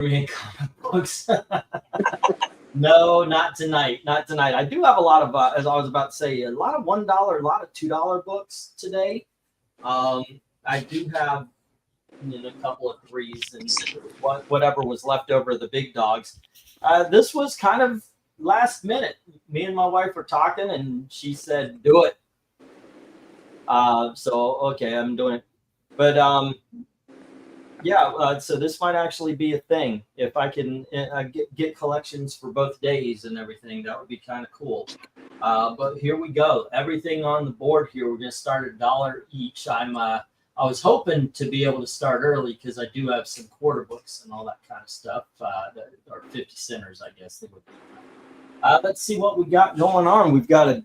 reading comic books. No, not tonight. Not tonight. I do have a lot of, as I was about to say, a lot of $1, a lot of $2 books today. I do have a couple of threes and whatever was left over of the big dogs. This was kind of last minute. Me and my wife were talking, and she said, "Do it." So okay, I'm doing it. But yeah. So this might actually be a thing. If I can get collections for both days and everything, that would be kind of cool. But here we go. Everything on the board here. We're gonna start at $1 each. I was hoping to be able to start early because I do have some quarter books and all that kind of stuff, that are 50 centers, I guess they would be. Let's see what we got going on. We've got a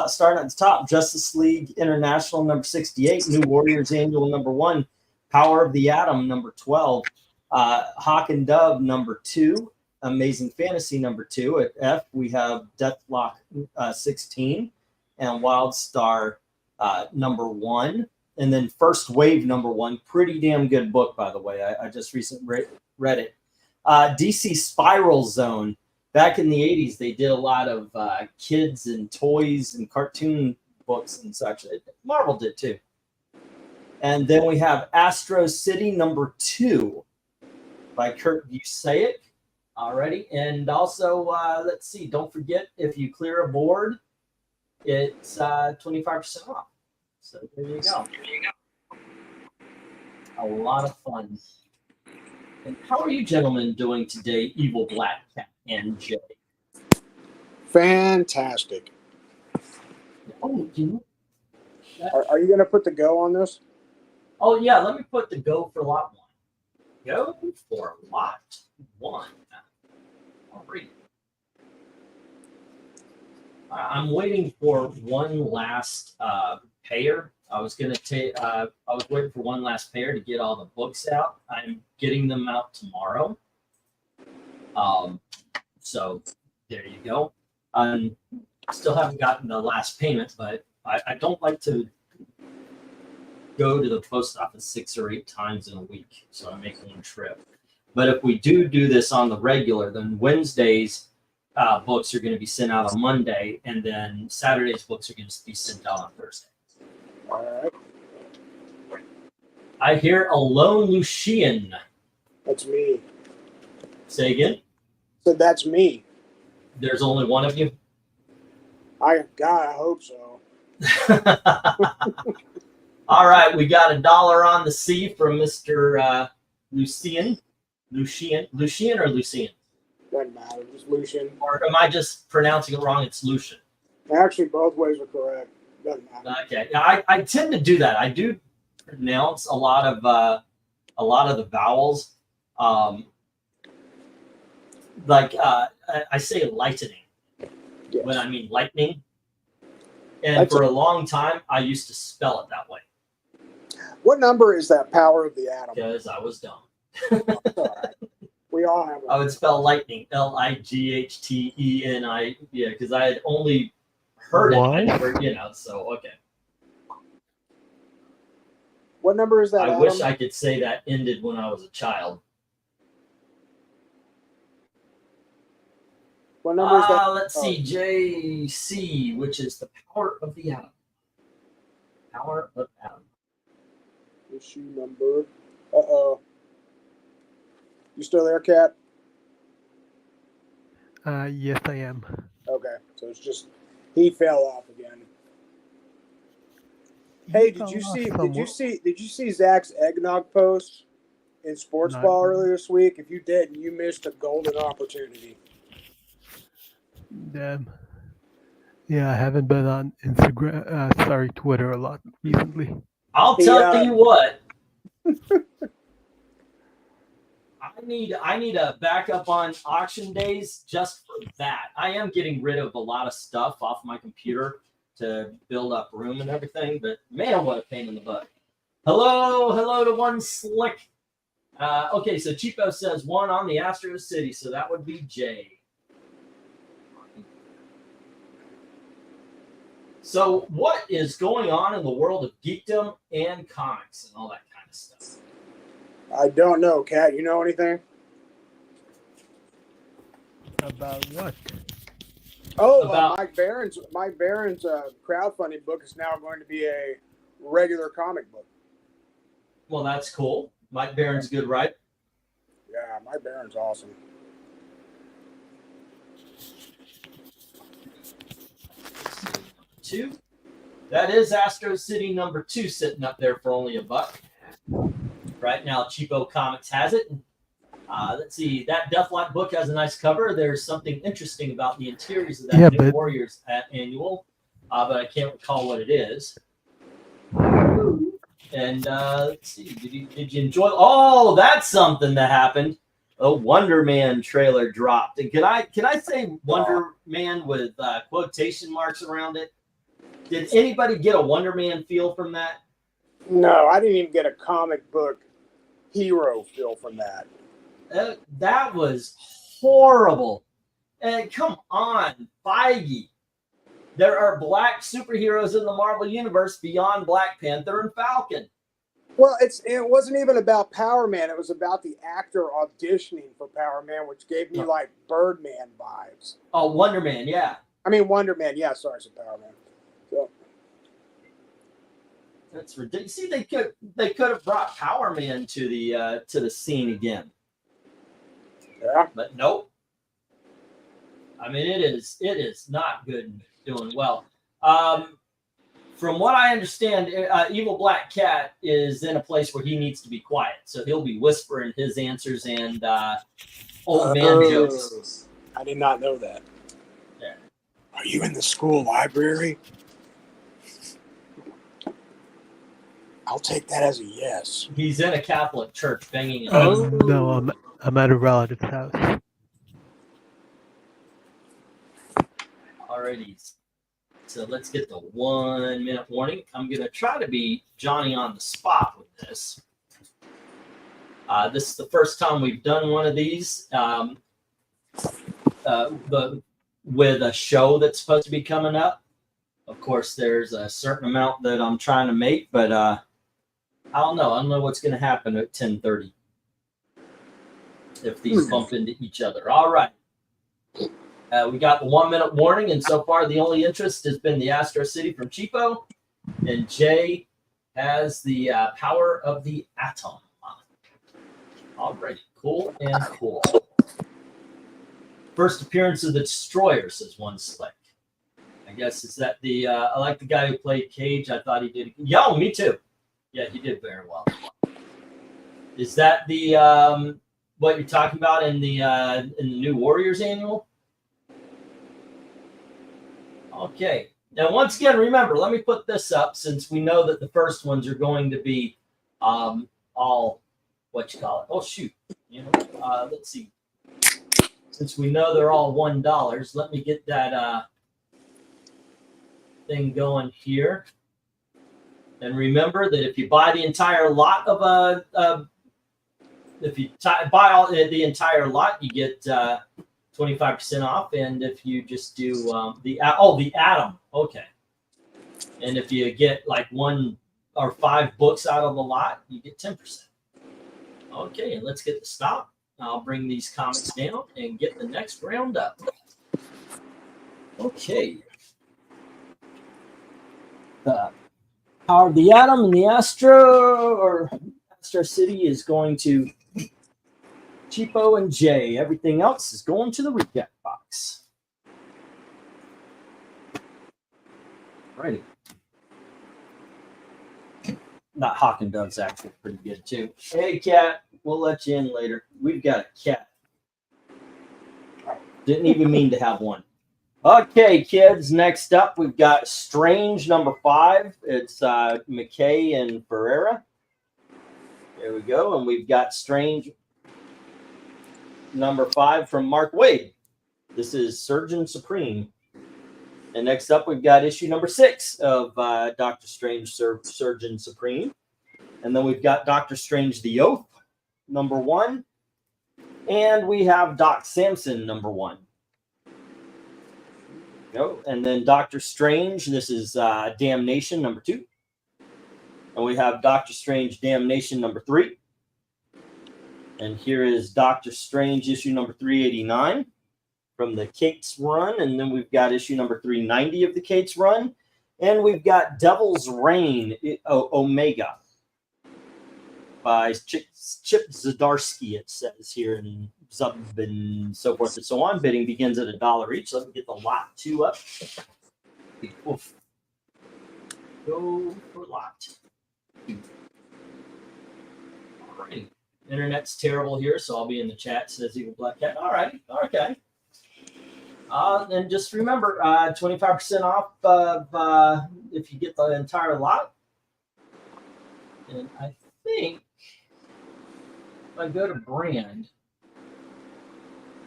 starting at the top, Justice League International number 68, New Warriors Annual number 1, Power of the Atom number 12, Hawk and Dove number 2, Amazing Fantasy number 2. At F, we have Deathlock 16 and Wildstar number 1. And then First Wave number 1, pretty damn good book, by the way. I just recently read it. DC Spiral Zone. Back in the 80s, they did a lot of kids and toys and cartoon books and such. Marvel did too. And then we have Astro City number 2 by Kurt Busiek already. And also, let's see, don't forget, if you clear a board, it's 25% off. So there you go. A lot of fun. And how are you gentlemen doing today, Evil Black Cat and Jay? Fantastic. Oh, Are you going to put the go on this? Oh, yeah, let me put the go for lot 1. Go for lot 1. I'll read it. I'm waiting for one last payer. I was waiting for one last payer to get all the books out. I'm getting them out tomorrow. So there you go. Still haven't gotten the last payment, but I don't like to go to the post office 6 or 8 times in a week, so I make one trip. But if we do this on the regular, then Wednesdays books are going to be sent out on Monday, and then Saturday's books are going to be sent out on Thursday. All right. I hear a lone Lucian. That's me. Say again? So that's me. There's only one of you? God, I hope so. All right, we got $1 on the C from Mr. Lucian. Lucian or Lucian? Doesn't matter. Just Lucian. Or am I just pronouncing it wrong? It's Lucian. Actually, both ways are correct. Doesn't matter. Okay. Yeah, I tend to do that. I do pronounce a lot of the vowels. I say lightning when I mean lightning. And for a long time, I used to spell it that way. What number is that Power of the Atom? Because I was dumb. All right. We all have. I would spell lightning, Lighteni. Yeah, because I had only heard it. I never, so okay. What number is that? I wish I could say that ended when I was a child. What number is that? Let's see, JC, which is the Power of the Atom. Power of Atom. Issue number. Uh-oh. You still there, Kat? Yes, I am. Okay, so it's just he fell off again. Hey, did you see Zach's eggnog post in Sports Ball earlier this week? If you didn't, you missed a golden opportunity. Damn. Yeah, I haven't been on Instagram, Twitter a lot recently. I'll tell you what. I need a backup on auction days just for that. I am getting rid of a lot of stuff off my computer to build up room and everything, but man, what a pain in the butt. Hello to One Slick. Okay, so Cheapo says 1 on the Astro City, so that would be Jay. So what is going on in the world of geekdom and comics and all that kind of stuff? I don't know, Kat. You know anything? About what? Oh, About- Mike Barron's crowdfunding book is now going to be a regular comic book. Well, that's cool. Mike Barron's good, right? Yeah, Mike Barron's awesome. Two. That is Astro City number 2 sitting up there for only $1. Right now, Cheapo Comics has it. Let's see. That Deathlock book has a nice cover. There's something interesting about the interiors of that New Warriors annual, but I can't recall what it is. And let's see. Did you enjoy? Oh, that's something that happened. A Wonder Man trailer dropped. And can I say Wonder Man with quotation marks around it? Did anybody get a Wonder Man feel from that? No, I didn't even get a comic book hero feel from that. That was horrible. And come on, Feige. There are black superheroes in the Marvel Universe beyond Black Panther and Falcon. Well, it wasn't even about Power Man. It was about the actor auditioning for Power Man, which gave me like Birdman vibes. Oh, Wonder Man, yeah. I mean Wonder Man, yeah. Sorry, I said Power Man. So. That's ridiculous. See, they could have brought Power Man to the scene again. Yeah. But nope. I mean, it is not good and doing well. From what I understand, Evil Black Cat is in a place where he needs to be quiet. So he'll be whispering his answers and old man jokes. I did not know that. Yeah. Are you in the school library? I'll take that as a yes. He's in a Catholic church banging. No, I'm at a relative's house. Alrighty. So let's get the 1 minute warning. I'm going to try to be Johnny on the spot with this. This is the first time we've done one of these with a show that's supposed to be coming up. Of course, there's a certain amount that I'm trying to make, but I don't know. I don't know what's going to happen at 10:30 if these bump into each other. All right. We got the 1 minute warning, and so far the only interest has been the Astro City from Cheapo, and Jay has the power of the atom. All right, cool and cool. First appearance of the Destroyer, says One Slick. I guess is that the I like the guy who played Cage. I thought he did. Yo, me too. Yeah, he did very well. Is that the what you're talking about in the New Warriors annual? Okay. Now, once again, remember, let me put this up since we know that the first ones are going to be all, what you call it? Oh, shoot. You know, let's see. Since we know they're all $1, let me get that thing going here. And remember that if you buy the entire lot of if you buy the entire lot, you get 25% off, and if you just do the atom, okay. And if you get like 1 or 5 books out of the lot, you get 10%. Okay, and let's get the stop. I'll bring these comics down and get the next round up. Okay. Power of the Atom and the Astro City is going to Cheapo and Jay. Everything else is going to the recap box. Righty. Not Hawk and Dove's actually pretty good too. Hey, cat. We'll let you in later. We've got a cat. Didn't even mean to have one. Okay, kids. Next up, we've got Strange number 5. It's McKay and Ferreira. There we go. And we've got Strange number 5 from Mark Waid. This is Surgeon Supreme. And next up, we've got issue number 6 of Doctor Strange, Surgeon Supreme. And then we've got Doctor Strange, The Oath, number 1. And we have Doc Samson, number 1. Go. And then Doctor Strange, this is Damnation, number 2. And we have Doctor Strange, Damnation, number 3. And here is Doctor Strange, issue number 389. from the Kate's run, and then we've got issue number 390 of the Kate's run, and we've got Devil's Reign Omega by Chip Zdarsky, it says here, and sub and so forth and so on. Bidding begins at $1 each. Let me get the lot 2 up. Oof. Go for lot 2. All right. Internet's terrible here, so I'll be in the chat, says Evil Black Cat. All right. Okay. And just remember, 25% off if you get the entire lot. And I think if I go to brand,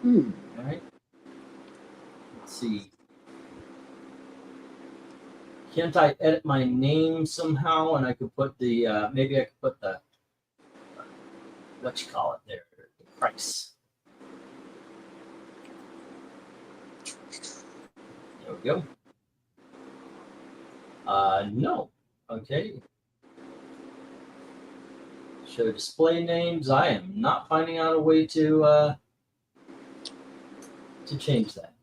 all right, let's see. Can't I edit my name somehow? And I could put the, maybe I could put the, what you call it there, the price. There we go. No. Okay. Show display names. I am not finding out a way to change that.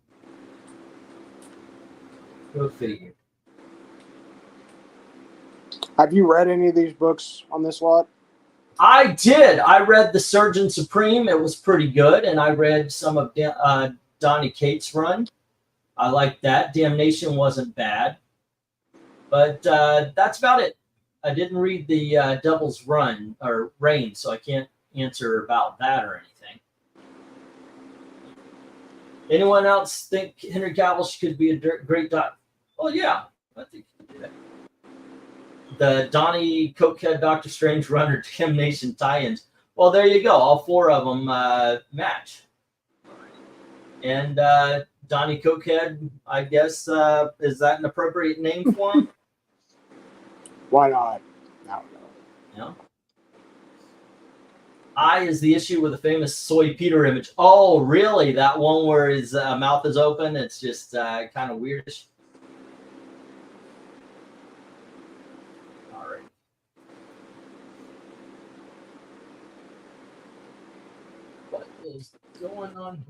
Go figure. Have you read any of these books on this lot? I did. I read The Surgeon Supreme. It was pretty good. And I read some of Donnie Cates' run. I liked that. Damnation wasn't bad. But that's about it. I didn't read the Devil's Run or Reign, so I can't answer about that or anything. Anyone else think Henry Cavill could be a great doc? Oh, yeah. I think he could do that. The Donnie Cokehead Doctor Strange Runner Damnation tie-ins. Well, there you go. All 4 of them match. And Donnie Cokehead, I guess, is that an appropriate name for him? Why not? I don't know. Yeah. I is the issue with the famous Soy Peter image. Oh, really? That one where his mouth is open? It's just kind of weirdish. Is going on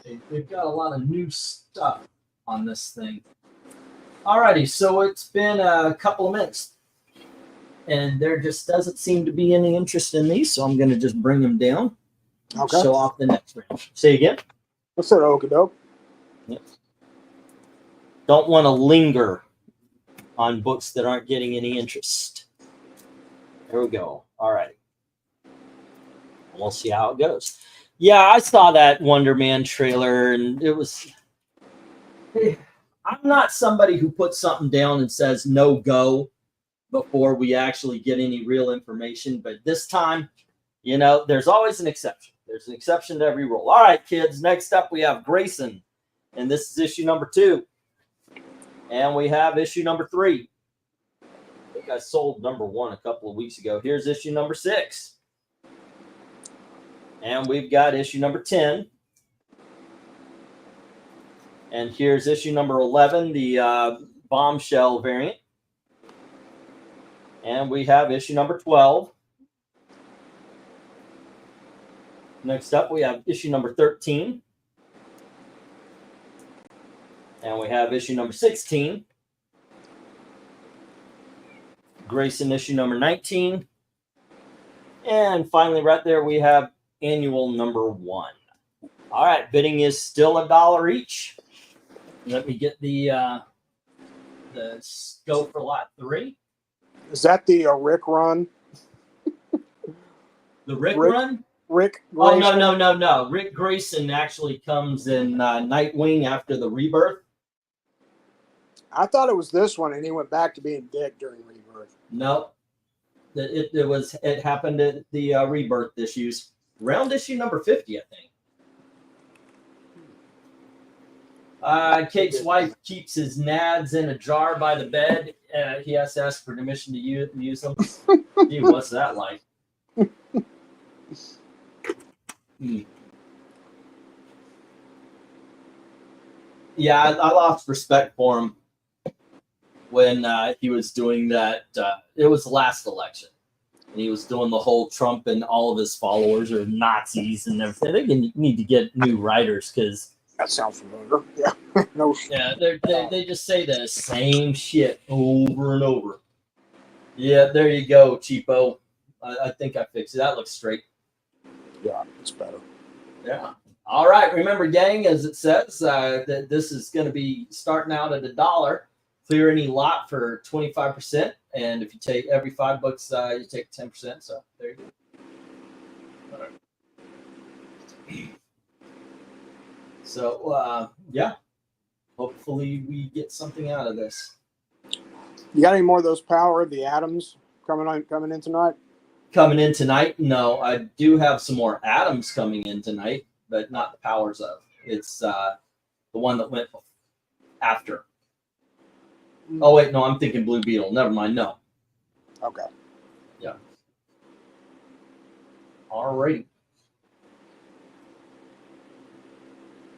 here? They've got a lot of new stuff on this thing. Alrighty, so it's been a couple of minutes and there just doesn't seem to be any interest in these, so I'm going to just bring them down. Okay. Show off the next round. Say again? What's that, okie doke? Yep. Don't want to linger on books that aren't getting any interest. There we go. All right. We'll see how it goes. Yeah, I saw that Wonder Man trailer, and it was... I'm not somebody who puts something down and says no go before we actually get any real information, but this time, you know, there's always an exception. There's an exception to every rule. All right, kids, next up we have Grayson, and this is issue number 2. And we have issue number 3. I think I sold number 1 a couple of weeks ago. Here's issue number 6. And we've got issue number 10. And here's issue number 11, the bombshell variant. And we have issue number 12. Next up, we have issue number 13. And we have issue number 16. Grayson issue number 19. And finally, right there, we have annual number 1. All right, bidding is still $1 each. Let me get the scope for lot 3. Is that the Rick run? The Rick run? Rick Grayson? Oh, no. Rick Grayson actually comes in Nightwing after the Rebirth. I thought it was this one, and he went back to being Dick during Rebirth. No, it happened at the Rebirth issues. Round issue number 50, I think. Kate's wife keeps his nads in a jar by the bed. He has to ask for permission to use them. Gee, what's that like? Yeah, I lost respect for him when he was doing that. It was the last election. and he was doing the whole Trump and all of his followers are Nazis and everything. They need to get new writers because that sounds familiar. Yeah, no. Yeah, they just say the same shit over and over. Yeah, there you go, cheapo. I think I fixed it. That looks straight. Yeah, it's better. Yeah. All right. Remember, gang, as it says, that this is going to be starting out at $1. Clear any lot for 25%, and if you take every $5, you take 10%. So there you go. Right. So yeah, hopefully we get something out of this. You got any more of those Power of the Atoms coming in tonight? Coming in tonight? No, I do have some more Atoms coming in tonight, but not the Powers of. It's the one that went after. Oh, wait, no, I'm thinking Blue Beetle. Never mind, no. Okay. Yeah. All right.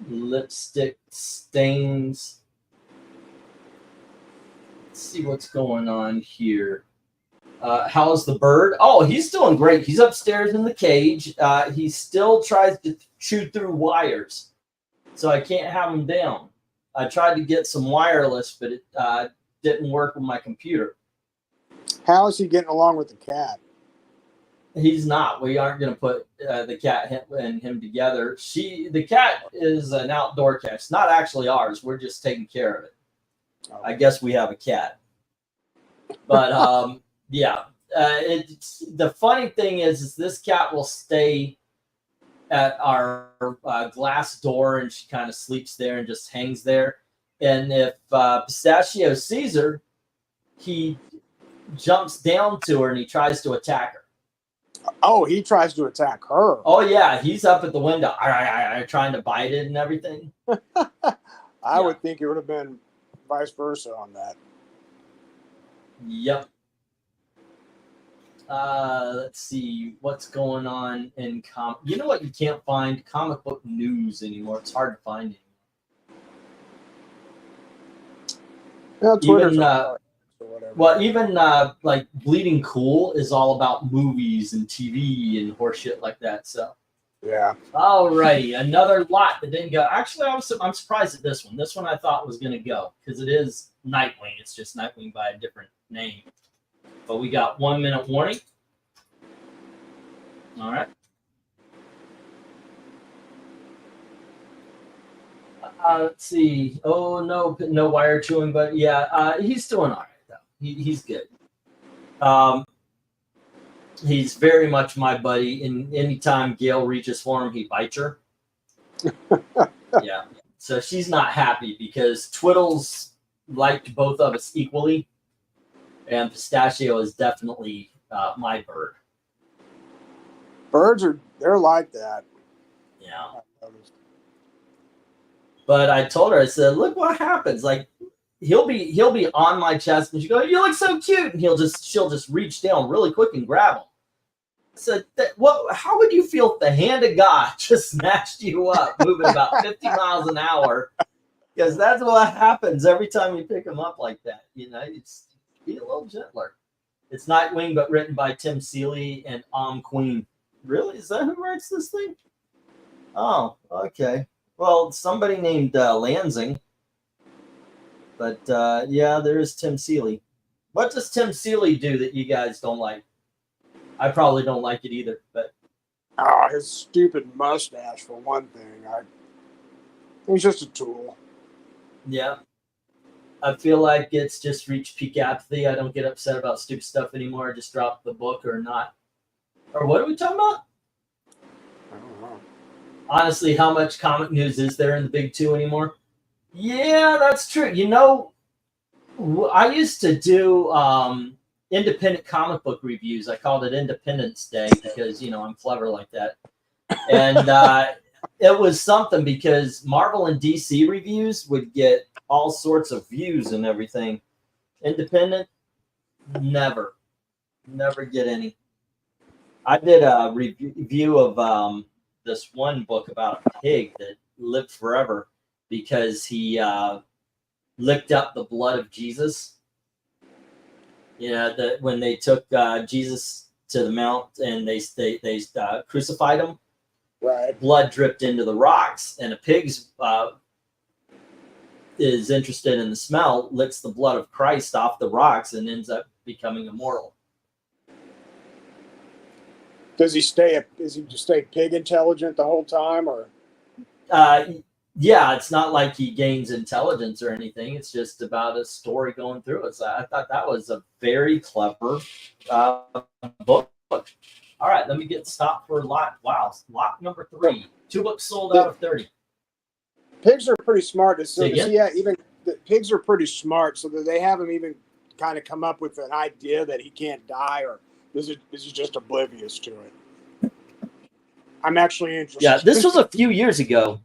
Lipstick stains. Let's see what's going on here. How's the bird? Oh, he's doing great. He's upstairs in the cage. He still tries to chew through wires, so I can't have him down. I tried to get some wireless, but it didn't work with my computer. How is he getting along with the cat? He's not. We aren't going to put the cat and him together. The cat is an outdoor cat. It's not actually ours. We're just taking care of it. Okay. I guess we have a cat. But yeah, it's the funny thing is this cat will stay at our glass door, and she kind of sleeps there and just hangs there. And if Pistachio sees her, he jumps down to her and he tries to attack her. Oh, he tries to attack her. Oh yeah, he's up at the window, trying to bite it and everything. I would think it would have been vice versa on that. Yep. Let's see what's going on in You know what? You can't find comic book news anymore. It's hard to find anymore. Yeah, Twitter's even like Bleeding Cool is all about movies and TV and horse shit like that. So yeah. Alrighty, another lot that didn't go. Actually, I'm surprised at this one. This one I thought was going to go because it is Nightwing. It's just Nightwing by a different name. But we got 1 minute warning. All right. Let's see. Oh no wire chewing, but yeah, he's doing all right though. He's good. He's very much my buddy. And anytime Gail reaches for him, he bites her. Yeah. So she's not happy because Twiddles liked both of us equally, and Pistachio is definitely my bird. Birds they're like that. Yeah. But I told her, I said, look what happens. Like he'll be on my chest and she go, you look so cute. And she'll just reach down really quick and grab him. I said, how would you feel if the hand of God just snatched you up moving about 50 miles an hour? Because that's what happens every time you pick him up like that. You know, it's be a little gentler. It's Nightwing, but written by Tim Seeley and Queen. Really? Is that who writes this thing? Oh, okay. Well, somebody named Lansing. But yeah, there is Tim Seeley. What does Tim Seeley do that you guys don't like? I probably don't like it either. But his stupid mustache for one thing. He's just a tool. Yeah. I feel like it's just reached peak apathy. I don't get upset about stupid stuff anymore. I just drop the book or not. Or what are we talking about? I don't know. Honestly, how much comic news is there in the big two anymore? Yeah, that's true. You know, I used to do independent comic book reviews. I called it Independence Day because, you know, I'm clever like that. And it was something because Marvel and DC reviews would get all sorts of views and everything. Independent, never get any. I did a review of this one book about a pig that lived forever because he licked up the blood of Jesus. You know, when they took Jesus to the mount and they crucified him. Right. Blood dripped into the rocks, and a pig's is interested in the smell, licks the blood of Christ off the rocks, and ends up becoming immortal. Does he stay pig intelligent the whole time, or? Yeah, it's not like he gains intelligence or anything. It's just about a story going through it. So I thought that was a very clever book. All right, let me get stopped for lot. Wow, lot number 3. 2 books sold out of 30. Pigs are pretty smart. So yeah, even the pigs are pretty smart, so that they have him even kind of come up with an idea that he can't die, or is he just oblivious to it? I'm actually interested. Yeah, this was a few years ago.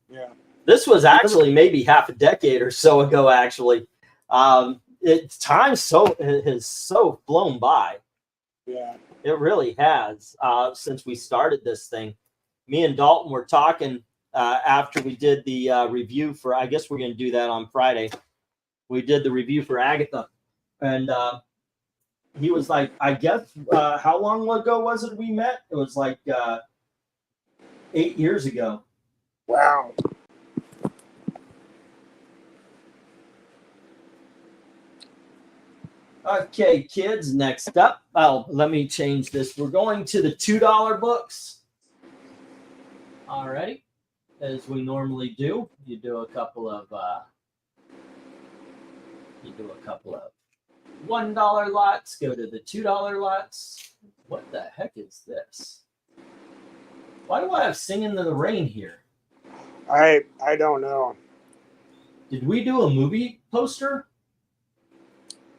Yeah, this was actually maybe half a decade or so ago. Actually, time has so flown by. Yeah, it really has since we started this thing. Me and Dalton were talking after we did the review for. I guess we're going to do that on Friday. We did the review for Agatha, and he was like, "I guess how long ago was it we met? It was like 8 years ago." Wow. Okay, kids, next up. Oh, let me change this. We're going to the $2 books. All righty. As we normally do, you do a couple of $1 lots, go to the $2 lots. What the heck is this? Why do I have Singing in the Rain here? I don't know. Did we do a movie poster?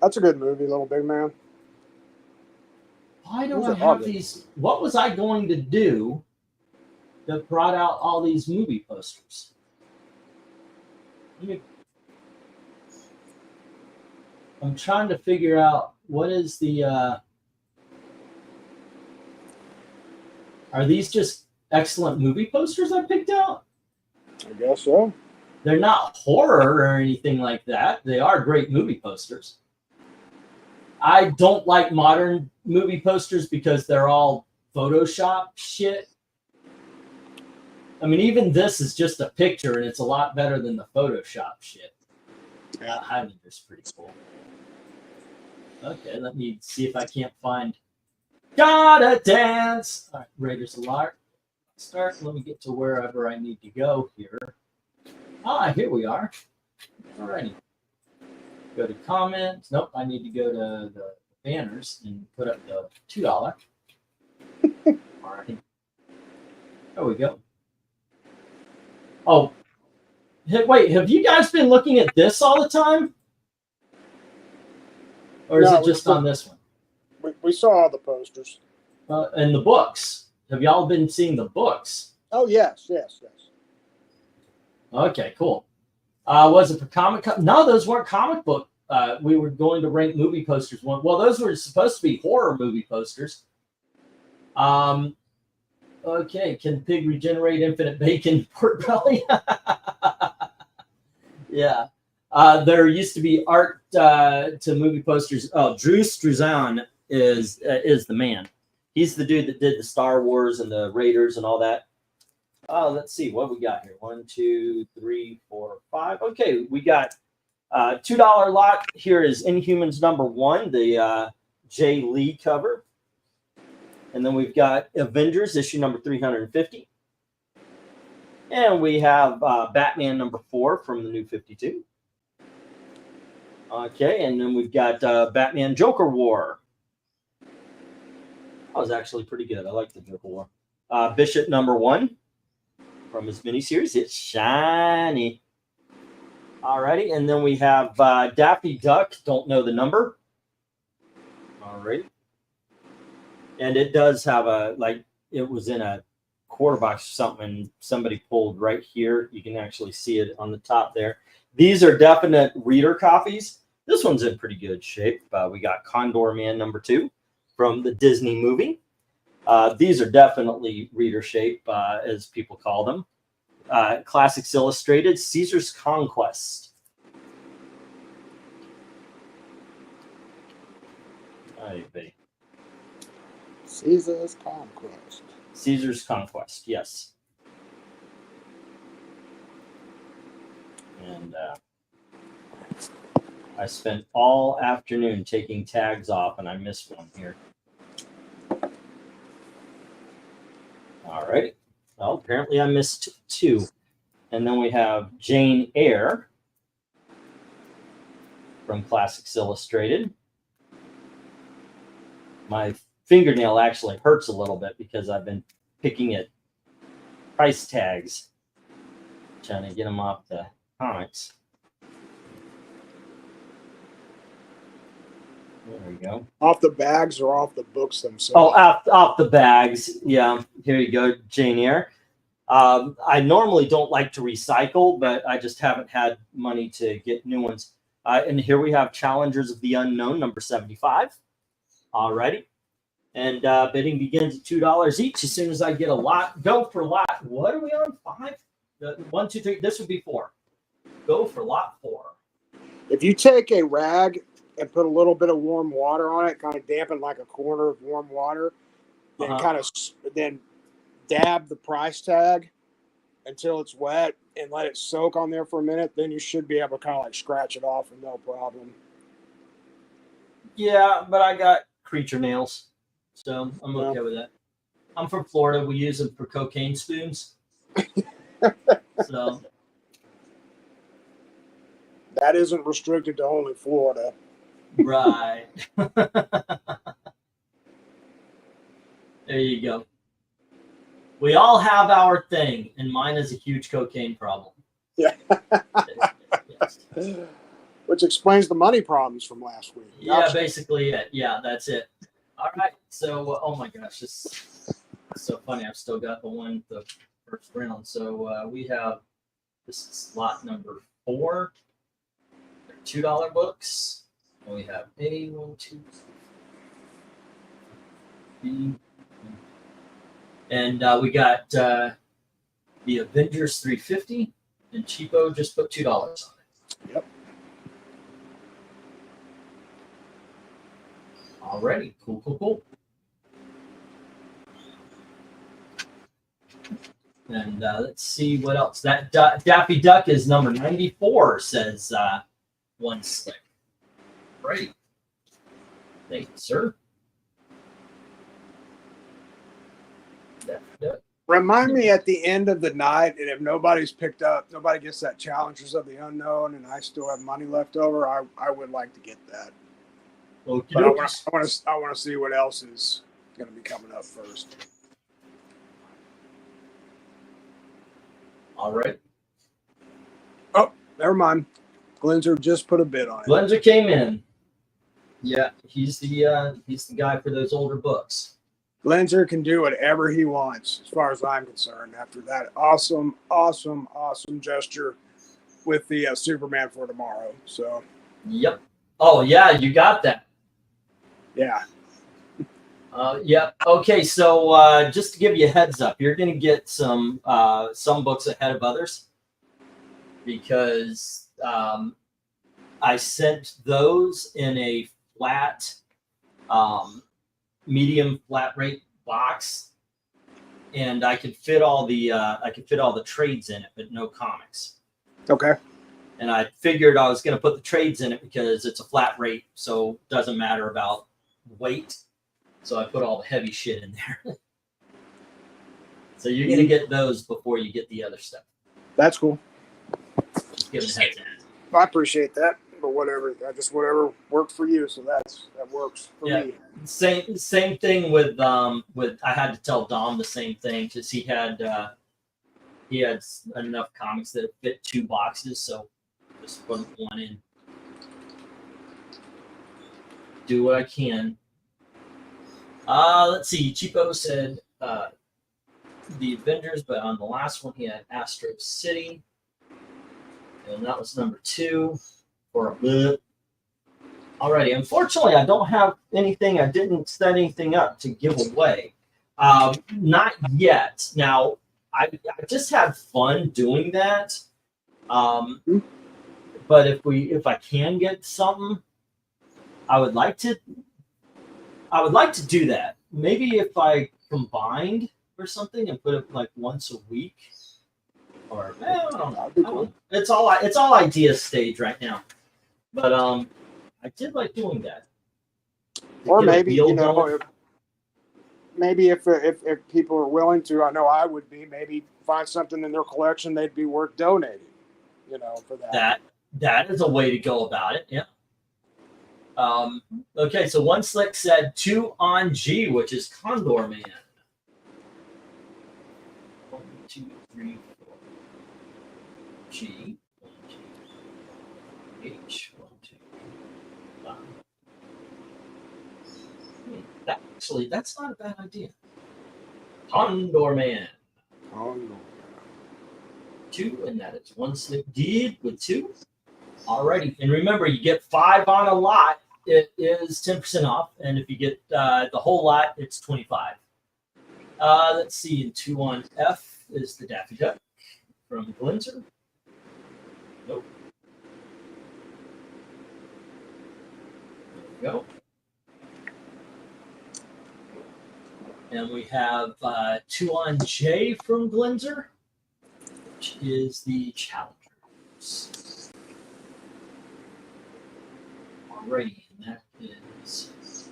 That's a good movie, Little Big Man. Why do I have these? What was I going to do that brought out all these movie posters? I'm trying to figure out what is the... Are these just excellent movie posters I picked out? I guess so. They're not horror or anything like that. They are great movie posters. I don't like modern movie posters because they're all Photoshop shit. I mean, even this is just a picture, and it's a lot better than the Photoshop shit. Yeah, Highlander's pretty cool. Okay, let me see if I can't find Gotta Dance. All right, Raiders Alert. Start. Let me get to wherever I need to go here. Ah, here we are. Alrighty. Go to comments. Nope, I need to go to the banners and put up the $2. All right. There we go. Oh, hey, wait, have you guys been looking at this all the time? Or is it just on this one? We saw all the posters. And the books. Have y'all been seeing the books? Oh, yes. Okay, cool. Was it for comic? No, those weren't comic book. We were going to rank movie posters. Well, those were supposed to be horror movie posters. Okay, can pig regenerate infinite bacon pork belly? Yeah. There used to be art to movie posters. Oh, Drew Struzan is the man. He's the dude that did the Star Wars and the Raiders and all that. Let's see what we got here. 1, 2, 3, 4, 5. Okay, we got $2 lot. Here is Inhumans #1, the Jay Lee cover. And then we've got Avengers issue number 350. And we have Batman #4 from the New 52. Okay, and then we've got Batman Joker War. That was actually pretty good. I like the Joker War. Bishop #1 from his miniseries. It's shiny. Alrighty, and then we have Daffy Duck. Don't know the number. Alrighty. And it does have it was in a quarter box or something, and somebody pulled right here. You can actually see it on the top there. These are definite reader copies. This one's in pretty good shape. We got Condor Man #2 from the Disney movie. These are definitely reader shape, as people call them. Classics Illustrated, Caesar's Conquest. Hey, buddy. Caesar's Conquest. Caesar's Conquest, yes. And I spent all afternoon taking tags off, and I missed one here. All right. Well, apparently I missed 2. And then we have Jane Eyre from Classics Illustrated. My fingernail actually hurts a little bit because I've been picking at price tags, trying to get them off the comics. There we go. Off the bags or off the books themselves? Oh, off the bags. Yeah, here you go, Jane Eyre. I normally don't like to recycle, but I just haven't had money to get new ones. And here we have Challengers of the Unknown, number 75. Alrighty. And bidding begins at $2 each. As soon as I get a lot, go for lot. What are we on? 5? 1, 2, 3. This would be 4. Go for lot 4. If you take a rag and put a little bit of warm water on it, kind of dampen like a corner of warm water, then then dab the price tag until it's wet and let it soak on there for a minute, then you should be able to kind of like scratch it off with no problem. Yeah, but I got creature nails, so I'm okay with that. I'm from Florida. We use them for cocaine spoons. So that isn't restricted to only Florida. Right. There you go. We all have our thing, and mine is a huge cocaine problem. Yeah. Yes. Which explains the money problems from last week. Yeah, basically it. Yeah, that's it. All right. So, oh my gosh, this is so funny. I've still got the first round. So we have, this is lot number 4. They're $2 books. And we have A, 1, 2, B. And we got the Avengers 350, and Cheapo just put $2 on it. Yep. Alrighty, cool. And let's see what else. That Daffy Duck is number 94, says One Slick. Great. Thank you, sir. Daffy Duck. Remind me at the end of the night, and if nobody's picked up, nobody gets that Challengers of the Unknown, and I still have money left over, I would like to get that. Okey But I dokey. want to see what else is going to be coming up first. All right. Oh, never mind. Glenzer just put a bid on it. Glenzer came in. Yeah, he's the guy for those older books. Glenzer can do whatever he wants, as far as I'm concerned, after that awesome gesture with the Superman for tomorrow. So, Yep. Oh yeah, you got that. yeah. Yep. Okay, so just to give you a heads up, you're going to get some books ahead of others because I sent those in a flat, medium flat rate box, and I could fit all the trades in it, but no comics. Okay. And I figured I was going to put the trades in it because it's a flat rate, so it doesn't matter about weight. So I put all the heavy shit in there. So you're going to get those before you get the other stuff. That's cool. Just give it a heads up. I appreciate that, but whatever worked for you, so that works for me. Same thing with I had to tell Dom the same thing because he had enough comics that fit 2 boxes, so just put 1 in. Do what I can. Let's see. Cheapo said the Avengers, but on the last one he had Astro City, and that was number 2 for a bit. Alrighty. Unfortunately, I don't have anything. I didn't set anything up to give away. Not yet. Now, I just had fun doing that. But if I can get something, I would like to do that. maybe if I combined or something and put it like once a week, or I don't know. That'd be cool. It's all idea stage right now, but I did like doing that. Or Get a maybe, wheel you know, going. maybe if people are willing to, I know I would be, maybe find something in their collection they'd be worth donating, you know, for that. That is a way to go about it. Yeah. Okay, so One Slick said 2 on G, which is Condor Man. 1, 2, 3, 4. G. 1, 2, H. 1, 2, 5. Actually, that's not a bad idea. Condor Man. Condor. 2, and that is One Slick Deed with 2. Alrighty, and remember, you get 5 on a lot. It is 10% off, and if you get the whole lot, it's 25. Let's see, and 2 on F is the Daffy Duck from Glinzer. Nope. There we go. And we have 2 on J from Glinzer, which is the Challengers. Alrighty, and that is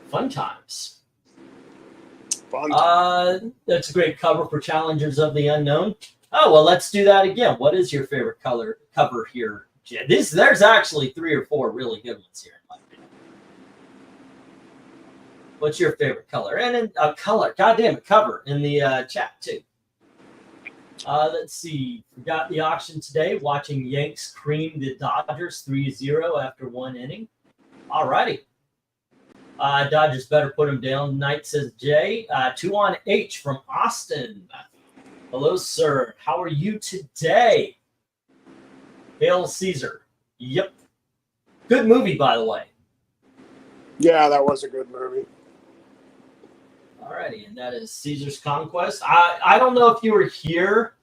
Fun Times. That's a great cover for Challengers of the Unknown. Oh, well, let's do that again. What is your favorite cover here, Jed? There's actually 3 or 4 really good ones here, in my opinion. What's your favorite color? And cover in the chat, too. Let's see. We got the auction today. Watching Yanks cream the Dodgers 3-0 after 1 inning. All righty. Dodgers better put them down. Knight says Jay. 2 on H from Austin. Hello, sir. How are you today? Hail Caesar. Yep. Good movie, by the way. Yeah, that was a good movie. Alrighty, and that is Caesar's Conquest. I don't know if you were here,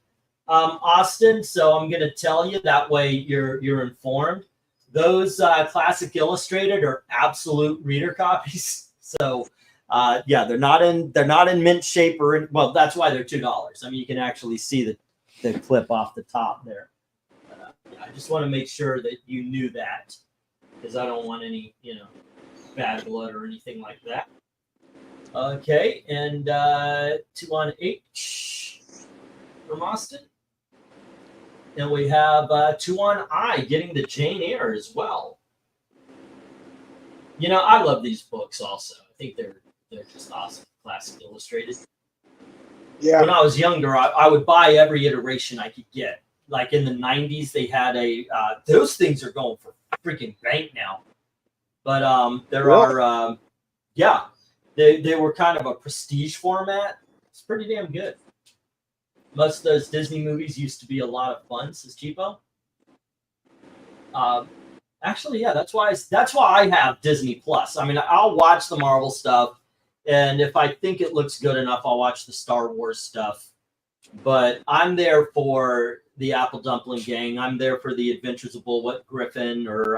Austin, so I'm going to tell you. That way you're informed. Those Classic Illustrated are absolute reader copies. So yeah, they're not in mint shape or well, that's why they're $2. I mean, you can actually see the clip off the top there. Yeah, I just want to make sure that you knew that, because I don't want any bad blood or anything like that. Okay, and 2 on H from Austin. And we have 2 on I getting the Jane Eyre as well. I love these books also. I think they're just awesome. Classic Illustrated. Yeah. When I was younger, I would buy every iteration I could get. Like in the 90s, they had those things are going for freaking bank now. But They were kind of a prestige format. It's pretty damn good. Most of those Disney movies used to be a lot of fun, says Cheapo. Actually, yeah, that's why I have Disney Plus. I mean, I'll watch the Marvel stuff, and if I think it looks good enough, I'll watch the Star Wars stuff. But I'm there for the Apple Dumpling Gang. I'm there for the Adventures of Bullwhip Griffin, or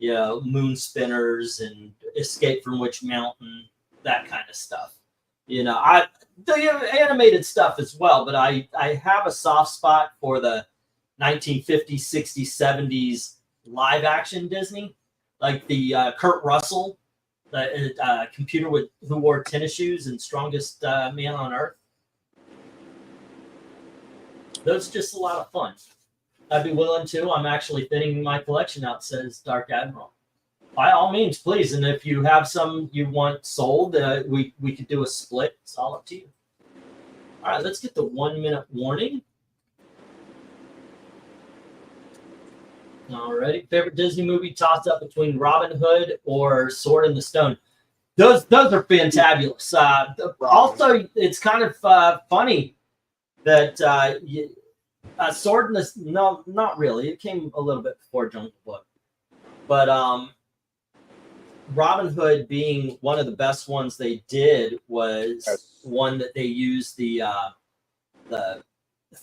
Moon Spinners and Escape from Witch Mountain. That kind of stuff. The animated stuff as well, but I have a soft spot for the 1950s, 60s, 70s live action Disney, like the Kurt Russell, the computer who wore tennis shoes and Strongest Man on Earth. Those are just a lot of fun. I'd be willing to. I'm actually thinning my collection out, says Dark Admiral. By all means, please. And if you have some you want sold, we could do a split. It's all up to you. All right, let's get the 1-minute warning. All righty. Favorite Disney movie tossed up between Robin Hood or Sword in the Stone. Those are fantabulous. Also, it's kind of funny that Sword in the... No, not really. It came a little bit before Jungle Book. But Robin Hood being one of the best ones they did was one that they used the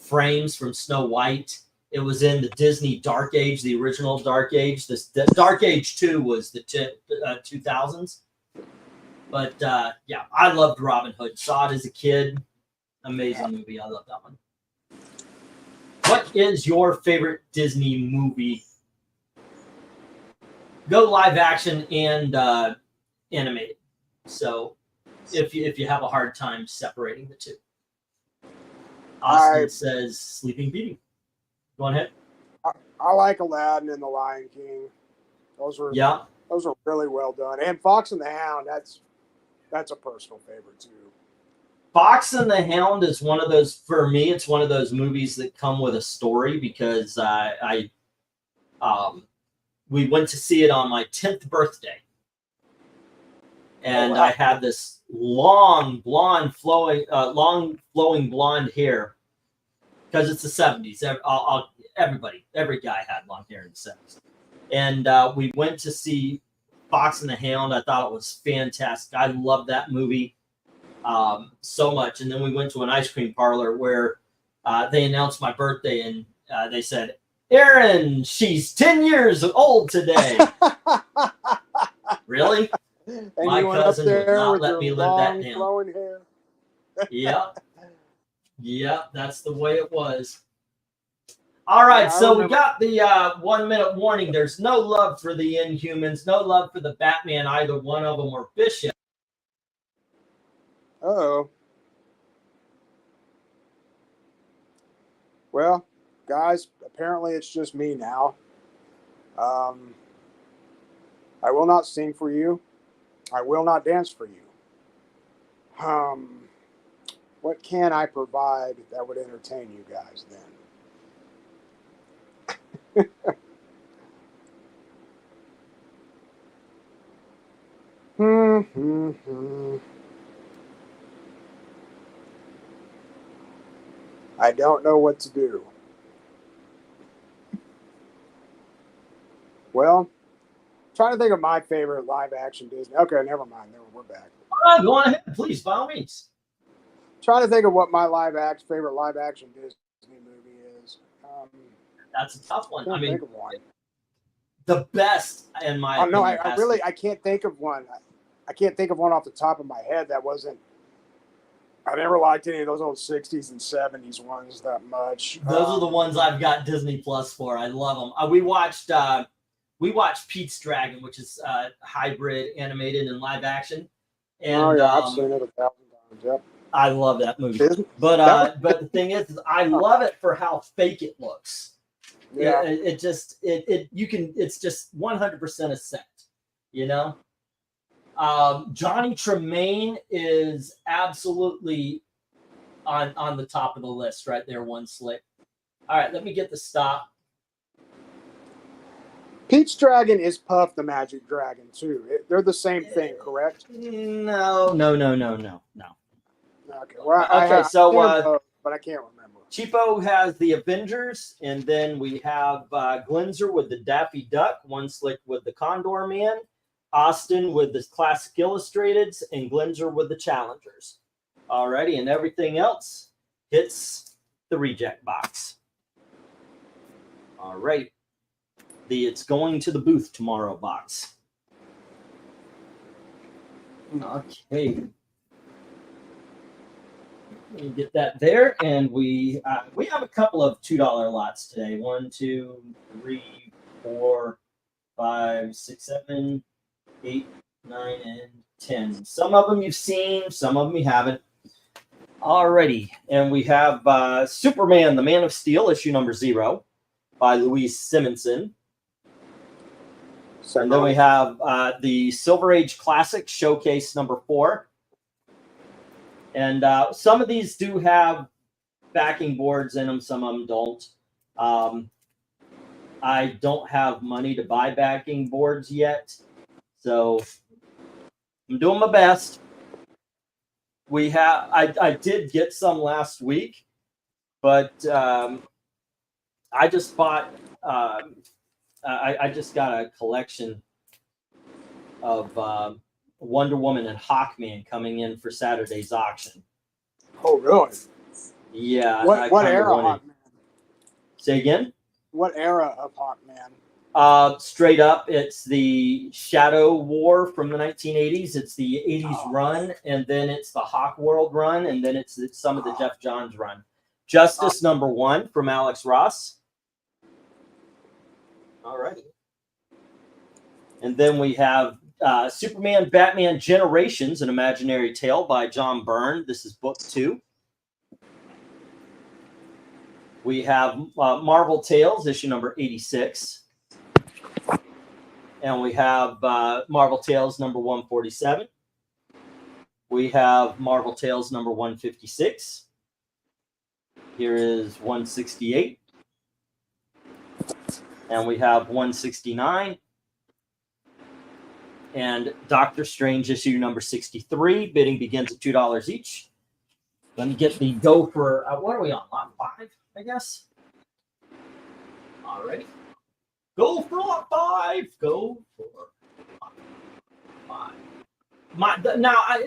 frames from Snow White. It was in the Disney Dark Age, the original Dark Age. The Dark Age 2 was the 2000s. But yeah, I loved Robin Hood. Saw it as a kid. Amazing movie. I love that one. What is your favorite Disney movie? Go live action and animated. So if you have a hard time separating the two. Austin says Sleeping Beauty. Go on ahead. I like Aladdin and the Lion King. Those are really well done. And Fox and the Hound, that's a personal favorite too. Fox and the Hound is one of those, for me, it's one of those movies that come with a story because we went to see it on my 10th birthday. And I had this long flowing blonde hair because it's the 70s. Every guy had long hair in the 70s. And we went to see Fox and the Hound. I thought it was fantastic. I loved that movie so much. And then we went to an ice cream parlor where they announced my birthday, and they said, Aaron, she's 10 years old today. Really? And my cousin would not let me live that down. Flowing hair. Yeah, that's the way it was. All right, so we got the 1 minute warning. There's no love for the Inhumans, no love for the Batman, either one of them, or Bishop. Uh-oh. Well, guys, apparently it's just me now. I will not sing for you. I will not dance for you. What can I provide that would entertain you guys then? I don't know what to do. Well, trying to think of my favorite live action Disney. Okay, never mind. We're back. All right, go on ahead, please, by all means. Trying to think of what my favorite live action Disney movie is. That's a tough one. I can't think of one. The best, in my opinion. No, I can't think of one. I can't think of one off the top of my head that wasn't. I never liked any of those old 60s and 70s ones that much. Those are the ones I've got Disney Plus for. I love them. We watched Pete's Dragon, which is hybrid animated and live action. And I've seen it 1,000 times. Yep. I love that movie. But the thing is I love it for how fake it looks. Yeah. It's just 100% a set, you know? Johnny Tremaine is absolutely on the top of the list right there, one slick. All right, let me get the stop. Pete's Dragon is Puff the Magic Dragon too. They're the same thing, correct? No. Okay, well, but I can't remember. Cheapo has the Avengers, and then we have Glenzer with the Daffy Duck, one slick with the Condor Man, Austin with the Classic Illustrateds, and Glenzer with the Challengers. Alrighty, and everything else hits the reject box. All right. It's going to the booth tomorrow box. Okay. Let me get that there, and we have a couple of $2 lots today. 1, 2, 3, 4, 5, 6, 7, 8, 9, and 10. Some of them you've seen, some of them you haven't. Alrighty, and we have Superman, the Man of Steel, issue number 0 by Louise Simonson. And then we have the Silver Age Classic Showcase number 4. And some of these do have backing boards in them. Some of them don't. I don't have money to buy backing boards yet. So I'm doing my best. I did get some last week, but I just bought, I just got a collection of Wonder Woman and Hawkman coming in for Saturday's auction. Oh, really? Yeah. What era Hawkman? Say again? What era of Hawkman? Straight up, it's the Shadow War from the 1980s. It's the 80s run, and then it's the Hawk World run, and then it's some of the Jeff Johns run. Justice #1 from Alex Ross. All right. And then we have Superman, Batman Generations, An Imaginary Tale by John Byrne. This is book 2. We have Marvel Tales, issue number 86. And we have Marvel Tales number 147. We have Marvel Tales number 156. Here is 168. And we have 169. And Doctor Strange issue number 63. Bidding begins at $2 each. Let me get the go for, what are we on? Lot 5, I guess. All righty. Go for lot 5. Go for lot 5.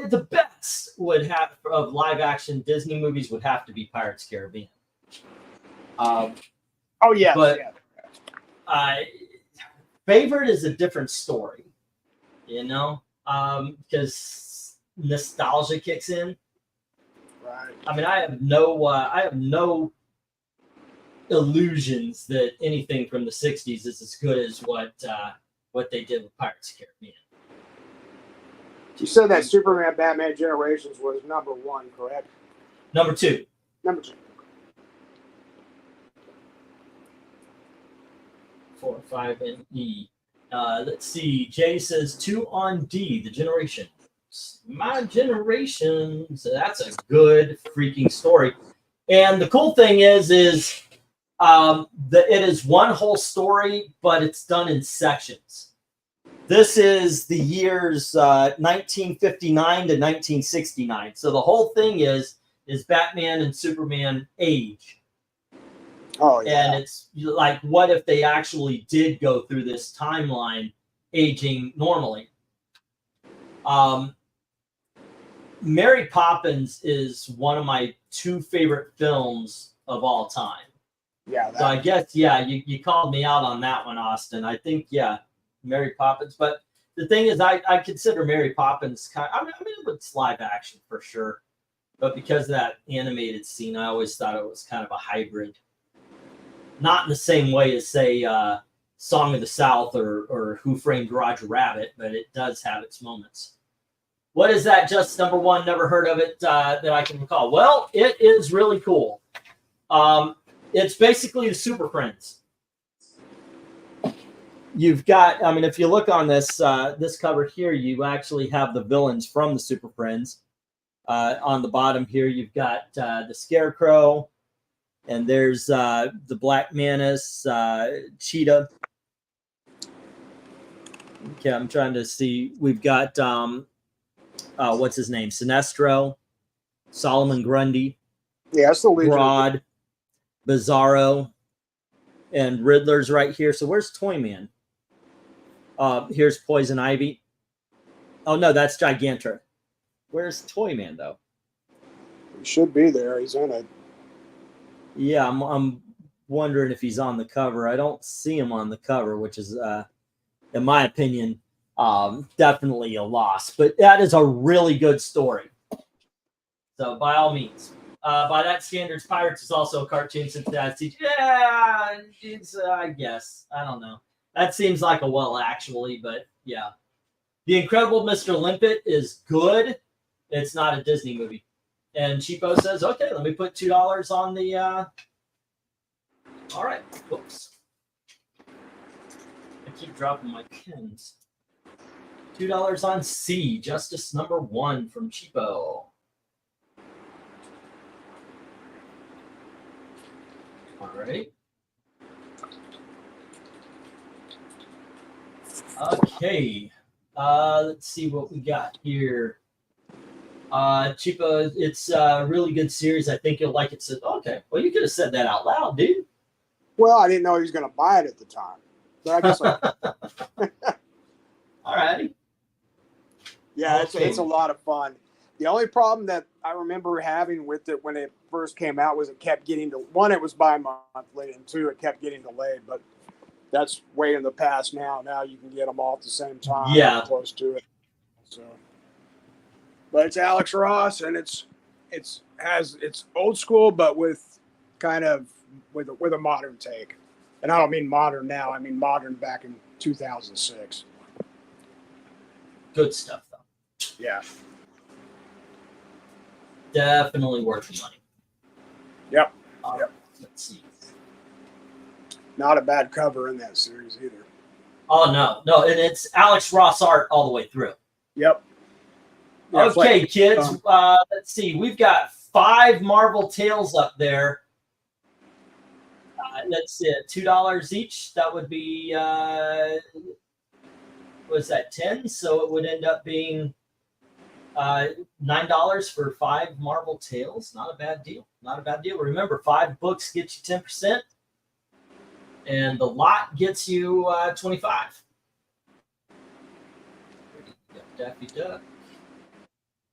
The best would have of live action Disney movies would have to be Pirates Caribbean. Oh yeah, but yeah. Favorite is a different story, you know, because nostalgia kicks in. Right. I mean, I have no illusions that anything from the 60s is as good as what they did with Pirates of the Caribbean. You said that Superman Batman Generations was #1, correct? Number 2. Number 2. 4, 5, and E. Let's see. Jay says 2 on D, The Generation. My Generation. So that's a good freaking story. And the cool thing is that it is one whole story, but it's done in sections. This is the years 1959 to 1969. So the whole thing is Batman and Superman age. Oh, yeah. And it's like, what if they actually did go through this timeline aging normally? Mary Poppins is one of my 2 favorite films of all time. Yeah. So I guess, yeah, you called me out on that one, Austin. I think, yeah, Mary Poppins. But the thing is, I consider Mary Poppins I mean, it's live action for sure. But because of that animated scene, I always thought it was kind of a hybrid. Not in the same way as, say, Song of the South or Who Framed Roger Rabbit, but it does have its moments. What is that? Just #1, never heard of it that I can recall. Well, it is really cool. It's basically the Super Friends. You've got, I mean, if you look on this this cover here, you actually have the villains from the Super Friends. On the bottom here, you've got the Scarecrow, and there's the Black Manus, Cheetah. Okay, I'm trying to see. We've got what's his name? Sinestro, Solomon Grundy, Yeah, it's the lead. Grodd, Bizarro, and Riddler's right here. So where's Toyman? Here's Poison Ivy. Oh no, that's Gigantor. Where's Toyman though? He should be there. He's in it. Yeah, I'm wondering if he's on the cover. I don't see him on the cover, which is, in my opinion, definitely a loss. But that is a really good story. So by all means, by that standards, Pirates is also a cartoon since that's yeah, it's I guess I don't know. That seems like a well actually, but yeah, The Incredible Mr. Limpet is good. It's not a Disney movie. And Cheapo says, okay, let me put $2 on the. All right, whoops. I keep dropping my pins. $2 on C, Justice #1 from Cheapo. All right. Okay. Let's see what we got here. Cheapo, it's a really good series. I think you'll like it. So, okay. Well, you could have said that out loud, dude. Well, I didn't know he was going to buy it at the time. But I guess All righty. Yeah, Okay. it's a lot of fun. The only problem that I remember having with it when it first came out was it kept getting it was bi-monthly, and 2, it kept getting delayed. But that's way in the past now. Now you can get them all at the same time. Yeah. Close to it. So, but it's Alex Ross, and it's old school, but with kind of with a modern take. And I don't mean modern now. I mean modern back in 2006. Good stuff, though. Yeah. Definitely worth the money. Yep. Yep. Let's see. Not a bad cover in that series either. Oh, no, and it's Alex Ross art all the way through. Yep. Yeah, okay, like, kids. Let's see. We've got 5 Marvel Tales up there. Let's see, $2 each. That would be was that 10? So it would end up being $9 for 5 Marvel Tales. Not a bad deal. Not a bad deal. Remember, 5 books get you 10%, and the lot gets you 25. Daffy Duck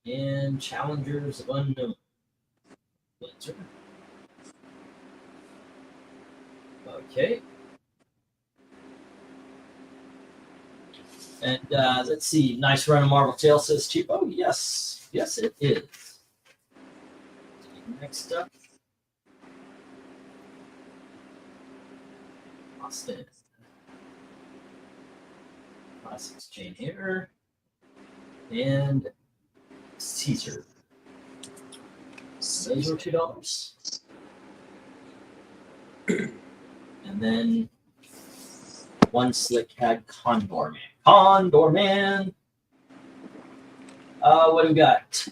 and Challengers of Unknown. Blitzer. Okay. And let's see. Nice run of Marvel Tales, says Cheapo. Yes. Yes, it is. Next up. Austin. Classics chain here. And Caesar. Those were $2. And then one slick had Condor Man. Condor Man. What do we got?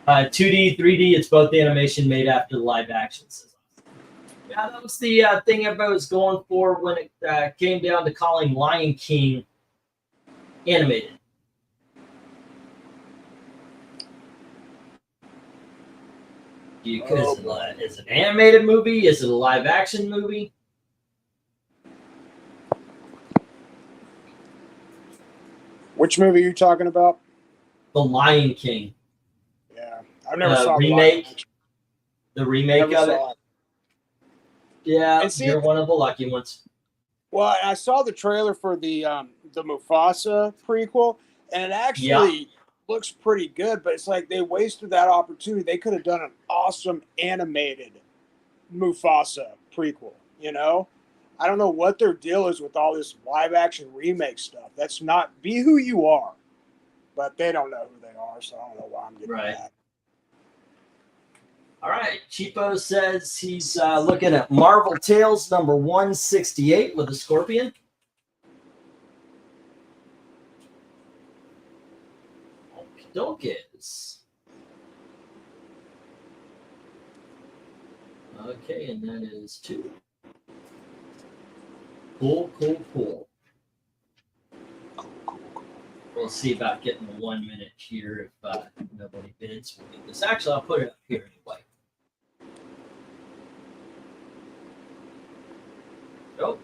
2D, 3D. It's both the animation made after the live action. Yeah, that was the thing everybody was going for when it came down to calling Lion King animated. Is it an animated movie? Is it a live action movie? Which movie are you talking about? The Lion King. Yeah, I've never saw remake. The remake of it. Yeah, see, you're one of the lucky ones. Well, I saw the trailer for the Mufasa prequel, and it actually looks pretty good. But it's like they wasted that opportunity. They could have done an awesome animated Mufasa prequel. You know, I don't know what their deal is with all this live action remake stuff. That's not Be Who You Are, but they don't know who they are, so I don't know why I'm getting that. All right, Cheapo says he's looking at Marvel Tales number 168 with a scorpion. Okey-dokes. Okay, and that is 2. Cool. We'll see about getting the 1 minute here if nobody bids. We'll get this. Actually, I'll put it up here anyway. Oh.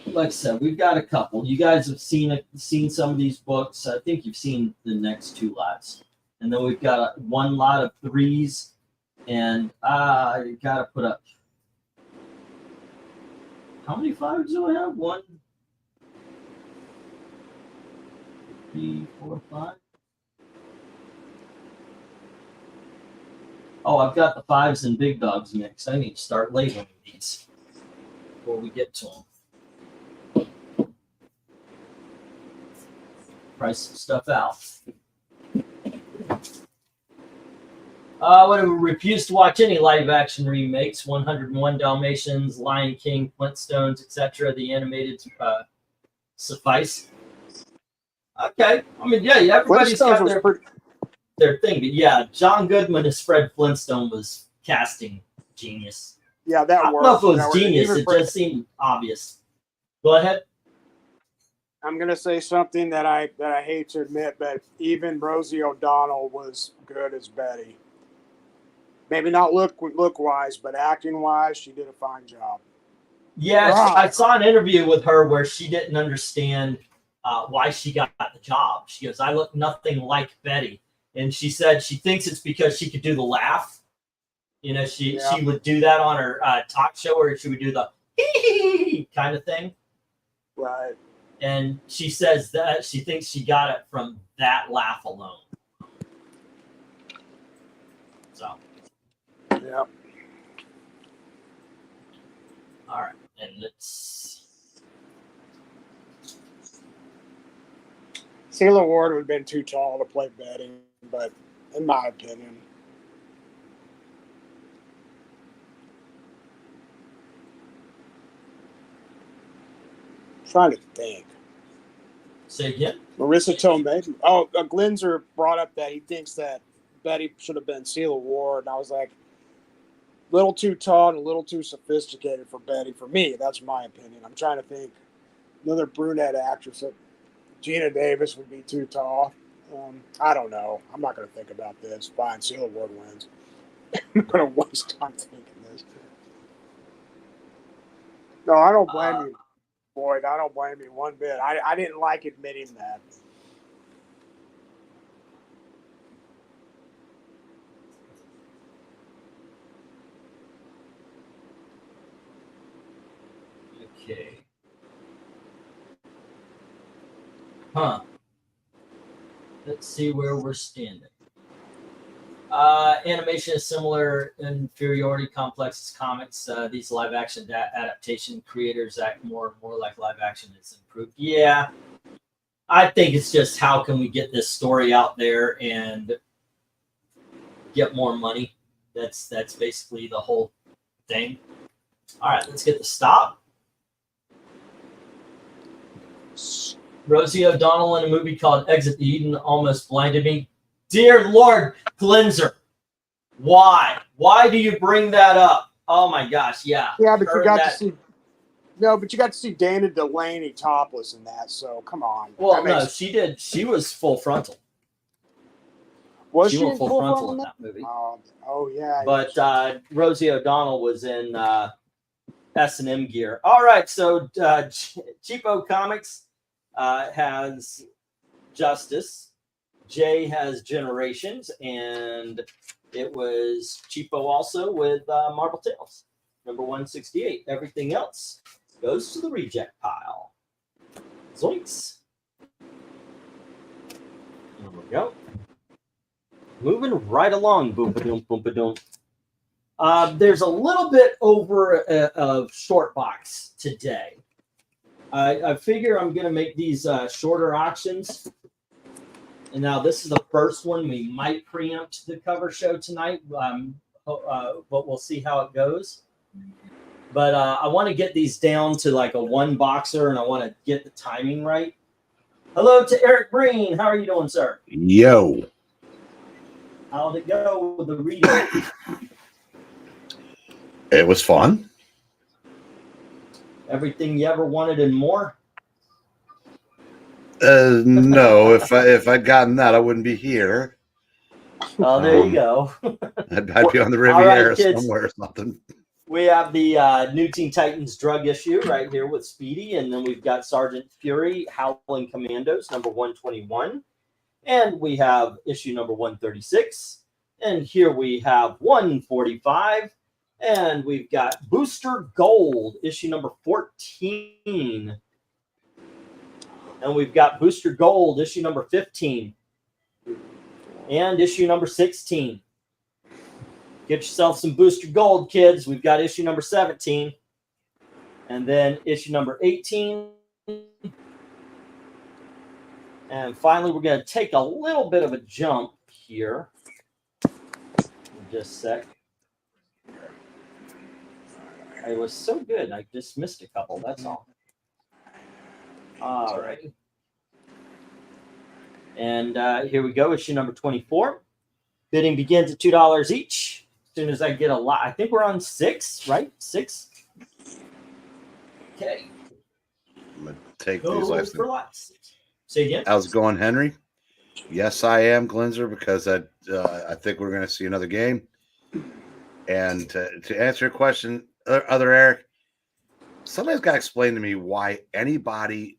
Like I said, we've got a couple. You guys have seen some of these books. I think you've seen the next 2 lots. And then we've got one lot of 3s. And you got to put up. How many 5s do I have? 1, 3, 4, 5. Oh, I've got the 5s and big dogs mixed. I need to start labeling these before we get to them. Price some stuff out. What do we refuse to watch any live action remakes? 101 Dalmatians, Lion King, Flintstones, etc. The animated suffice. Okay, I mean, yeah, everybody's got their thing, but yeah, John Goodman as Fred Flintstone was casting genius. Yeah, that worked. I don't know if it was genius; it just seemed obvious. Go ahead. I'm gonna say something that I hate to admit, but even Rosie O'Donnell was good as Betty. Maybe not look wise, but acting wise, she did a fine job. Yeah, I saw an interview with her where she didn't understand why she got the job. She goes, "I look nothing like Betty," and she said she thinks it's because she could do the laugh. You know, she would do that on her talk show where she would do the kind of thing. Right. And she says that she thinks she got it from that laugh alone. So. Yeah. All right, and let's. Sailor Ward would have been too tall to play Betty, but in my opinion. I'm trying to think. Say again? Marissa Tomei. Oh, Glinzer brought up that he thinks that Betty should have been Sailor Ward, and I was like, a little too tall and a little too sophisticated for Betty. For me, that's my opinion. I'm trying to think. Another brunette actress. Gina Davis would be too tall. I don't know. I'm not going to think about this. Fine, Sailor Ward wins. I'm going to waste time thinking this. No, I don't blame you, Boyd. I don't blame you one bit. I didn't like admitting that. Okay. Huh. Let's see where we're standing. Animation is similar inferiority complex as comics. These live action adaptation creators act more and more like live action. It's improved. Yeah. I think it's just how can we get this story out there and get more money. That's basically the whole thing. All right, let's get the stop. Rosie O'Donnell in a movie called Exit Eden almost blinded me. Dear Lord, Glinzer, why? Why do you bring that up? Oh my gosh, yeah. Yeah, but you got to see. No, but you got to see Dana Delaney topless in that. So come on. Well, no, she did. She was full frontal. Was she she went full frontal in that movie? Oh yeah. But Rosie O'Donnell was in S&M gear. All right, so Cheapo Comics has Justice. Jay has Generations, and it was Cheapo also with Marvel Tales, number 168. Everything else goes to the reject pile. Zoinks. There we go. Moving right along. Boom, ba-doom, boom, ba-doom. There's a little bit over of short box today. I figure I'm going to make these shorter auctions. And now this is the first one. We might preempt the cover show tonight, but we'll see how it goes. But I want to get these down to like a one boxer, and I want to get the timing right. Hello to Eric Breen. How are you doing, sir? Yo. How'd it go with the reading? It was fun. Everything you ever wanted and more? No, if I'd gotten that, I wouldn't be here. Oh, there you go. I'd be on the Riviera right, somewhere or something. We have the New Teen Titans drug issue right here with Speedy, and then we've got Sergeant Fury, Howling Commandos, number 121. And we have issue number 136. And here we have 145. And we've got Booster Gold, issue number 14. And we've got Booster Gold, issue number 15. And issue number 16. Get yourself some Booster Gold, kids. We've got issue number 17. And then issue number 18. And finally, we're going to take a little bit of a jump here. Just a sec. It was so good. I just missed a couple. That's all. All right. And here we go. Issue number 24. Bidding begins at $2 each. As soon as I get a lot. I think we're on 6, right? 6. Okay. I'm going to take these last for lots. Say again. How's it going, Henry? Yes, I am, Glinzer, because I think we're going to see another game. And to answer your question, other Eric, somebody's got to explain to me why anybody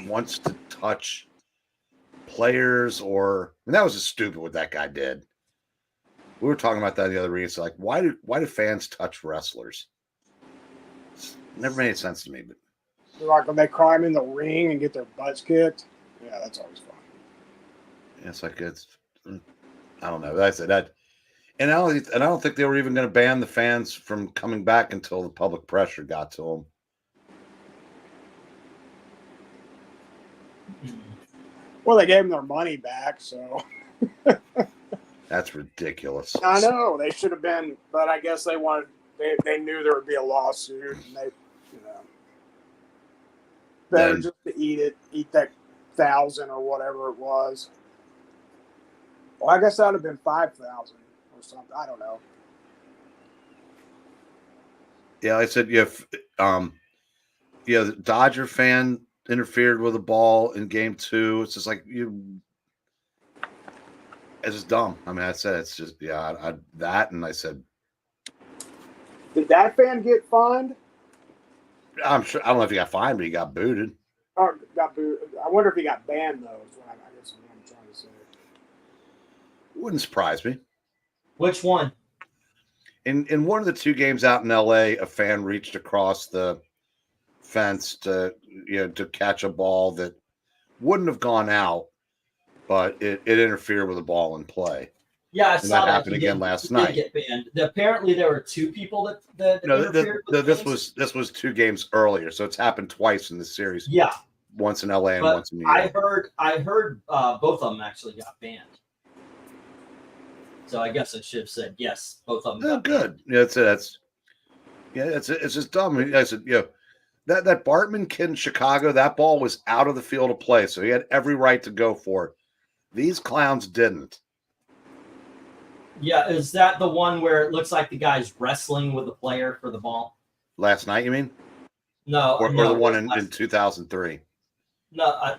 wants to touch players and that was just stupid what that guy did. We were talking about that the other week. It's like, why do fans touch wrestlers? Never made sense to me. But Like when they climb in the ring and get their butts kicked. Yeah, that's always fun. it's like I don't know. That's it. And I don't think they were even going to ban the fans from coming back until the public pressure got to them. Well, they gave them their money back, so. That's ridiculous. I know they should have been, but I guess they wanted. They knew there would be a lawsuit, and they, better Then- just to eat that 1,000 or whatever it was. Well, I guess that would have been 5,000 or something. I don't know. Yeah, I said the Dodger fan interfered with a ball in game 2. It's just like it's just dumb. I mean, I said it's just that, and I said, Did that fan get fined? I'm sure. I don't know if he got fined, but he got booted. Or got booed? I wonder if he got banned though. Is what I guess what I'm trying to say. Wouldn't surprise me. Which one? In one of the 2 games out in LA, a fan reached across the fence to catch a ball that wouldn't have gone out, but it interfered with a ball in play. Yeah, I And saw that that. happened He again did- last he did night. Get banned. Apparently, there were 2 people that No, interfered with this was 2 games earlier, so it's happened twice in the series. Yeah, Once in LA and but once in New York. I heard both of them actually got banned. So I guess I should have said yes. Both of them. Oh, got banned. good. Yeah, it's just dumb. I said, that Bartman kid in Chicago, that ball was out of the field of play, so he had every right to go for it. These clowns didn't. Yeah, is that the one where it looks like the guy's wrestling with the player for the ball? Last night, you mean? No, Or no, the it one wasn't in last- 2003? No, I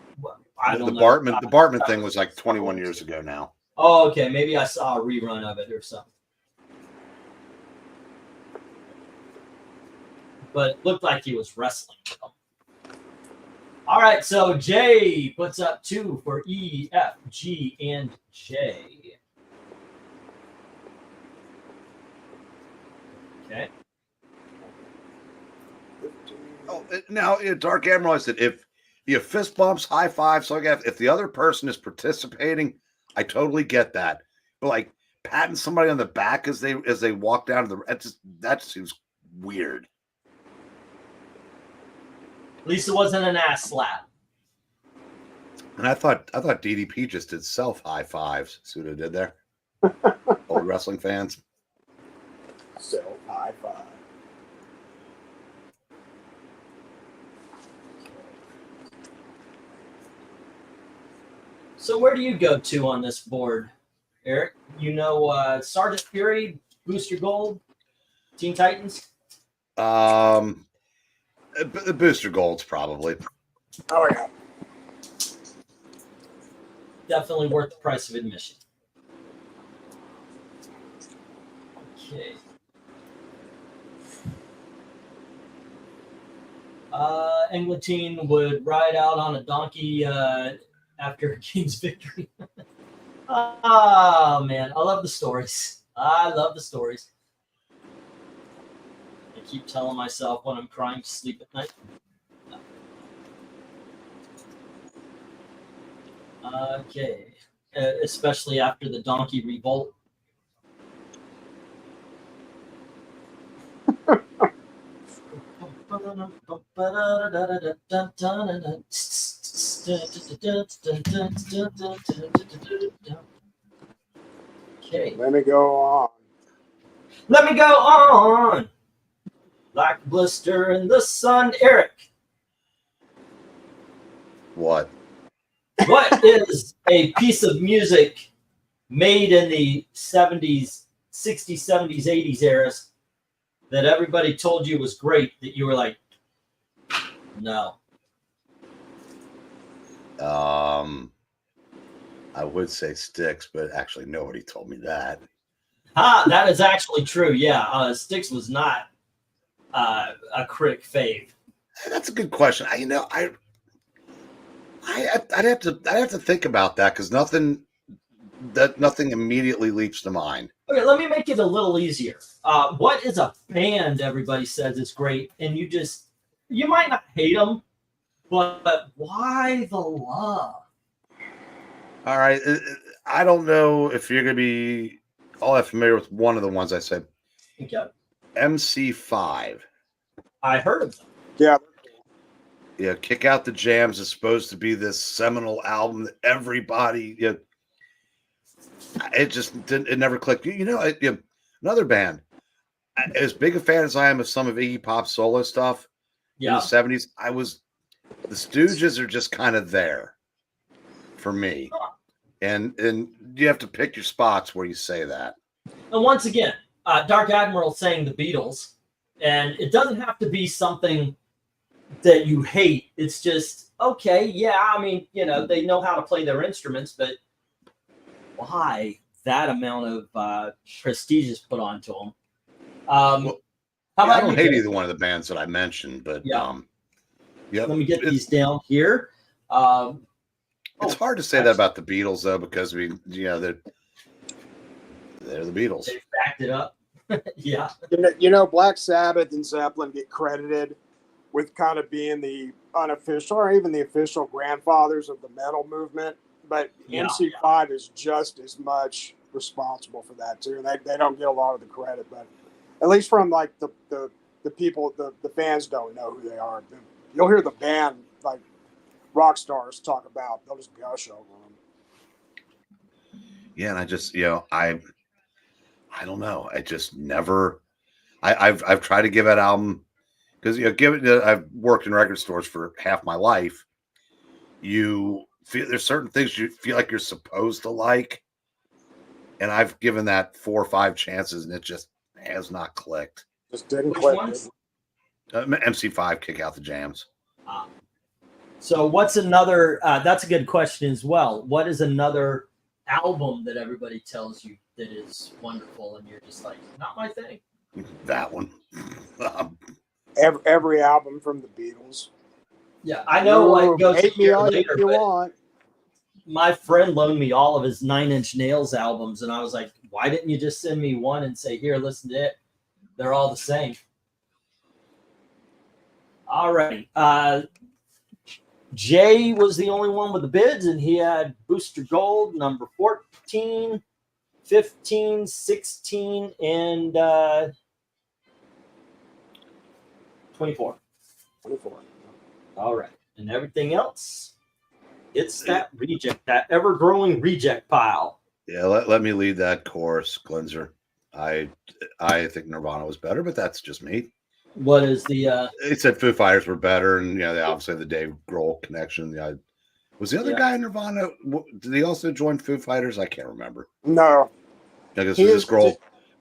The don't know. Bartman thing was like 21 years ago now. Oh, okay. Maybe I saw a rerun of it or something. But it looked like he was wrestling with them. All right, so Jay puts up 2 for E, F, G, and J. Okay. Oh, now, Dark Emerald said if you fist bumps, high fives, so if the other person is participating, I totally get that. But like patting somebody on the back as they walk down to that just seems weird. At least it wasn't an ass slap. And I thought DDP just did self high fives. See what I did there? Old wrestling fans. So high five. So where do you go to on this board, Eric? Sergeant Fury, Booster Gold, Teen Titans? The booster golds probably. Oh yeah. Definitely worth the price of admission. Okay. Englatine would ride out on a donkey after a king's victory. Oh, man. I love the stories. I love the stories. I keep telling myself when I'm crying to sleep at night. Okay. Especially after the donkey revolt. Okay. Let me go on. Let me go on. Like blister in the sun, Eric. What? What is a piece of music made in the 70s, 60s, 70s, 80s eras that everybody told you was great that you were like, no? I would say Styx, but actually nobody told me that. That is actually true. Yeah, Styx was not a critic fave. That's a good question. I'd have to think about that because nothing immediately leaps to mind. Okay, let me make it a little easier. What is a band everybody says is great, and you might not hate them, but why the love? All right. I don't know if you're going to be all that familiar with one of the ones I said. Okay. MC5. I heard of them. Yeah. Yeah, Kick Out the Jams is supposed to be this seminal album that everybody, it just didn't, it never clicked. Another band, as big a fan as I am of some of Iggy Pop's solo stuff in the 70s, the Stooges are just kind of there for me. And you have to pick your spots where you say that. And once again, Dark Admiral saying the Beatles, and it doesn't have to be something that you hate. It's just, okay, yeah, I mean, they know how to play their instruments, but why that amount of prestige is put onto them? I don't hate either one of the bands that I mentioned, but let me get these down here. It's hard to say that about the Beatles, though, because they're the Beatles. They backed it up. Yeah. Black Sabbath and Zeppelin get credited with kind of being the unofficial or even the official grandfathers of the metal movement, but MC5 is just as much responsible for that too. They don't get a lot of the credit, but at least from like the people, the fans don't know who they are. You'll hear the band like rock stars talk about, they'll just gush over them. Yeah, and I just I don't know. I just never. I've tried to give that album because I've worked in record stores for half my life. You feel there's certain things you feel like you're supposed to like, and I've given that 4 or 5 chances, and it just has not clicked. Just didn't Which click. ones? MC5, Kick Out the Jams. So what's another? That's a good question as well. What is another album that everybody tells you that is wonderful, and you're just like, not my thing? That one. Every album from the Beatles. Yeah, I know. Like goes hate me here all later, you but want. my friend loaned me all of his 9 Inch Nails albums, and I was like, why didn't you just send me one and say, here, listen to it? They're all the same. All right. Jay was the only one with the bids, and he had Booster Gold, number 14, 15, 16, and 24. 24. All right. And everything else, it's that reject, that ever-growing reject pile. Yeah, let me lead that chorus, Glenzer. I think Nirvana was better, but that's just me. What is the It said Foo Fighters were better, and they obviously the Dave Grohl connection. Was the other guy in Nirvana? Did he also join Foo Fighters? I can't remember. No, I guess this Grohl.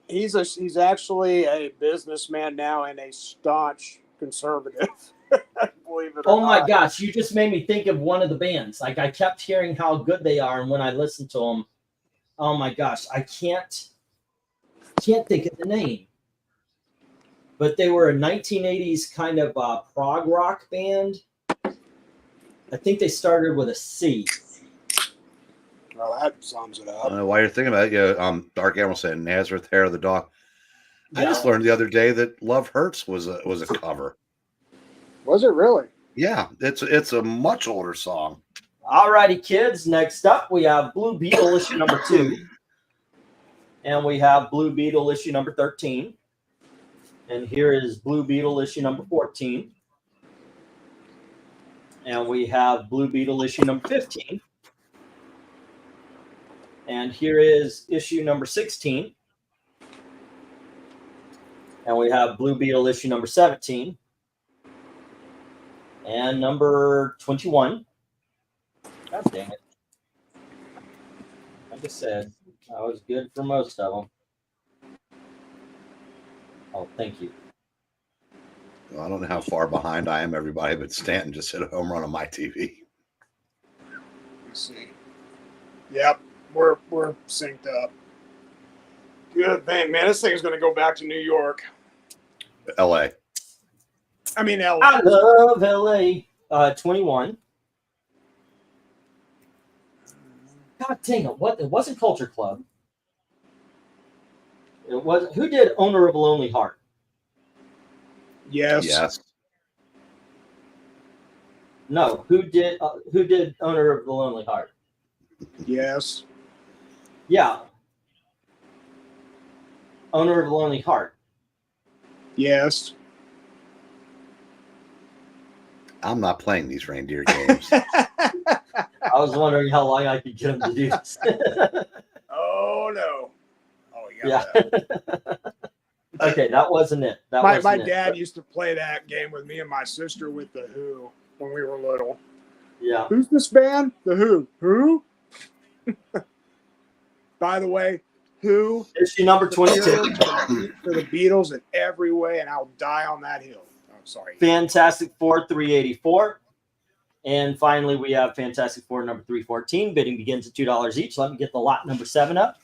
He's actually a businessman now and a staunch conservative. Believe it or Oh my not. gosh, you just made me think of one of the bands. Like I kept hearing how good they are, and when I listened to them, oh my gosh, I can't think of the name. But they were a 1980s kind of prog rock band. I think they started with a C. Well, that sums it I up. don't know why you're thinking about it. Dark Animal said Nazareth, Hair of the Dog. I Yeah. just learned the other day that Love Hurts was a cover. Was it really? Yeah, it's a much older song. All righty, kids. Next up, we have Blue Beetle issue number 2. And we have Blue Beetle issue number 13. And here is Blue Beetle issue number 14. And we have Blue Beetle issue number 15. And here is issue number 16. And we have Blue Beetle issue number 17. And number 21. God dang it. Like I said, I was good for most of them. Oh, thank you. Well, I don't know how far behind I am, everybody, but Stanton just hit a home run on my TV. Let's see. Yep, we're synced up. Good thing, man. This thing is going to go back to New York. L.A. I mean, LA. I love LA 21. God dang it. What? It wasn't Culture Club. It was who did Owner of a Lonely Heart? Yes. Yes. No, who did Owner of the Lonely Heart? Yes. Yeah. Owner of the Lonely Heart. Yes. I'm not playing these reindeer games. I was wondering how long I could get him to do this. Oh no. Oh Yeah. that. Okay, that wasn't it. That My wasn't it. dad used to play that game with me and my sister with the Who when we were little. Yeah. Who's this band? The Who. Who? By the way, Who Issue number 22. for the Beatles in every way, and I'll die on that hill. I'm sorry. Fantastic Four 384. And finally, we have Fantastic Four number 314. Bidding begins at $2 each. Let me get the lot number 7 up,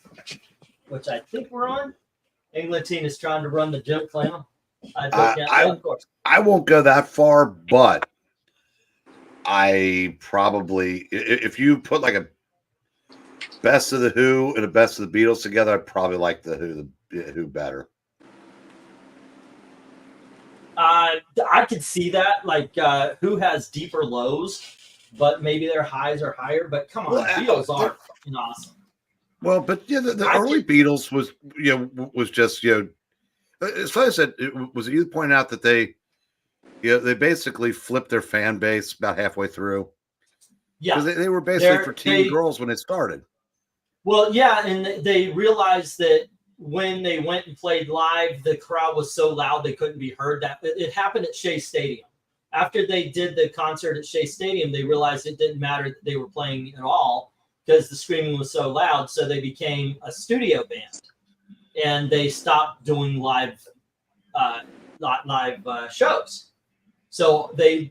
which I think we're on. Englandine is trying to run the joke clown. Of course. I won't go that far, but I probably, if you put like a best of the Who and a best of the Beatles together, I'd probably like the Who better. I could see that. Like, Who has deeper lows, but maybe their highs are higher. But come on, Beatles are fucking awesome. Well, but yeah, the early Beatles was just as far as I said, was you pointed out that they basically flipped their fan base about halfway through. Yeah, they were basically for teen girls when it started. Well, yeah, and they realized that when they went and played live, the crowd was so loud they couldn't be heard. That it happened at Shea Stadium. After they did the concert at Shea Stadium, they realized it didn't matter that they were playing at all because the screaming was so loud. So they became a studio band, and they stopped doing live shows. So they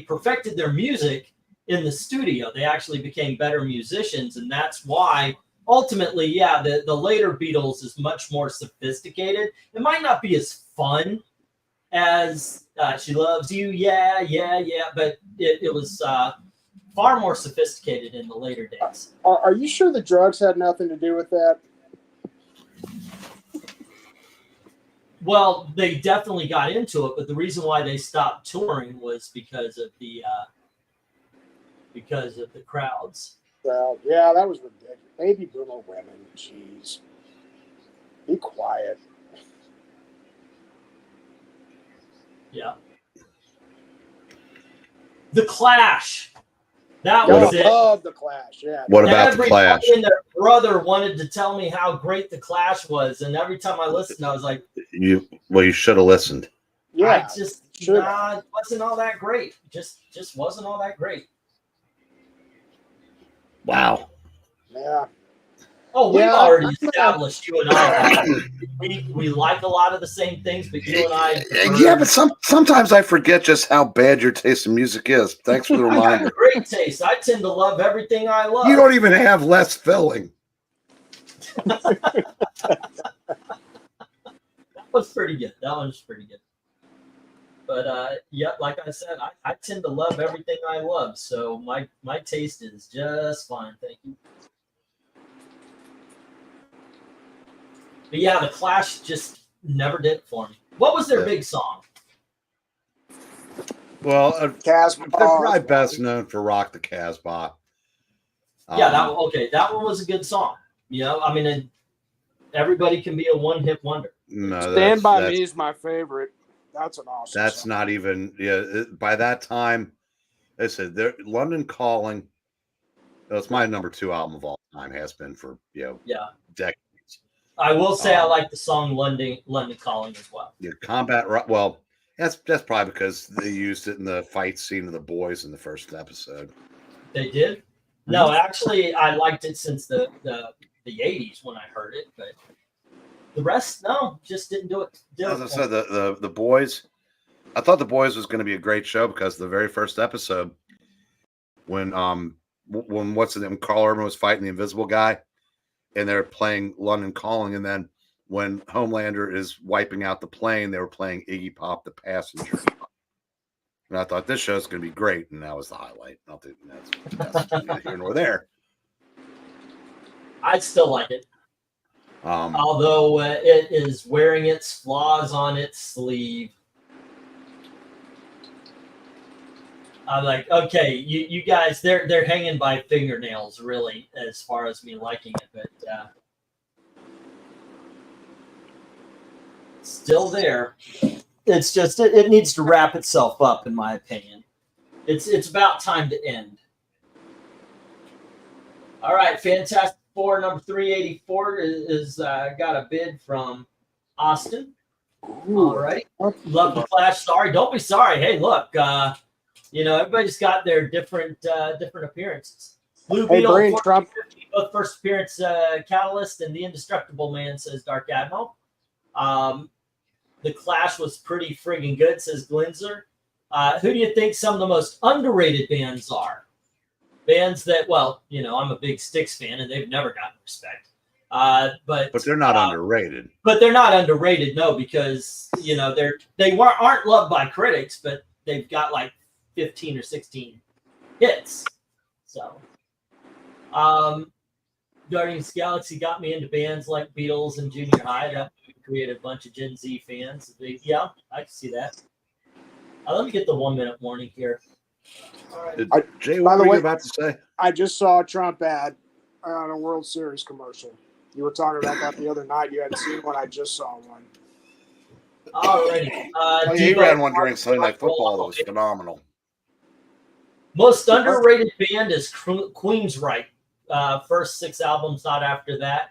perfected their music in the studio. They actually became better musicians, and that's why ultimately, yeah, the later Beatles is much more sophisticated. It might not be as fun as She Loves You, yeah, but it was far more sophisticated in the later days. Are you sure the drugs had nothing to do with that? Well, they definitely got into it, but the reason why they stopped touring was because of the crowds. Well, yeah, that was ridiculous. Baby boomer women, jeez. Be quiet. Yeah. The Clash. That was it. I love the Clash. Yeah. What about the Clash? Everybody and their brother wanted to tell me how great the Clash was, and every time I listened, I was like, you should have listened. Yeah. I just sure. it wasn't all that great. Just wasn't all that great. Wow. Yeah. Oh, we've Yeah, already established you and I. We like a lot of the same things, but you and I. Yeah, but sometimes I forget just how bad your taste in music is. Thanks for the I reminder. got great taste. I tend to love everything I love. You don't even have less filling. That was pretty good. That one was pretty good. But yeah, like I said, I tend to love everything I love. So my taste is just fine. Thank you. But yeah, the Clash just never did it for me. What was their big song? Well, Casbah. they're probably best known for "Rock the Casbah." Yeah, that one was a good song. You know, I mean, everybody can be a one-hit wonder. No, Stand By Me is my favorite. That's an awesome That's song. not even. Yeah, by that time, they said London Calling. That's my number 2 album of all time. Has been for decades. I will say I like the song London Calling as well. Yeah, Combat Rock. Well, that's probably because they used it in the fight scene of the boys in the first episode. They did? No, actually, I liked it since the 80s when I heard it, but the rest, no, just didn't do it. As I said, the boys. I thought the boys was going to be a great show because the very first episode, when what's the name? Carl Urban was fighting the Invisible Guy, and they're playing London Calling, and then when Homelander is wiping out the plane, they were playing Iggy Pop, The Passenger. And I thought this show's going to be great, and that was the highlight. That's neither here nor there. I'd still like it. Although it is wearing its flaws on its sleeve. I'm like, okay, you guys, they're hanging by fingernails, really, as far as me liking it, but still there. It's just it needs to wrap itself up, in my opinion. It's about time to end. All right, Fantastic Four number 384 is got a bid from Austin. Ooh. All right, love the Flash. Sorry, don't be sorry. Hey, look. You know, everybody's got their different appearances. Blue Beetle, Breen, Trump. both first appearance Catalyst and the Indestructible Man, says Dark Admiral. The Clash was pretty friggin' good, says Glinzer. Who do you think some of the most underrated bands are? Bands that, well, you know, I'm a big Styx fan and they've never gotten respect. But they're not underrated. But they're not underrated, no, because you know aren't loved by critics, but they've got like 15 or 16 hits. So Guardians of the Galaxy got me into bands like Beatles and Junior High. That created a bunch of Gen Z fans. Yeah, I can see that. Let me get the 1 minute warning here. All right. Jay, what were you about to say? I just saw a Trump ad on a World Series commercial. You were talking about that the other night. You hadn't seen one. I just saw one. Alrighty. He ran one during Sunday Night Football that was phenomenal. Most underrated band is Queensryche. First 6 albums, not after that.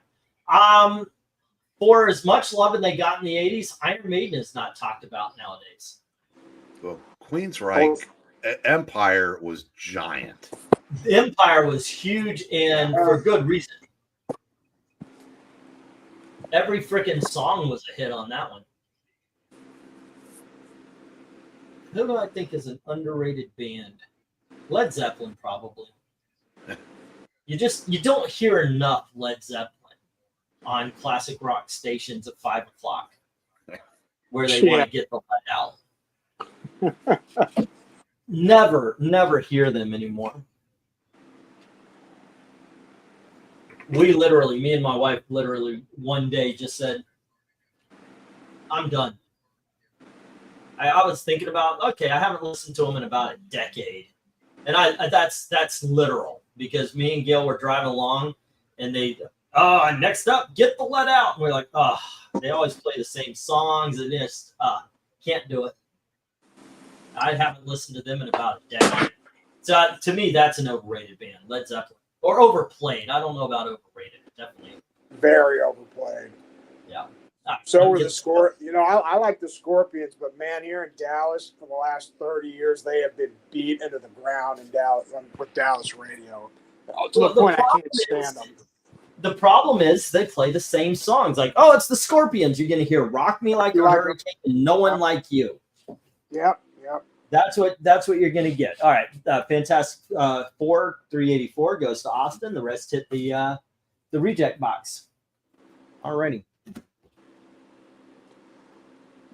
For as much love as they got in the 80s, Iron Maiden is not talked about nowadays. Well, Queensryche Empire was giant. The Empire was huge, and for good reason. Every freaking song was a hit on that one. Who do I think is an underrated band? Led Zeppelin, probably. You don't hear enough Led Zeppelin on classic rock stations at 5 o'clock where they want to get the let out. Never hear them anymore. Me and my wife literally one day just said, I'm done. I was thinking about, okay, I haven't listened to them in about a decade. And that's literal, because me and Gail were driving along and they, next up, get the let out. And we're like, they always play the same songs and just can't do it. I haven't listened to them in about a decade. So to me, that's an overrated band, Led Zeppelin. Or overplayed. I don't know about overrated. Definitely. Very overplayed. Yeah. So were the Scorpions. You know, I like the Scorpions, but man, here in Dallas for the last 30 years, they have been beat into the ground in Dallas with Dallas radio. To the point I can't stand them. The problem is they play the same songs. Like, oh, it's the Scorpions. You're going to hear "Rock Me Like a Hurricane" and "No One Like You." Yep. That's what you're going to get. All right, Fantastic Four 384 goes to Austin. The rest hit the reject box. Alrighty.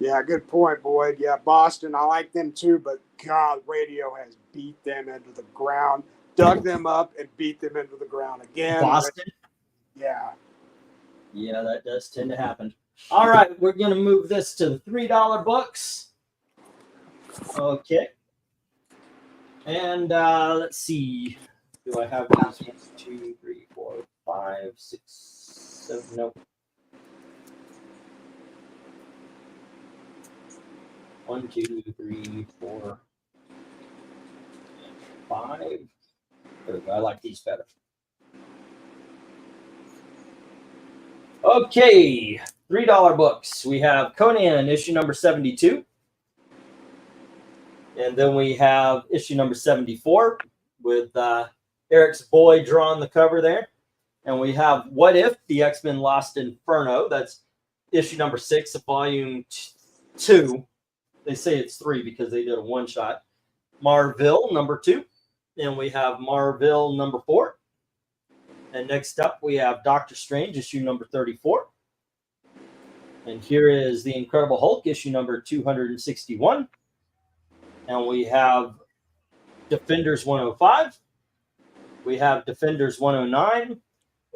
Yeah, good point, Boyd. Yeah, Boston, I like them too, but God, radio has beat them into the ground, dug them up, and beat them into the ground again. Boston? Yeah. Yeah, that does tend to happen. All right, we're going to move this to the $3 books. Okay. And let's see. Do I have these? 1, 2, 3, 4, 5, 6, 7. Nope. 1, 2, 3, 4, 5. There we go. I like these better. Okay, $3 books. We have Conan issue number 72. And then we have issue number 74 with Eric's boy drawing the cover there. And we have What If, the X-Men Lost Inferno. That's issue number 6 of volume 2. They say it's 3 because they did a one-shot. Marvel number 2. And we have Marvel number 4. And next up, we have Doctor Strange, issue number 34. And here is The Incredible Hulk, issue number 261. And we have Defenders 105. We have Defenders 109.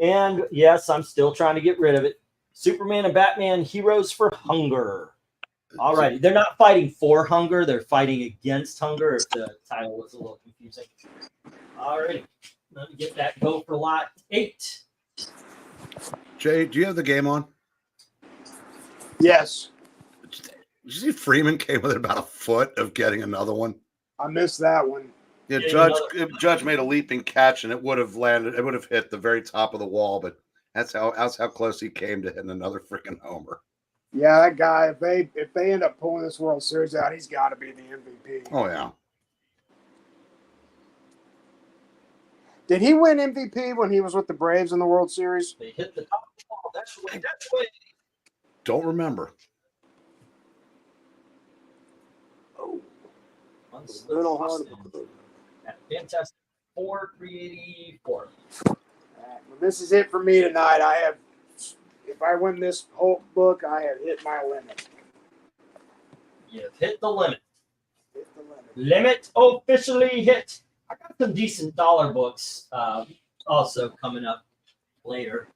And yes, I'm still trying to get rid of it. Superman and Batman Heroes for Hunger. All righty. They're not fighting for hunger. They're fighting against hunger, if the title was a little confusing. All righty. Let me get that go for lot 8. Jay, do you have the game on? Yes. Did you see Freeman came within about a foot of getting another one? I missed that one. Yeah, Yeah, Judge made a leaping catch, and it would have landed. It would have hit the very top of the wall, but that's how close he came to hitting another freaking homer. Yeah, that guy. If they end up pulling this World Series out, he's got to be the MVP. Oh yeah. Did he win MVP when he was with the Braves in the World Series? They hit the top of the ball. That's the way. That's the way. Don't remember. Oh, Once a little hard. Fantastic. 4,384. Well, this is it for me tonight. If I win this whole book, I have hit my limit. You've hit the limit. Hit the limit. Limit officially hit. I got some decent dollar books also coming up later.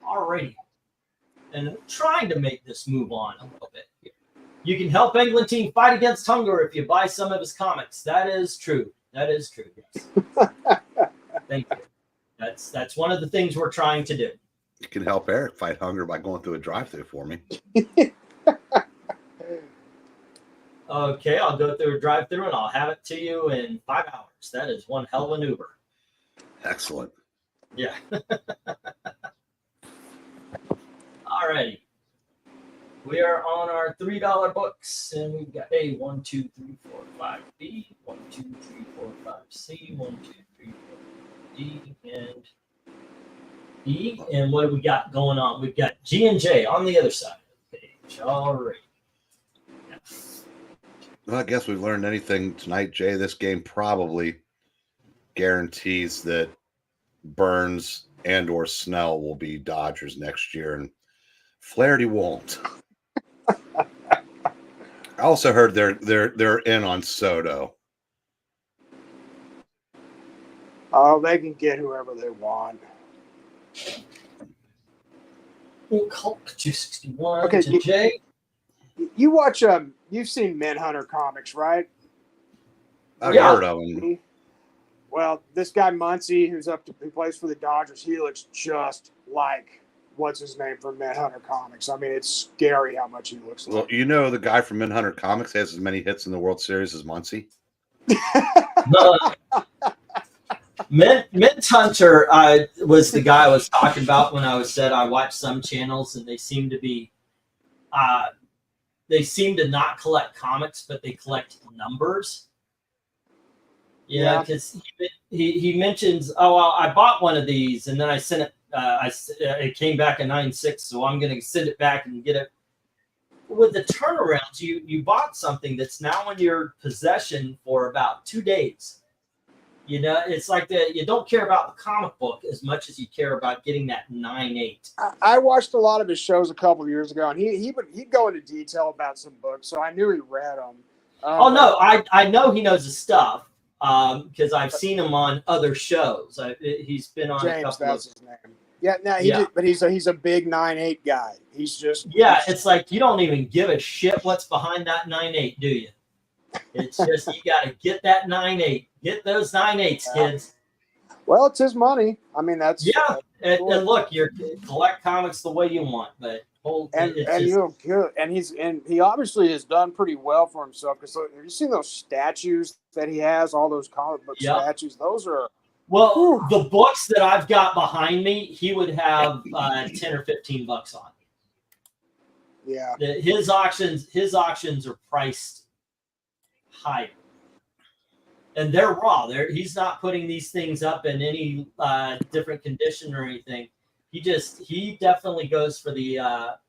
Alrighty. And I'm trying to make this move on a little bit here. You can help England team fight against hunger if you buy some of his comics. That is true. That is true. Yes. Thank you. That's one of the things we're trying to do. You can help Eric fight hunger by going through a drive-thru for me. Okay, I'll go through a drive-through and I'll have it to you in 5 hours. That is one hell of an Uber. Excellent. Yeah. Alrighty. We are on our $3 books, and we've got A 1, 2, 3, 4, 5, B 1, 2, 3, 4, 5, C 1, 2, 3, 4, D, and E. And what do we got going on? We've got G and J on the other side of the page. All right. Well, I guess we've learned anything tonight, Jay. This game probably guarantees that Burns and or Snell will be Dodgers next year, and Flaherty won't. I also heard they're in on Soto. Oh, they can get whoever they want. Hulk 261 Okay, to J. You watch you've seen Manhunter comics, right? I've Yeah. heard of them. Well, this guy Muncie, who plays for the Dodgers, he looks just like what's his name from Manhunter comics. I mean, it's scary how much he looks Well, like. you know the guy from Manhunter Comics has as many hits in the World Series as Muncie. Mint Hunter was the guy I was talking about when I said I watched some channels and they seem to be, they seem to not collect comics, but they collect numbers. Yeah, because he mentions, oh, well, I bought one of these and then I sent it. It came back a 9.6, so I'm going to send it back and get it. With the turnarounds, you bought something that's now in your possession for about 2 days. You know, it's like you don't care about the comic book as much as you care about getting that 9.8. I watched a lot of his shows a couple of years ago, and he'd go into detail about some books, so I knew he read them. Oh no, I know he knows his stuff because I've seen him on other shows. He's been on James, a couple that's of. his name. Yeah, no, but he's a big 9.8 guy. He's just It's like you don't even give a shit what's behind that 9.8, do you? It's just you got to get that 9.8. Get those 9.8s, kids. Well, it's his money. I mean, that's cool. And look, you collect comics the way you want, but he obviously has done pretty well for himself. Because have you seen those statues that he has? All those comic book statues. Those are. Well, the books that I've got behind me, he would have 10 or 15 bucks on. Yeah. His auctions are priced higher. And they're raw. He's not putting these things up in any different condition or anything. He definitely goes for the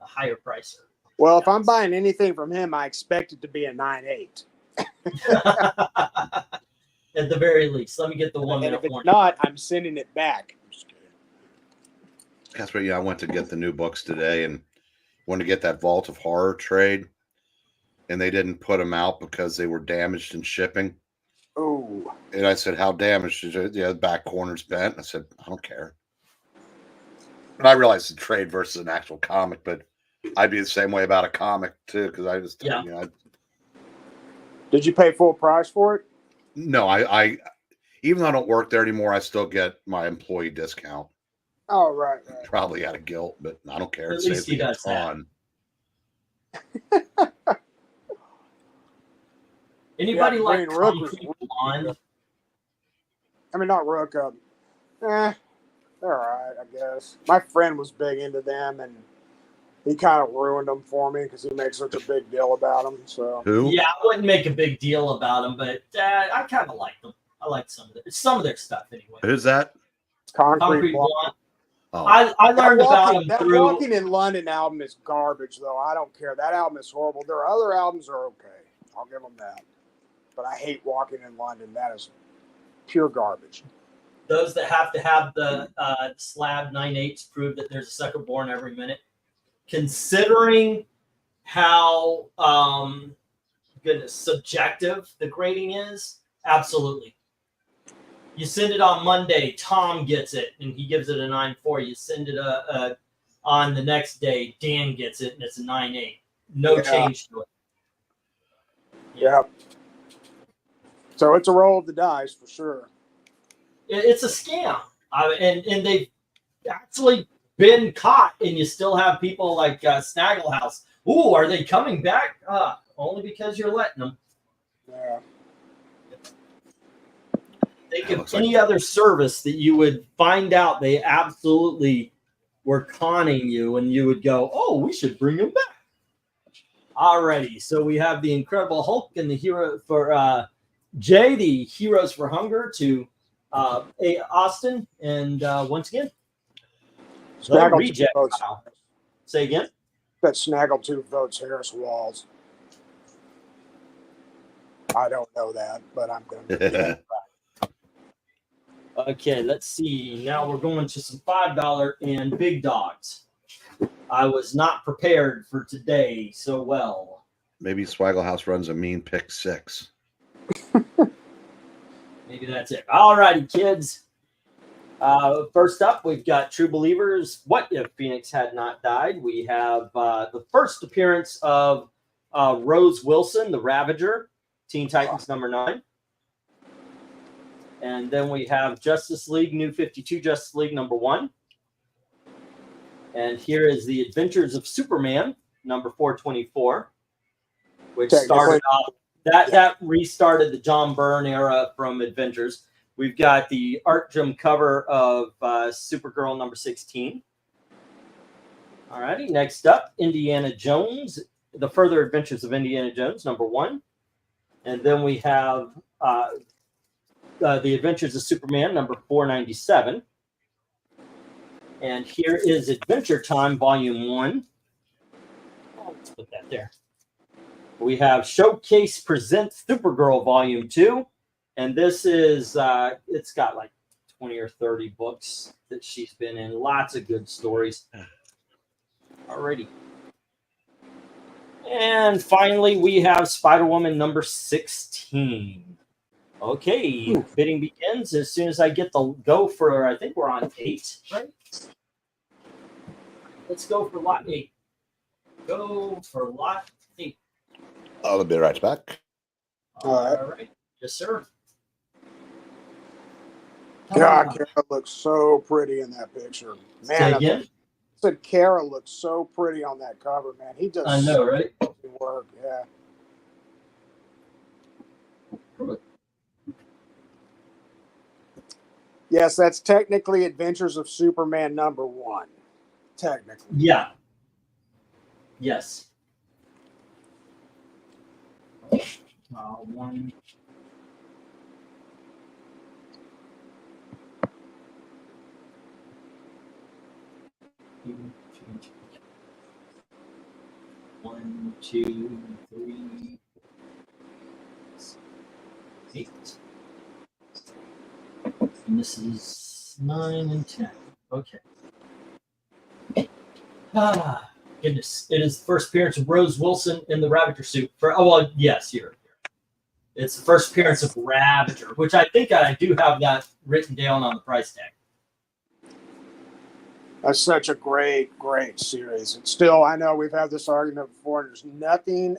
higher pricer. Well, if I'm buying anything from him, I expect it to be a 9.8. At the very least, let me get the 1 minute if it's warning. not, I'm sending it back. I'm just kidding. That's right. Yeah, I went to get the new books today and wanted to get that Vault of Horror trade, and they didn't put them out because they were damaged in shipping. Oh. And I said, "How damaged is it?" Yeah, the back corner's bent. I said, "I don't care." And I realize it's a trade versus an actual comic, but I'd be the same way about a comic too, because I just, Yeah. you know, Did you pay full price for it? no, I even though I don't work there anymore, I still get my employee discount. Oh, right. Probably out of guilt, but I don't care. At It least saves he me a does that. ton. Anybody Yeah, like Green Rook was Concrete Blonde? I mean, not Rook. They're all right, I guess. My friend was big into them, and he kind of ruined them for me because he makes such a big deal about them. So Who? Yeah, I wouldn't make a big deal about them, but I kind of like them. I like some of their stuff anyway. Who's that? Concrete Concrete Blonde. Blonde. Oh, I learned about them That through. Walking in London album is garbage, though. I don't care. That album is horrible. Their other albums are okay. I'll give them that. But I hate Walking in London. That is pure garbage. Those that have to have the slab 9/8 prove that there's a sucker born every minute. Considering how subjective the grading is, absolutely. You send it on Monday, Tom gets it, and he gives it a 9.4. You send it on the next day, Dan gets it, and it's a 9.8. No change to it. Yeah. So it's a roll of the dice for sure. It's a scam. And they've actually been caught, and you still have people like Snagglehouse. Ooh, are they coming back? Only because you're letting them. Yeah. Think of any other service that you would find out they absolutely were conning you, and you would go, "Oh, we should bring them back." Alrighty, so we have the Incredible Hulk and the hero for Jay, the Heroes for Hunger to A. Austin, and once again, Snaggle reject votes. pile. Say again. Bet Snaggletooth votes Harris Walls. I don't know that, but I'm going to. Okay, let's see. Now we're going to some $5 and big dogs. I was not prepared for today so well. Maybe Swagglehouse runs a mean pick 6. Maybe that's it. All righty, kids. First up, we've got True Believers. What if Phoenix had not died? We have the first appearance of Rose Wilson, the Ravager, Teen Titans number 9. And then we have Justice League, New 52 Justice League number 1. And here is the Adventures of Superman, number 424, which started off, that restarted the John Byrne era from Adventures. We've got the Artgem cover of Supergirl number 16. All righty, next up, Indiana Jones, The Further Adventures of Indiana Jones, number 1. And then we have The Adventures of Superman, number 497. And here is Adventure Time, Volume 1. Let's put that there. We have Showcase Presents Supergirl, Volume 2. And this is, it's got like 20 or 30 books that she's been in. Lots of good stories. Alrighty. And finally, we have Spider-Woman number 16. Okay, bidding begins as soon as I get the go for, I think we're on 8, right? Let's go for lot 8. Go for lot 8. I'll be right back. All right. Yes, sir. God, Kara looks so pretty in that picture. Man, Say again? I said Kara looks so pretty on that cover, man. He does I know, right? work, yeah. Yes, that's technically Adventures of Superman number 1. Technically. Yeah. Yes. 1. One, 2, 3, 8. And this is 9 and 10. Okay. Goodness. It is the first appearance of Rose Wilson in the Ravager suit. Yes, here. It's the first appearance of Ravager, which I think I do have that written down on the price tag. That's such a great series. And still, I know we've had this argument before, and there's nothing,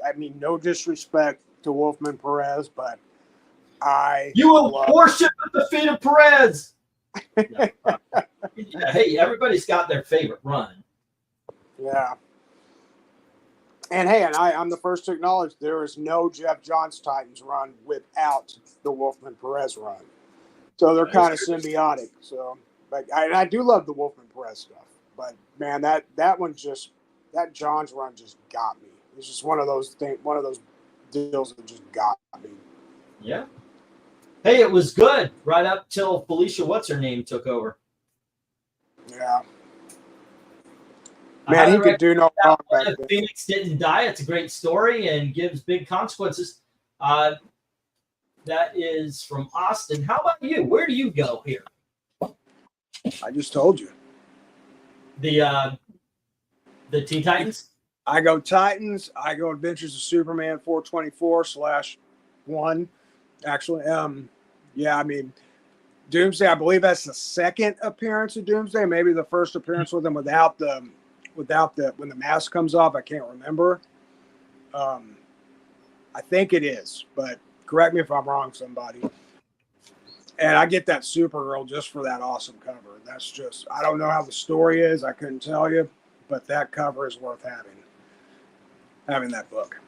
I mean, no disrespect to Wolfman Perez, but You will worship at the feet of Perez. No, yeah, hey, everybody's got their favorite run. Yeah. And hey, I'm the first to acknowledge there is no Jeff Johns Titans run without the Wolfman Perez run. So they're kind of symbiotic. So, but I do love the Wolfman Perez stuff. But man, that Johns run just got me. It's just one of those deals that just got me. Yeah. Hey, it was good right up till Felicia What's-Her-Name took over. Yeah. Man, he could do no wrong back then. Phoenix didn't die. It's a great story and gives big consequences. That is from Austin. How about you? Where do you go here? I just told you. The Teen Titans? I go Titans. I go Adventures of Superman 424/1. Actually, yeah, I mean, Doomsday, I believe that's the second appearance of Doomsday. Maybe the first appearance with him without the when the mask comes off. I can't remember. I think it is, but correct me if I'm wrong, somebody. And I get that Supergirl just for that awesome cover. That's just, I don't know how the story is. I couldn't tell you, but that cover is worth having that book.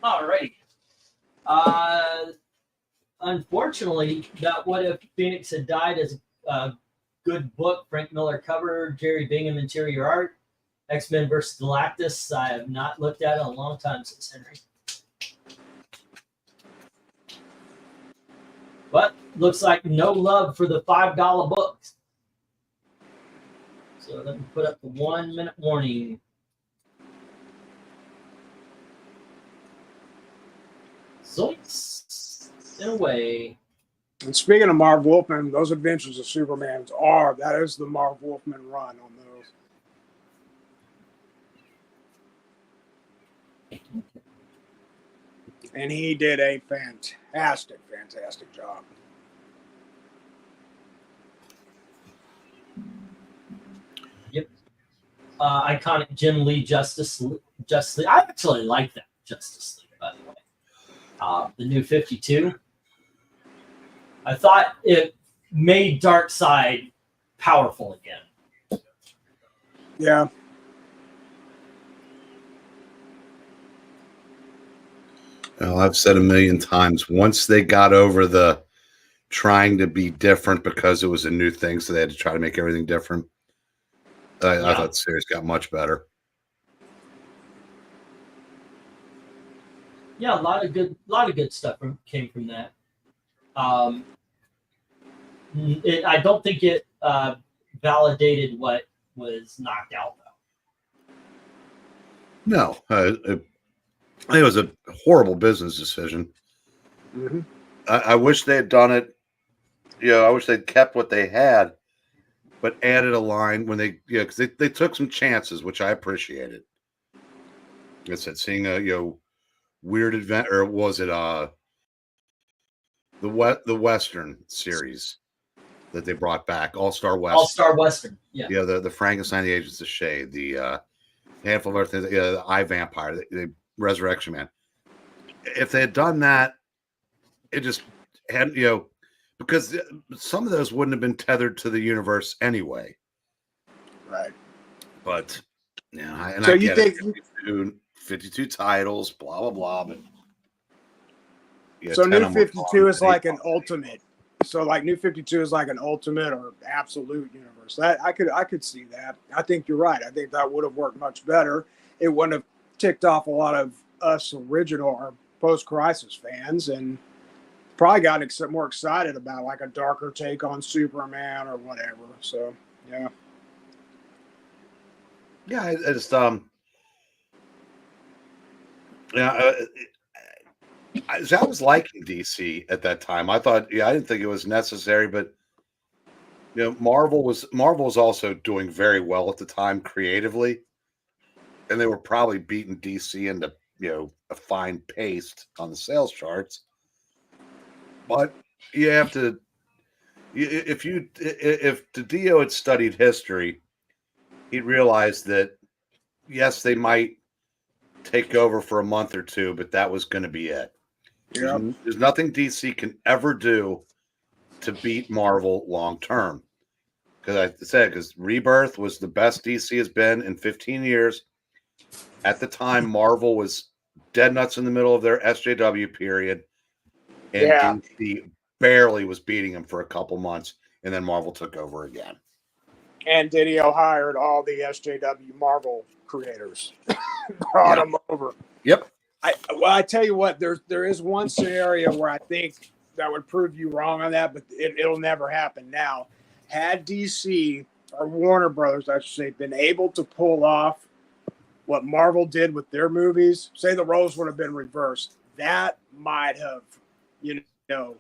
All right. Unfortunately, that What If Phoenix Had Died is a good book. Frank Miller cover, Jerry Bingham interior art, X-Men versus Galactus. I have not looked at it in a long time since Henry. But looks like no love for the $5 books. So let me put up the 1 minute warning. Zoinks! In a way. And speaking of Marv Wolfman, those Adventures of Superman that is the Marv Wolfman run on those. And he did a fantastic job. Yep. Iconic Jim Lee Justice League. I actually like that Justice League, by the way. The new 52. I thought it made Darkseid powerful again. Yeah. Well, I've said a million times, once they got over the trying to be different because it was a new thing, so they had to try to make everything different, I thought the series got much better. Yeah, a lot of good stuff came from that. I don't think it validated what was knocked out, though. No, it was a horrible business decision. Mm-hmm. I wish they had done it. I wish they'd kept what they had, but added a line when they, because they took some chances, which I appreciated. Like I said, seeing a weird event, or was it the Western series that they brought back, All-Star Western. All-Star Western, yeah. Yeah, the Frankenstein, the Agents of Shade, the handful of other things, the Eye Vampire, the Resurrection Man. If they had done that, it just hadn't, because some of those wouldn't have been tethered to the universe anyway. Right. But, and so I you get think 52 titles, blah, blah, blah. But so New 52 is like an ultimate. So like New 52 is like an ultimate or absolute universe. That I could see that. I think you're right. I think that would have worked much better. It wouldn't have ticked off a lot of us original or post-crisis fans, and probably got more excited about like a darker take on Superman or whatever. So yeah. Yeah, I just I was liking DC at that time. I thought, I didn't think it was necessary, but Marvel was also doing very well at the time creatively, and they were probably beating DC into a fine paste on the sales charts. But you have to If DiDio had studied history, he'd realize that yes, they might take over for a month or two, but that was going to be it. Yeah. There's nothing DC can ever do to beat Marvel long term. Because Rebirth was the best DC has been in 15 years. At the time, Marvel was dead nuts in the middle of their SJW period, and DC barely was beating them for a couple months, and then Marvel took over again. And Didio hired all the SJW Marvel creators, brought them over. Yep. I tell you what, there is one scenario where I think that would prove you wrong on that, but it'll never happen now. Had DC or Warner Brothers, I should say, been able to pull off what Marvel did with their movies, say the roles would have been reversed, that might have,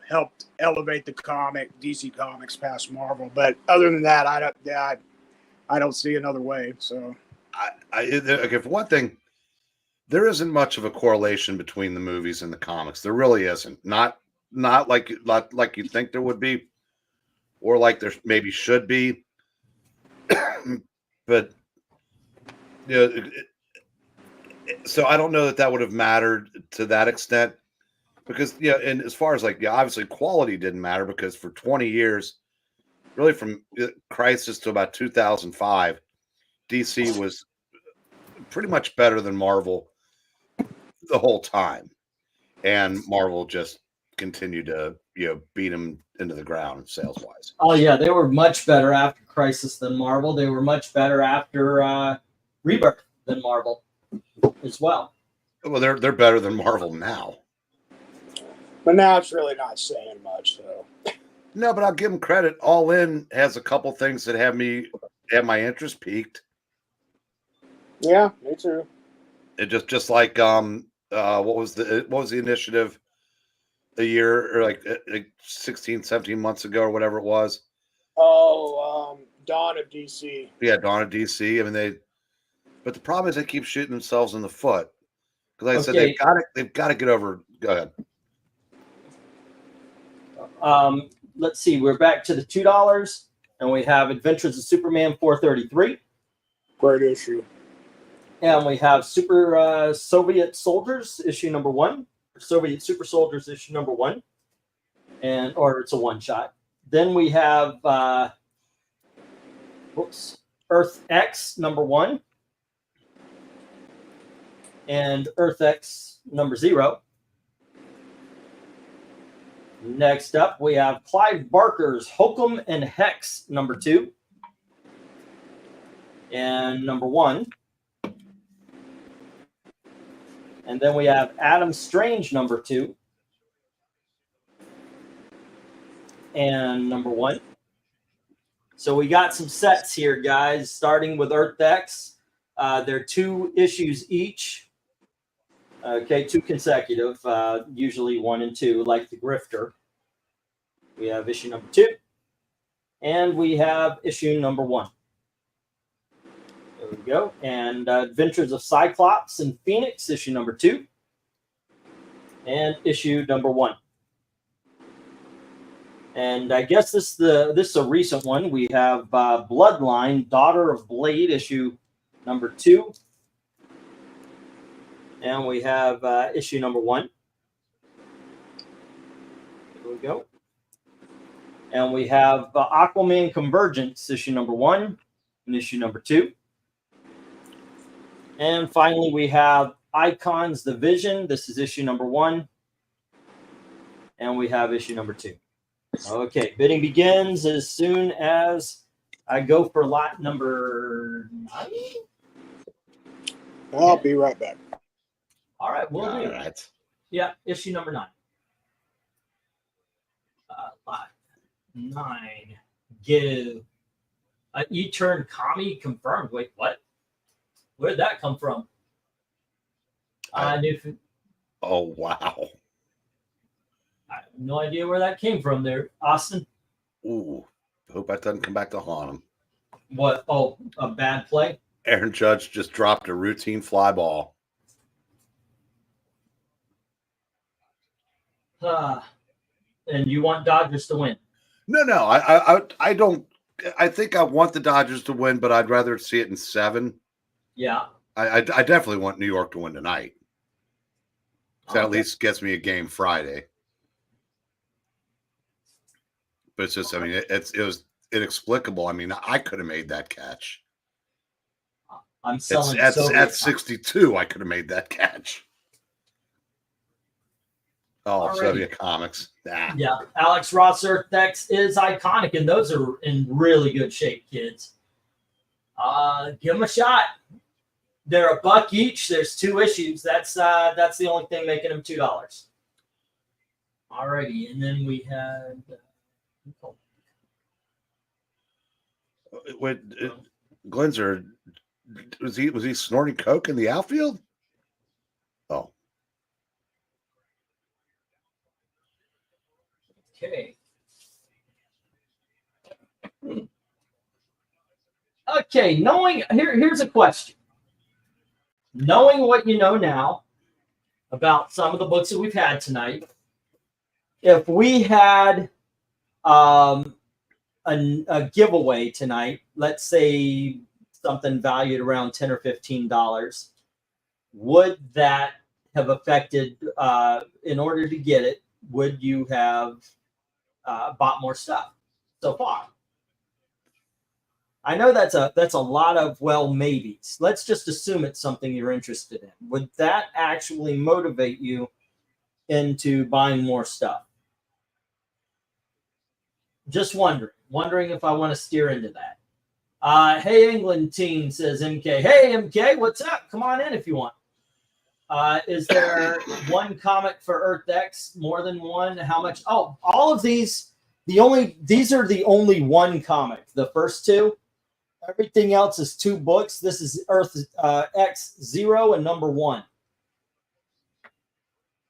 helped elevate the DC Comics past Marvel. But other than that, I don't see another way. So, for one thing, there isn't much of a correlation between the movies and the comics. There really isn't. Not like you'd think there would be, or like there maybe should be. But so I don't know that would have mattered to that extent, because and as far as obviously quality didn't matter, because for 20 years, really from Crisis to about 2005, DC was pretty much better than Marvel the whole time, and Marvel just continued to beat them into the ground sales wise. Oh yeah, they were much better after Crisis than Marvel. They were much better after Rebirth than Marvel as well. Well, they're better than Marvel now. But now it's really not saying much, though. No, but I'll give them credit. All In has a couple things that have my interest peaked. Yeah, me too. It just like what was the initiative a year or like 16, 17 months ago or whatever it was? Oh, Dawn of DC. Yeah, Dawn of DC. I mean but the problem is they keep shooting themselves in the foot. Because I said they've got to get over. Go ahead. Let's see. We're back to the $2, and we have Adventures of Superman 433. Great issue. And we have Soviet Soldiers issue number 1, Soviet Super Soldiers issue number 1, or it's a one shot. Then we have Earth X number 1 and Earth X number 0. Next up, we have Clive Barker's Hokum and Hex number 2 and number 1. And then we have Adam Strange number 2 and number 1. So we got some sets here, guys, starting with Earth X. They're 2 issues each. Okay, 2 consecutive, usually 1 and 2, like the Grifter. We have issue number 2. And we have issue number 1. There we go. And Adventures of Cyclops and Phoenix, issue number 2. And issue number 1. And I guess this is a recent one. We have Bloodline, Daughter of Blade, issue number 2. And we have issue number 1. There we go. And we have Aquaman Convergence, issue number 1 and issue number 2. And finally, we have Icons, The Vision. This is issue number 1. And we have issue number 2. Okay, bidding begins as soon as I go for lot number 9. I'll be right back. All right, we'll do. Right. Yeah, issue number 9. Lot 9. Give. E-turn Kami confirmed. Wait, what? Where'd that come from? Oh, wow. I have no idea where that came from there, Austin. Ooh, hope that doesn't come back to haunt him. What? Oh, a bad play? Aaron Judge just dropped a routine fly ball. And you want Dodgers to win? No. I don't. I think I want the Dodgers to win, but I'd rather see it in 7. Yeah. I definitely want New York to win tonight. So at least gets me a game Friday. But it's just, I mean, it was inexplicable. I mean, I could have made that catch. I'm selling at 62. I could have made that catch. Oh, Alrighty. Soviet comics. Nah. Yeah, Alex Ross Earth-X is iconic, and those are in really good shape, kids. Give them a shot. They're $1 each. There's 2 issues. That's the only thing making them $2. Alrighty, and then we had. Glenzer, was he snorting coke in the outfield? Oh. Okay. Okay, here's a question. Knowing what you know now about some of the books that we've had tonight, if we had a giveaway tonight, let's say something valued around $10 or $15, would that have affected, in order to get it, would you have bought more stuff so far? I know that's a lot of maybes. Let's just assume it's something you're interested in. Would that actually motivate you into buying more stuff? Just wondering if I want to steer into that. Hey England team, says MK. Hey MK, what's up? Come on in if you want. Is there one comic for Earth-X? More than one? How much? Oh, all of these. These are the only one comic. The first 2. Everything else is 2 books. This is Earth-X 0 and number 1.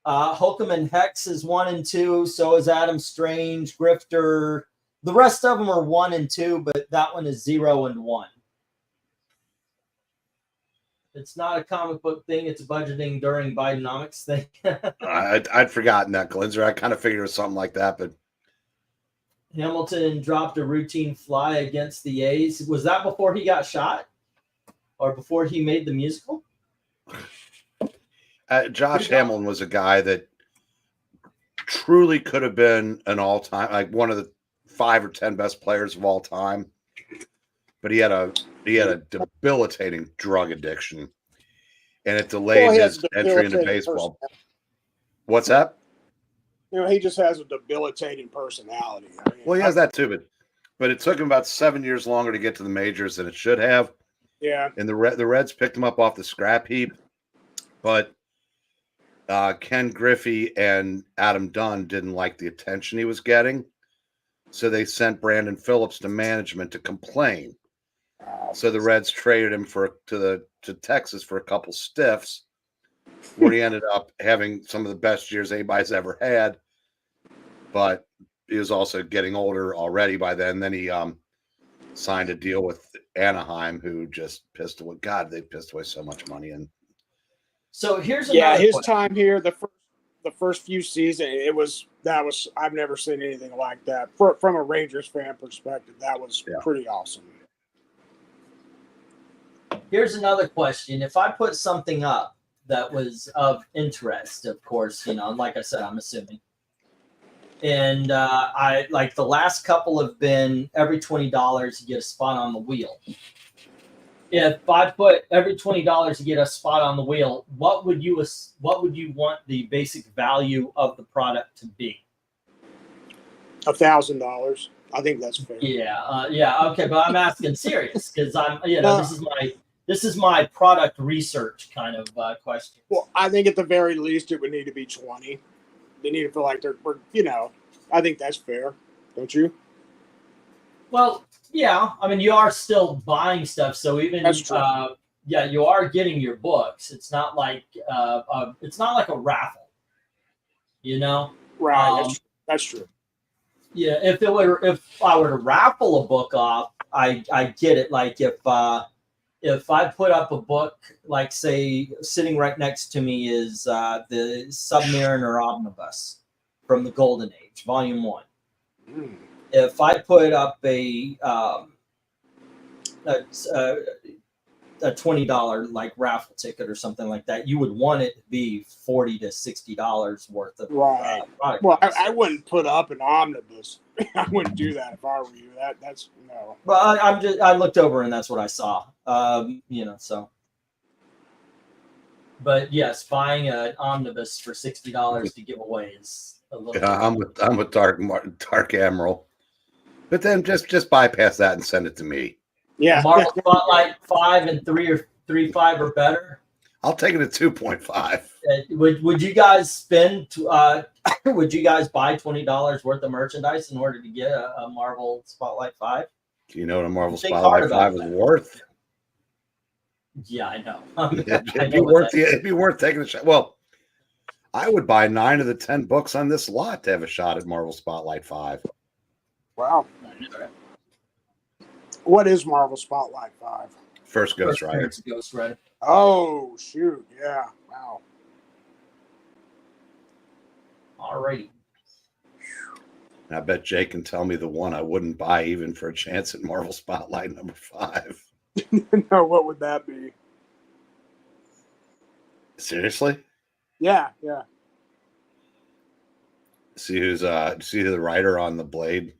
Holcomb and Hex is 1 and 2. So is Adam Strange, Grifter. The rest of them are 1 and 2, but that one is 0 and 1. It's not a comic book thing. It's a budgeting during Bidenomics thing. I'd forgotten that, Glenzer. I kind of figured it was something like that, but Hamilton dropped a routine fly against the A's. Was that before he got shot? Or before he made the musical? Josh Hamilton was a guy that truly could have been an all-time, like one of the 5 or 10 best players of all time. But he had a debilitating drug addiction, and it delayed his entry into baseball. What's that? You know, he just has a debilitating personality. I mean, well, he has that too, but it took him about 7 years longer to get to the majors than it should have. Yeah. And the Reds picked him up off the scrap heap, but Ken Griffey and Adam Dunn didn't like the attention he was getting, so they sent Brandon Phillips to management to complain. So the Reds traded him to Texas for a couple stiffs, where he ended up having some of the best years anybody's ever had. But he was also getting older already by then. Then he signed a deal with Anaheim, who just pissed away. God, they pissed away so much money. And so here's his time here, the first few seasons, I've never seen anything like that. From a Rangers fan perspective, that was pretty awesome. Here's another question. If I put something up that was of interest, of course, like I said, I'm assuming. And I like the last couple have been every $20 you get a spot on the wheel. If I put every $20 you get a spot on the wheel, what would you want the basic value of the product to be? $1,000. I think that's fair. Yeah. Okay, but I'm asking serious because this is my product research kind of question. Well, I think at the very least it would need to be 20. They need to feel like I think that's fair, don't you? Well, yeah. I mean, you are still buying stuff, so even that's true. You are getting your books. It's not like a raffle, Right. That's true. Yeah. If I were to raffle a book off, I get it. Like if I put up a book, like say sitting right next to me is the Submariner Omnibus from the Golden Age, Volume 1. if I put up a $20 like raffle ticket or something like that, you would want it to be $40 to $60 worth of product. Well, I wouldn't put up an omnibus. I wouldn't do that if I were you. That's no. Well, I looked over and that's what I saw. You know, so. But yes, buying an omnibus for $60 to give away is a little. Yeah, I'm a dark Emerald, but then just bypass that and send it to me. Yeah, Marvel Spotlight 5 and 3 or 3.5 or better. I'll take it at 2.5. Would you guys spend? Would you guys buy $20 worth of merchandise in order to get a Marvel Spotlight 5? Do you know what a Marvel Think Spotlight hard about 5 is that. worth? Yeah, I know. It'd be worth taking a shot. Well, I would buy 9 of the 10 books on this lot to have a shot at Marvel Spotlight 5. wow. What is Marvel Spotlight 5? First Ghost Rider. Ghost Rider. Oh shoot! Yeah. Wow. Alrighty. And I bet Jake can tell me the one I wouldn't buy even for a chance at Marvel Spotlight number 5. No, what would that be? Seriously? Yeah, yeah. See who the writer on the Blade?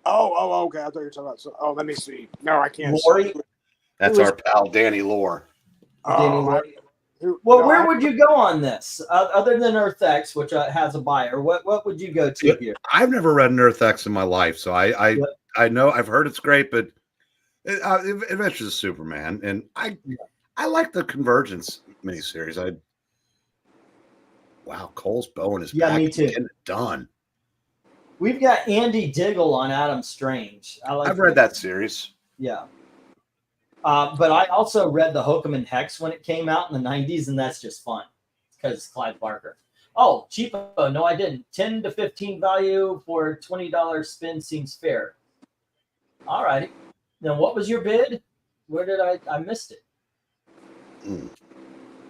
Oh, okay. I thought you were talking about. Oh, let me see. No, I can't. Lori? That's our pal Danny Lore. Oh, Well, where would you go on this other than Earth X, which has a buyer? What would you go to here? I've never read an Earth X in my life, so I know I've heard it's great, but Adventures of Superman, and I like the Convergence miniseries. Wow, Cole's Bowen is back. Me too. Getting it done. We've got Andy Diggle on Adam Strange. I've read that series. Yeah. But I also read the Hokum and Hex when it came out in the 90s, and that's just fun because it's Clive Barker. Oh, cheapo. No, I didn't. 10 to 15 value for $20 spin seems fair. All righty. Now, what was your bid? Where did I missed it?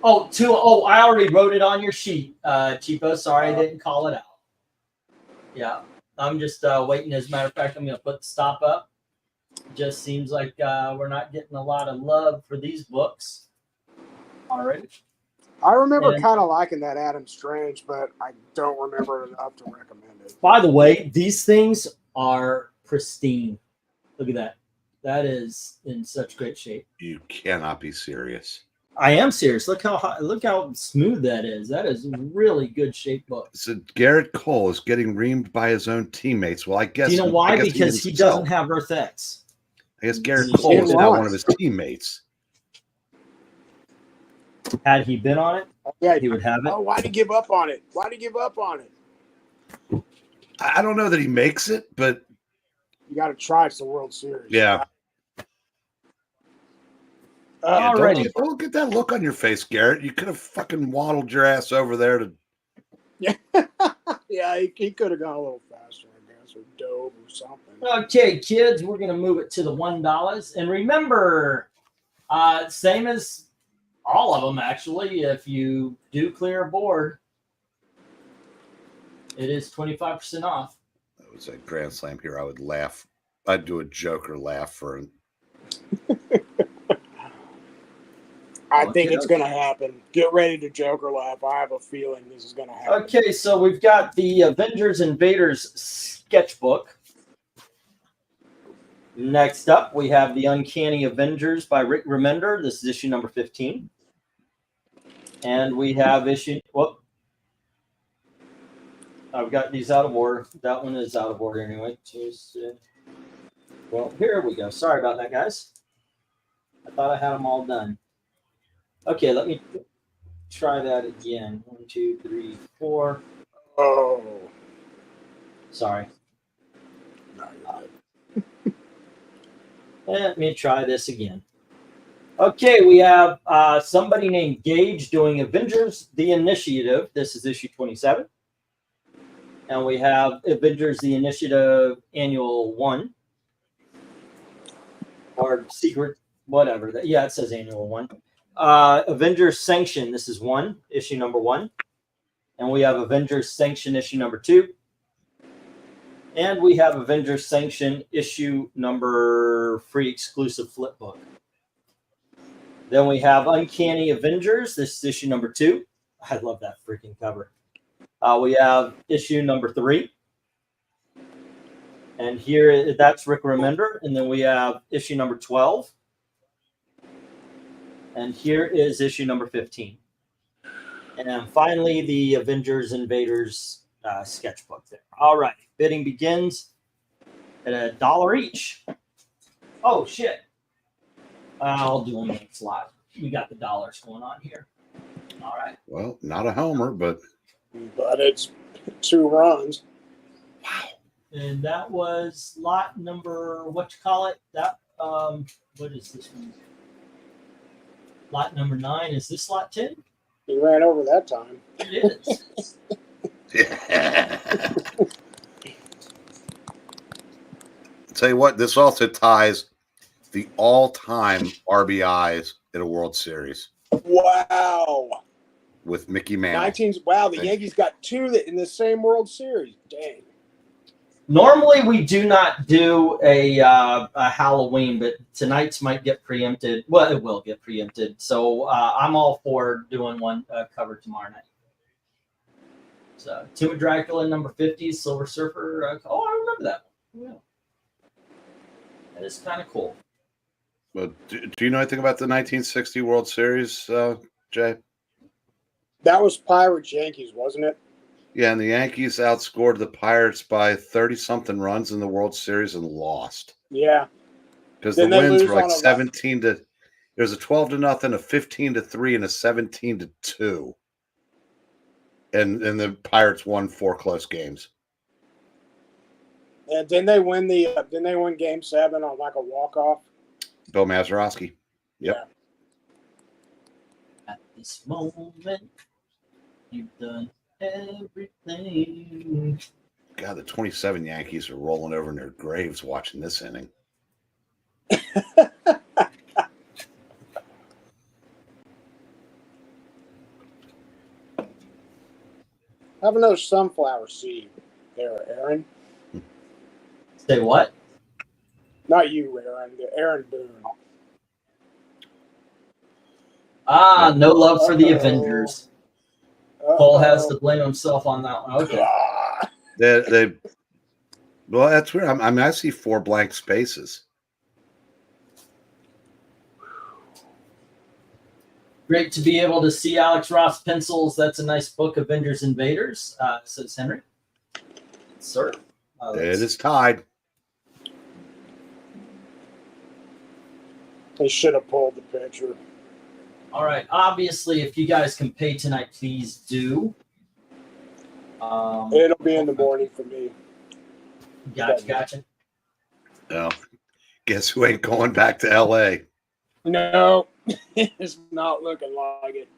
Oh, I already wrote it on your sheet, cheapo. Sorry, I didn't call it out. Yeah, I'm just waiting. As a matter of fact, I'm going to put the stop up. Just seems like we're not getting a lot of love for these books already. I remember kind of liking that Adam Strange, but I don't remember enough to recommend it. By the way, these things are pristine. Look at that. That is in such great shape. You cannot be serious. I am serious. Look how smooth that is. That is really good shape book. So Garrett Cole is getting reamed by his own teammates. Well, I guess. Do you know why? Because he doesn't have Earth X. I guess Garrett Cole is now one of his teammates. Had he been on it, yeah, he would have it. Oh, why'd he give up on it? Why'd he give up on it? I don't know that he makes it, but you got to try. It's the World Series. Yeah. Don't get that look on your face, Garrett. You could have fucking waddled your ass over there to. Yeah, yeah, he could have gone a little faster, I guess, or dove or something. Okay, kids, we're gonna move it to the $1, and remember, same as all of them actually. If you do clear a board, it is 25% off. That was a Grand Slam here. I would laugh. I'd do a Joker laugh for him. I think it's going to happen. Get ready to Joker laugh. I have a feeling this is going to happen. Okay, so we've got the Avengers Invaders sketchbook. Next up, we have the Uncanny Avengers by Rick Remender. This is issue number 15. And we have issue... Whoop. I've got these out of order. That one is out of order anyway. Well, here we go. Sorry about that, guys. I thought I had them all done. Okay, let me try that again. 1, 2, 3, 4. Oh. Sorry. No, Let me try this again. Okay, we have somebody named Gage doing Avengers The Initiative. This is issue 27. And we have Avengers The Initiative Annual 1. Or Secret, whatever. Yeah, it says Annual 1. Avengers Sanction, this is 1, issue number 1. And we have Avengers Sanction issue number 2. And we have Avengers Sanction issue number free exclusive flip book. Then we have Uncanny Avengers. This is issue number 2. I love that freaking cover. We have issue number 3. And here, that's Rick Remender. And then we have issue number 12. And here is issue number 15. And then finally, the Avengers Invaders sketchbook there. All right. Bidding begins at $1 each. Oh, shit. I'll do them next slide. We got the dollars going on here. All right. Well, not a homer, but it's 2 runs. Wow. And that was lot number, what you call it? That what is this one? Lot number 9. Is this lot 10? He ran over that time. It is. Tell you what, this also ties the all-time RBIs in a World Series Wow. with Mickey Mantle. Wow, the Yankees got 2 in the same World Series. Dang. Normally, we do not do a Halloween, but tonight's might get preempted. Well, it will get preempted. So I'm all for doing one cover tomorrow night. So Tomb of Dracula, number 50, Silver Surfer. I remember that one. Yeah. That is kind of cool. But do you know anything about the 1960 World Series, Jay? That was Pirates Yankees, wasn't it? Yeah, and the Yankees outscored the Pirates by 30-something runs in the World Series and lost. Yeah. Because the Didn't they wins lose were like on a 17 to – there's a 12-0, a 15-3, and a 17-2. And the Pirates won 4 close games. And didn't they win Game 7 on like a walk-off? Bill Mazeroski. Yep. Yeah. At this moment, you've done everything. God, the 27 Yankees are rolling over in their graves watching this inning. Have another sunflower seed there, Aaron. Say what? Not you, Aaron. Aaron Boone. No love for the Avengers. Uh-oh. Cole has to blame himself on that one. Okay. Well, that's weird. I mean, I see 4 blank spaces. Great to be able to see Alex Ross pencils. That's a nice book, Avengers Invaders, says Henry. Sir. It is tied. They should have pulled the picture. All right. Obviously, if you guys can pay tonight, please do. It'll be in the morning for me. Gotcha. No. Guess who ain't going back to L.A.? No, it's not looking like it.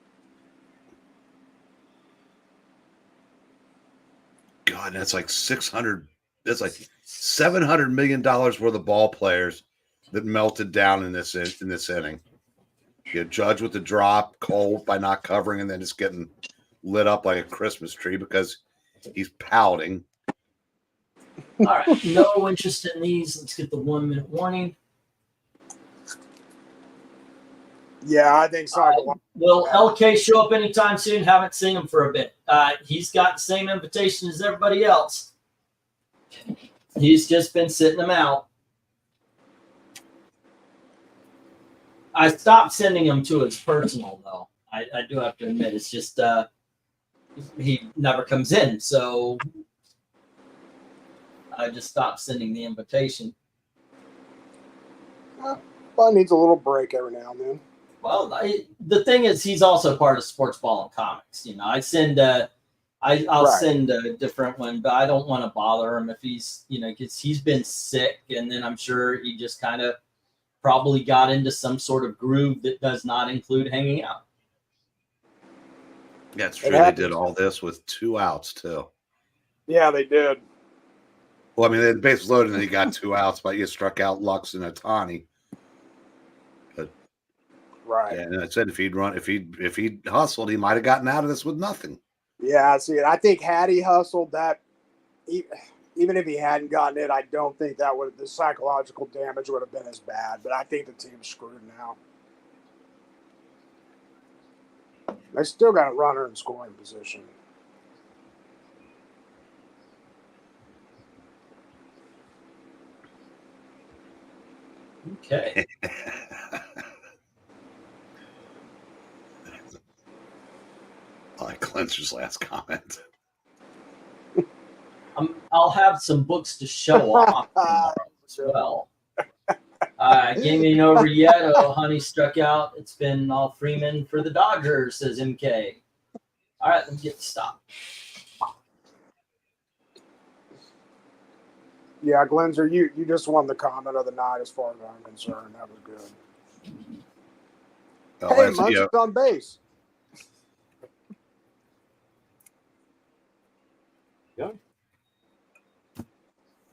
God, that's like 600. That's like $700 million worth of ball players that melted down in this inning. You had Judge with the drop, Cole by not covering, and then just getting lit up like a Christmas tree because he's pouting. All right. No interest in these. Let's get the 1-minute warning. Yeah, I think so. Will LK show up anytime soon? Haven't seen him for a bit. He's got the same invitation as everybody else. He's just been sitting them out. I stopped sending him to his personal, though. I do have to admit, it's just he never comes in, so I just stopped sending the invitation. Well, needs a little break every now and then. Well, the thing is, he's also part of Sports Ball and Comics. You know, I send I'll send a different one, but I don't want to bother him if he's, because he's been sick, and then I'm sure he just kind of probably got into some sort of groove that does not include hanging out. That's true. They did all this with 2 outs, too. Yeah, they did. Well, I mean, they had the bases loaded, and then he got 2 outs, but he struck out Lux and Otani. But Right. yeah, and I said if he'd hustled, he might have gotten out of this with nothing. Yeah, I see it. I think had he hustled that, even if he hadn't gotten it, I don't think that the psychological damage would have been as bad. But I think the team's screwed now. They still got a runner in scoring position. Okay. I like Clincher's last comment. I'll have some books to show off tomorrow as well. Game ain't over yet. Oh, honey struck out. It's been all Freeman for the Dodgers, says MK. All right, let's get to stop. Yeah, Glenzer, you just won the comment of the night as far as I'm concerned. That was good. Hey, Munch is on base. Yeah.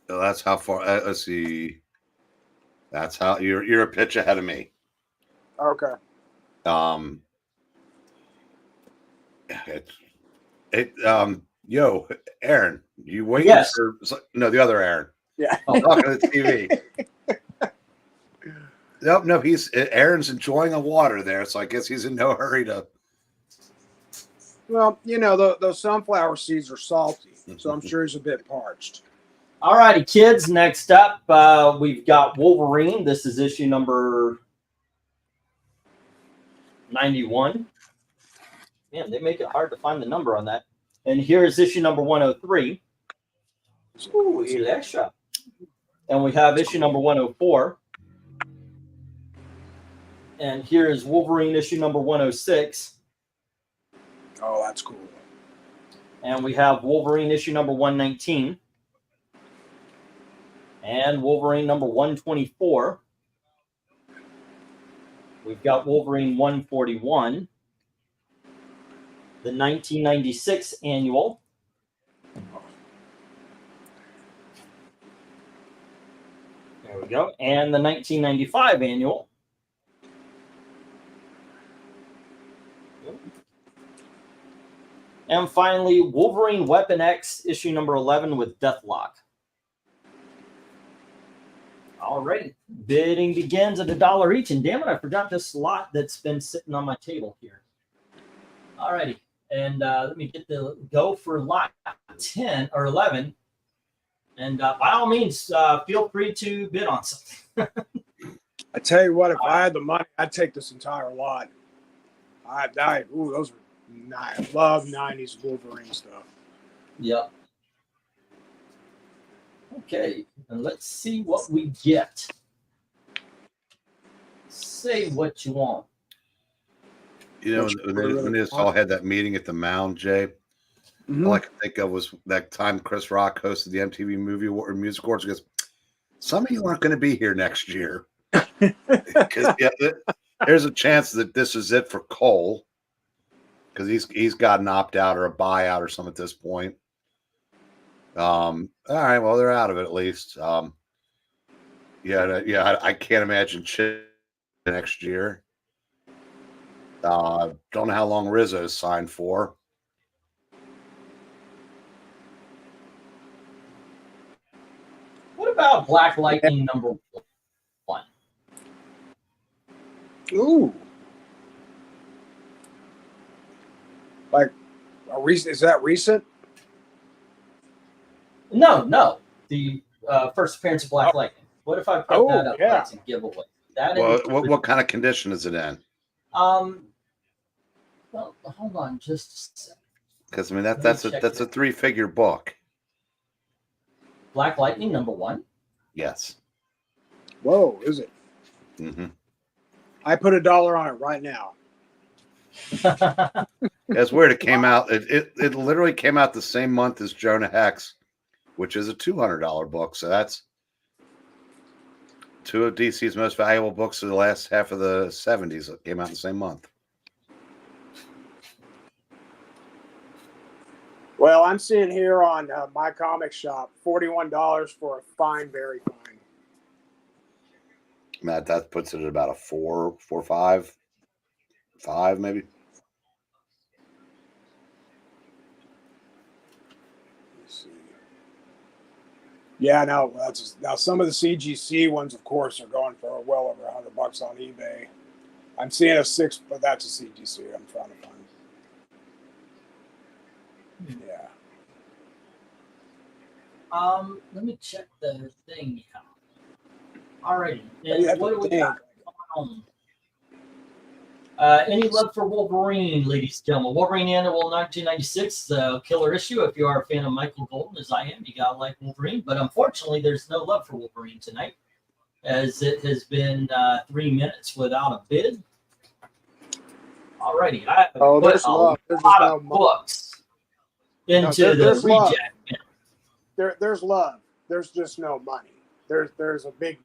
So that's how far. Let's see. That's how you're a pitch ahead of me. Okay. Yo, Aaron, you waiting Yes. for the other Aaron? Yeah. Talking to the TV. No, Aaron's enjoying a water there, so I guess he's in no hurry to. Well, those sunflower seeds are salty, so I'm sure he's a bit parched. All righty, kids. Next up, we've got Wolverine. This is issue number 91. Man, they make it hard to find the number on that. And here is issue number 103. Ooh, extra. And we have issue number 104. And here is Wolverine issue number 106. Oh, that's cool. And we have Wolverine issue number 119. And Wolverine number 124. We've got Wolverine 141. The 1996 annual. There we go. And the 1995 annual. And finally, Wolverine Weapon X, issue number 11 with Deathlock. All right. Bidding begins at $1 each. And damn it, I forgot this lot that's been sitting on my table here. All righty. And let me get the go for lot 10 or 11. And by all means, feel free to bid on something. I tell you what, if I had the money, I'd take this entire lot. Those are nice. I love 90s Wolverine stuff. Yep. Okay, and let's see what we get. Say what you want. When they all had that meeting at the Mound, Jay, all I could think of was that time Chris Rock hosted the MTV Movie Award or Music Awards. He goes, some of you aren't going to be here next year. Because there's a chance that this is it for Cole. Because he's got an opt-out or a buyout or something at this point. All right, well, they're out of it at least. I can't imagine Chip next year. Don't know how long Rizzo's signed for. What about Black Lightning number 1? Ooh. Like, is that recent? No. The first appearance of Black Lightning. What if I put that up as a giveaway? What kind of condition is it in? Well, hold on just a second. Because I mean that's a 3-figure book. Black Lightning number 1. Yes. Whoa, is it? Mm-hmm. I put $1 on it right now. That's weird. It came out. It literally came out the same month as Jonah Hex, which is a $200 book. So that's two of DC's most valuable books of the last half of the 70s that came out in the same month. Well, I'm seeing here on my comic shop, $41 for a fine, very fine. Matt, that puts it at about a 4, 5 maybe. Let's see. Yeah, no, now some of the CGC ones, of course, are going for well over $100 on eBay. I'm seeing a 6, but that's a CGC. I'm trying to find. Yeah. Let me check the thing. Alrighty. Yeah, And what do we got going on? Any love for Wolverine, ladies and gentlemen? Wolverine Annual 1996, killer issue. If you are a fan of Michael Golden, as I am, you gotta like Wolverine. But unfortunately, there's no love for Wolverine tonight, as it has been 3 minutes without a bid. Alrighty, I have put there's a love. There's lot just of no books into there's the love. reject bin. There's love. There's just no money. There's a big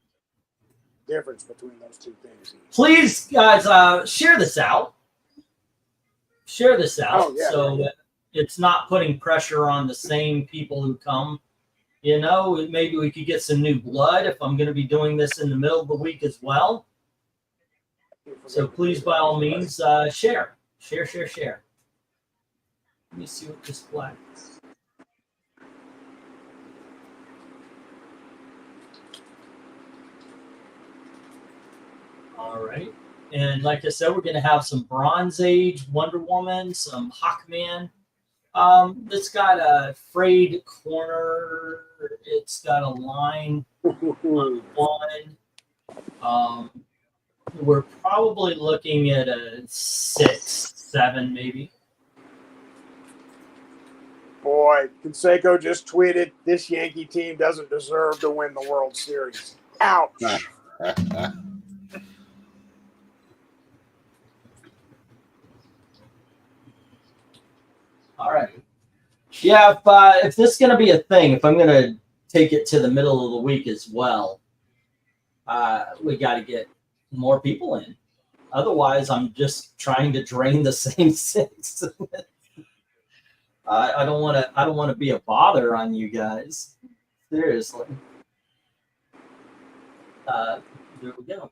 difference between those two things. Please, guys, share this out. Share this out, Oh, yeah, so yeah. it's not putting pressure on the same people who come. You know, maybe we could get some new blood if I'm going to be doing this in the middle of the week as well. So please, by all means, share. Share. Let me see what this black is. All right. And like I said, we're going to have some Bronze Age Wonder Woman, some Hawkman. It's got a frayed corner. It's got a line on one. We're probably looking at a 6, 7, maybe. Boy, Canseco just tweeted, "This Yankee team doesn't deserve to win the World Series." Ouch. All right. Yeah, if this is going to be a thing, if I'm going to take it to the middle of the week as well, we got to get more people in. Otherwise, I'm just trying to drain the same 6. I don't want to be a bother on you guys. Seriously. There we go.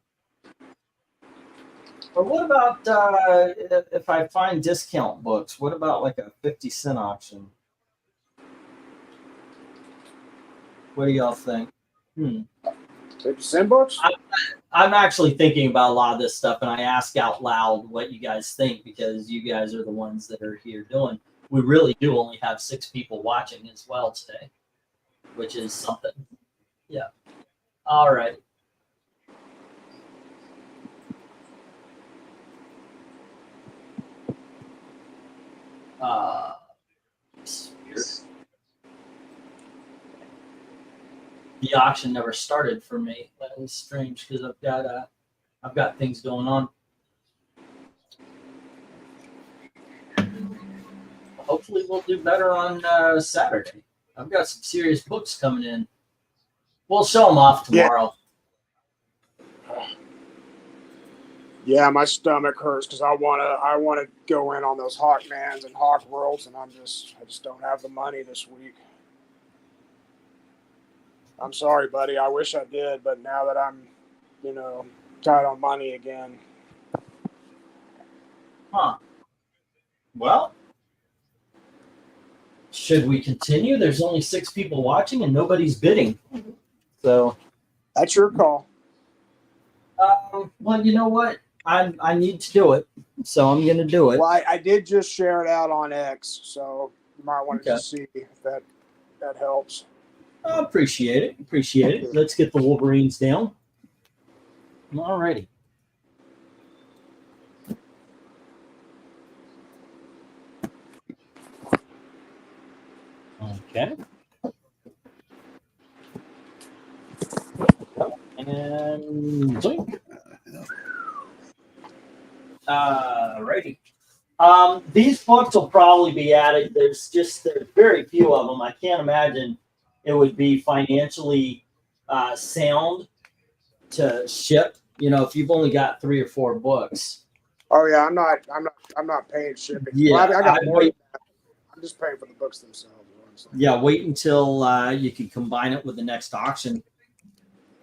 Or what about if I find discount books? What about like a 50-cent auction? What do y'all think? 50-cent books? I'm actually thinking about a lot of this stuff, and I ask out loud what you guys think, because you guys are the ones that are here doing. We really do only have 6 people watching as well today, which is something. Yeah. All right. The auction never started for me. That is strange, because I've got things going on. Hopefully we'll do better on Saturday. I've got some serious books coming in. We'll show them off tomorrow. Yeah, my stomach hurts because I wanna go in on those Hawkmans and Hawk Worlds, and I just don't have the money this week. I'm sorry, buddy. I wish I did, but now that I'm, tight on money again. Huh. Well, should we continue? There's only 6 people watching and nobody's bidding. So that's your call. Well, you know what? I need to do it, so I'm going to do it. Well, I did just share it out on X, so you might want to see if that helps. I appreciate it. Appreciate it. Let's get the Wolverines down. All righty. Okay. And zoink. Righty. These books will probably be added. There's very few of them. I can't imagine it would be financially sound to ship. If you've only got 3 or 4 books. Oh yeah, I'm not paying shipping. Yeah, well, I got more. I'm just paying for the books themselves. Yeah, wait until you can combine it with the next auction.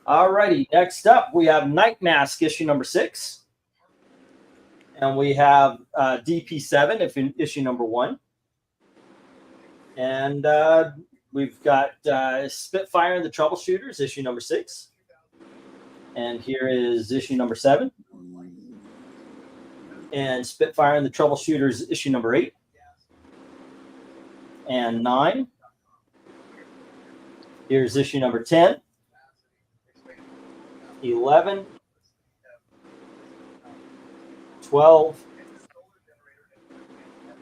All righty. Next up, we have Night Mask issue number 6. And we have DP7 issue number 1. And we've got Spitfire and the Troubleshooters, issue number 6. And here is issue number 7. And Spitfire and the Troubleshooters, issue number 8. And 9. Here's issue number 10. 11. 12.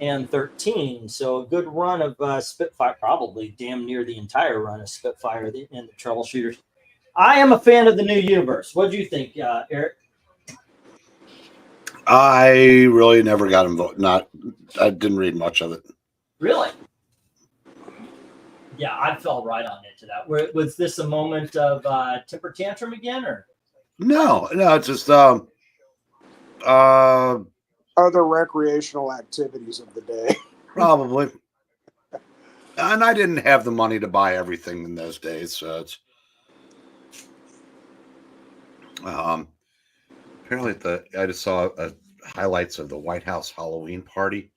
And 13. So a good run of Spitfire, probably damn near the entire run of Spitfire and the Troubleshooters. I am a fan of the new universe. What do you think, Eric? I really never got involved. I didn't read much of it. Really? Yeah, I fell right on into that. Was this a moment of temper tantrum again, or? No, it's just other recreational activities of the day. probably. And I didn't have the money to buy everything in those days, so it's apparently I just saw highlights of the White House Halloween party.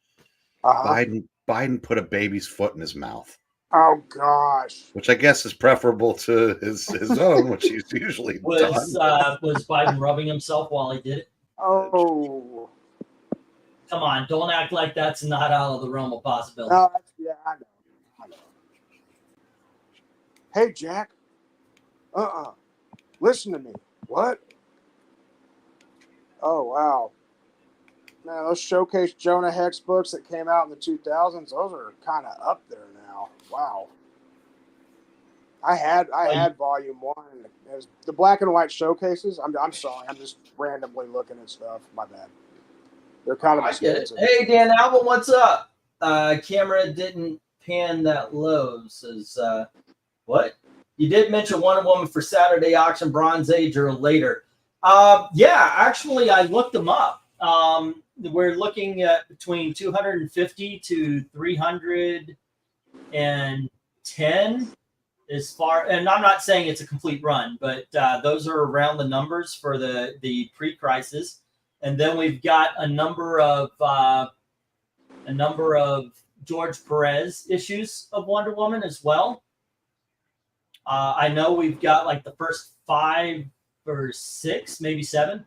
Biden put a baby's foot in his mouth. Oh gosh! Which I guess is preferable to his own, which he's usually done. Was Biden rubbing himself while he did it? Oh, come on! Don't act like that's not out of the realm of possibility. Yeah, I know. Hey, Jack. Listen to me. What? Oh, wow. Man, those Showcase Jonah Hex books that came out in the 2000s, those are kind of up there now. Wow. I had volume 1. It was the black and white showcases. I'm sorry. I'm just randomly looking at stuff. My bad. They're kind of expensive. Hey, Dan Alvin, what's up? Camera didn't pan that low. Says, what? You did mention Wonder Woman for Saturday auction, Bronze Age or later. Yeah, actually, I looked them up. We're looking at between 250 to 310 as far, and I'm not saying it's a complete run, but those are around the numbers for the pre-crisis. And then we've got a number of George Perez issues of Wonder Woman as well. I know we've got like the first 5 or 6, maybe 7,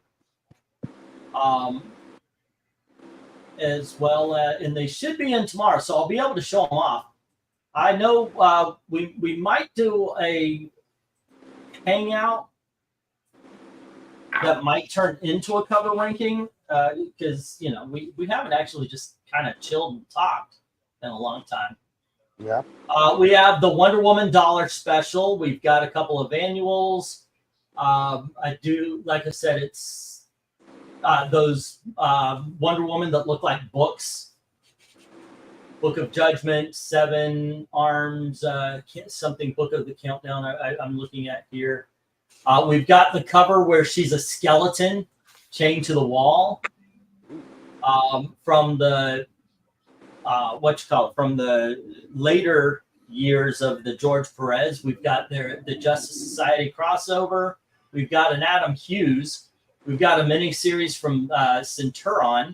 as well, and they should be in tomorrow, so I'll be able to show them off. I know we might do a hangout that might turn into a cover ranking because we haven't actually just kind of chilled and talked in a long time. Yeah. We have the Wonder Woman dollar special. We've got a couple of annuals. I do, like I said, it's those Wonder Woman that look like books. Book of Judgment, 7 Arms, something Book of the Countdown I'm looking at here. We've got the cover where she's a skeleton chained to the wall from the from the later years of the George Perez. We've got the Justice Society crossover. We've got an Adam Hughes. We've got a miniseries from Centurion.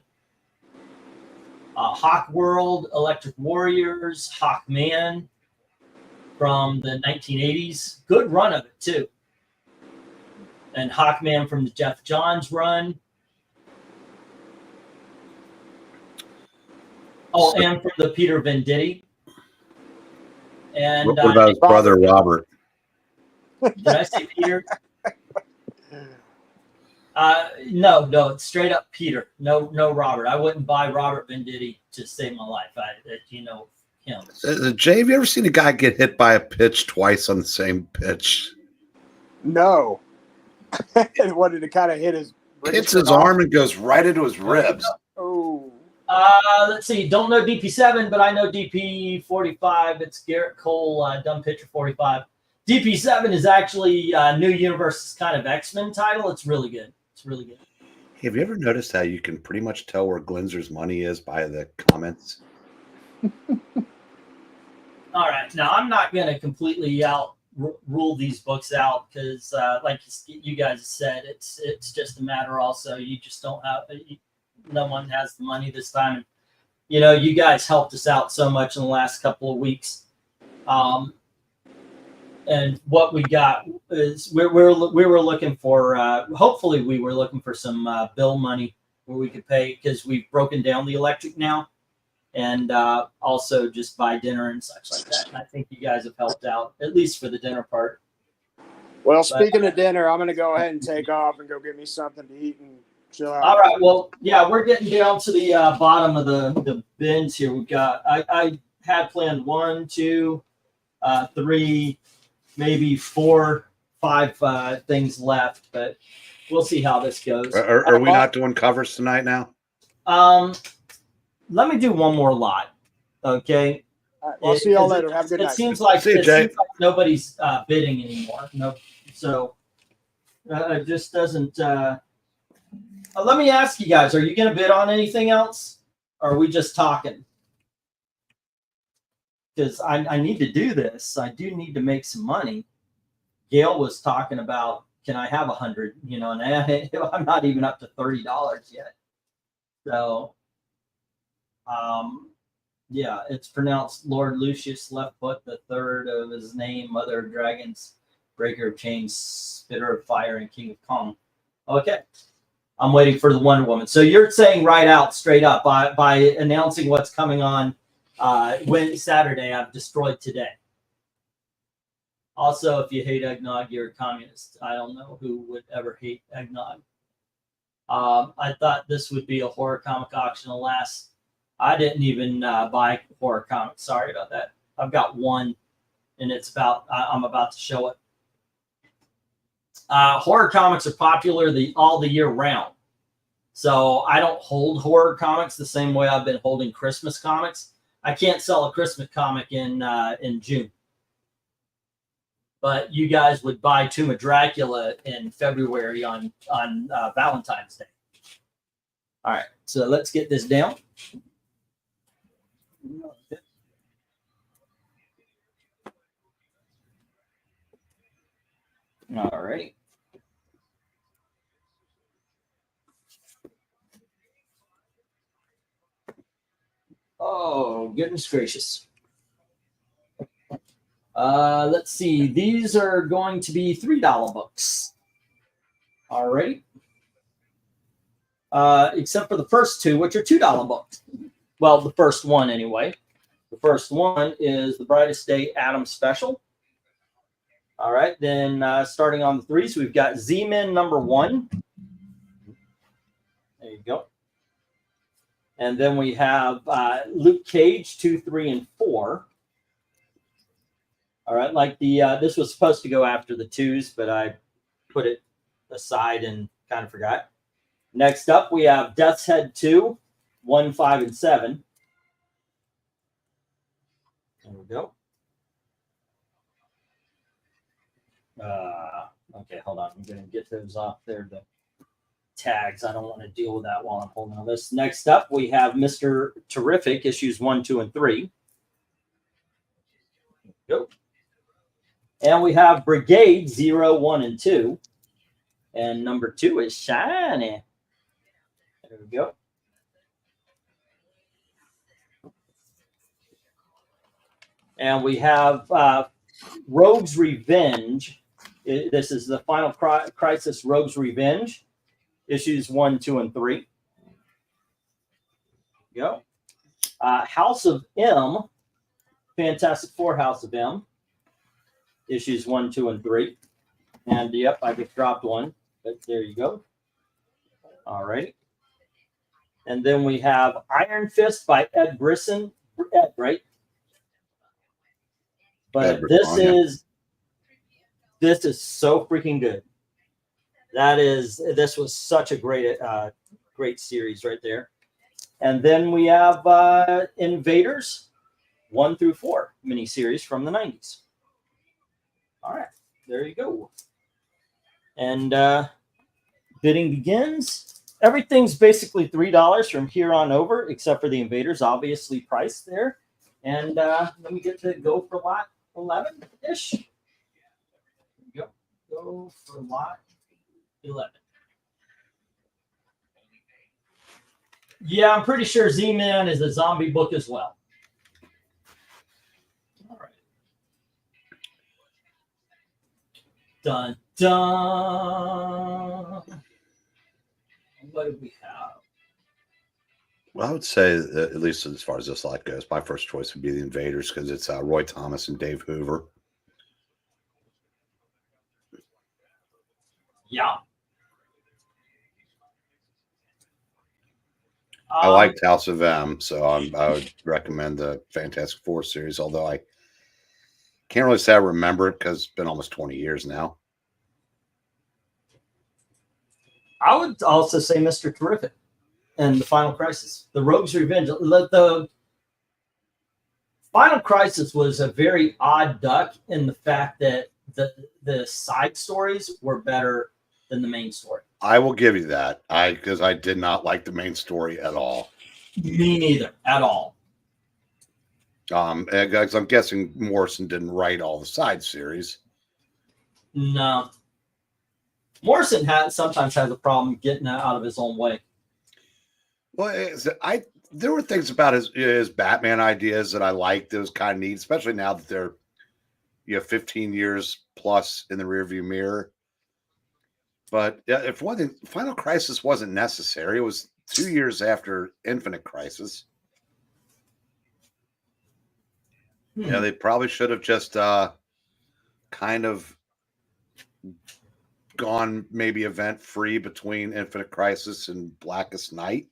Hawk World, Electric Warriors, Hawkman from the 1980s. Good run of it, too. And Hawkman from the Jeff Johns run. Oh, and from the Peter Venditti. And what about his brother, Robert? Did I say Peter? No, it's straight up Peter. No, Robert. I wouldn't buy Robert Venditti to save my life. Him. Jay, have you ever seen a guy get hit by a pitch twice on the same pitch? No. What did it kind of hit his? Hits his arm and goes right into his ribs. Oh. Let's see. Don't know DP7, but I know DP45. It's Garrett Cole, Dumb Pitcher 45. DP7 is actually New Universe's kind of X-Men title. It's really good. It's really good. Have you ever noticed how you can pretty much tell where Glinzer's money is by the comments? All right. Now, I'm not going to completely rule these books out because, like you guys said, it's just a matter also. You just don't have no one has the money this time. You guys helped us out so much in the last couple of weeks. and what we got is we were looking for. Hopefully, we were looking for some bill money where we could pay, because we've broken down the electric now, and also just buy dinner and such like that. And I think you guys have helped out, at least for the dinner part. Well, speaking of dinner, I'm going to go ahead and take off and go get me something to eat and chill out. All right. Well, yeah, we're getting down to the bottom of the bins here. We've got, I had planned 1, 2, 3, maybe 4, 5 things left, but we'll see how this goes. Are we not doing covers tonight now? Let me do one more lot. Okay. All right, I'll see y'all later. Have a good night. It seems like See you, Jay. Nobody's bidding anymore. No, so it just doesn't. Let me ask you guys: are you going to bid on anything else, or are we just talking? Because I need to do this. I do need to make some money. Gail was talking about, can I have 100? You know, and I'm not even up to $30 yet. So, yeah, it's pronounced Lord Lucius Leftfoot, the third of his name, Mother of Dragons, Breaker of Chains, Spitter of Fire, and King of Kong. Okay, I'm waiting for the Wonder Woman. So you're saying right out, straight up, by announcing what's coming on Saturday, I've destroyed today. Also, if you hate eggnog, you're a communist. I don't know who would ever hate eggnog. I thought this would be a horror comic auction. Alas, I didn't even buy horror comics. Sorry about that. I've got one, and it's about, I'm about to show it. Horror comics are popular all the year round. So I don't hold horror comics the same way I've been holding Christmas comics. I can't sell a Christmas comic in June. But you guys would buy Tomb of Dracula in February on Valentine's Day. All right, so let's get this down. All right. Oh, goodness gracious. Let's see. These are going to be $3 books. All right. Except for the first two, which are $2 books. Well, the first one anyway. The first one is the Brightest Day Adam Special. All right. Then starting on the threes, we've got Z-Men #1. There you go. And then we have Luke Cage 2, 3, and 4. All right, like this was supposed to go after the 2s, but I put it aside and kind of forgot. Next up, we have Death's Head 2, 1, 5, and 7. There we go. Okay, hold on. I'm going to get those off there. The tags. I don't want to deal with that while I'm holding on this. Next up, we have Mr. Terrific, issues 1, 2, and 3. There we go. And we have Brigade 0, 1, and 2. And number 2 is Shiny. There we go. And we have Rogue's Revenge. This is the Final Crisis Rogue's Revenge. Issues 1, 2, and 3. There we go. House of M. Fantastic Four House of M. Issues 1, 2, and 3. And yep, I just dropped one, but there you go. All right. And then we have Iron Fist by Ed Brisson. Ed, right? But this is so freaking good. This was such a great series right there. And then we have Invaders 1 through 4 miniseries from the 90s. All right, there you go. And bidding begins. Everything's basically $3 from here on over, except for the Invaders, obviously priced there. And let me get to go for lot 11-ish. Go for lot 11. Yeah, I'm pretty sure Z-Man is a zombie book as well. All right. Dun dun. What do we have? Well, I would say, at least as far as this lot goes, my first choice would be the Invaders because it's Roy Thomas and Dave Hoover. Yeah. I liked House of M, so I would recommend the Fantastic Four series, although I can't really say I remember it because it's been almost 20 years now. I would also say Mr. Terrific and the Final Crisis. The Rogue's Revenge. The Final Crisis was a very odd duck in the fact that the side stories were better than the main story. I will give you that. Because I did not like the main story at all. Me neither, at all. I'm guessing Morrison didn't write all the side series. No. Morrison sometimes has a problem getting out of his own way. Well, there were things about his Batman ideas that I liked. That was kind of neat, especially now that they're 15 years plus in the rearview mirror. But if one thing, Final Crisis wasn't necessary. It was 2 years after Infinite Crisis. Yeah, they probably should have just kind of gone maybe event free between Infinite Crisis and Blackest Night.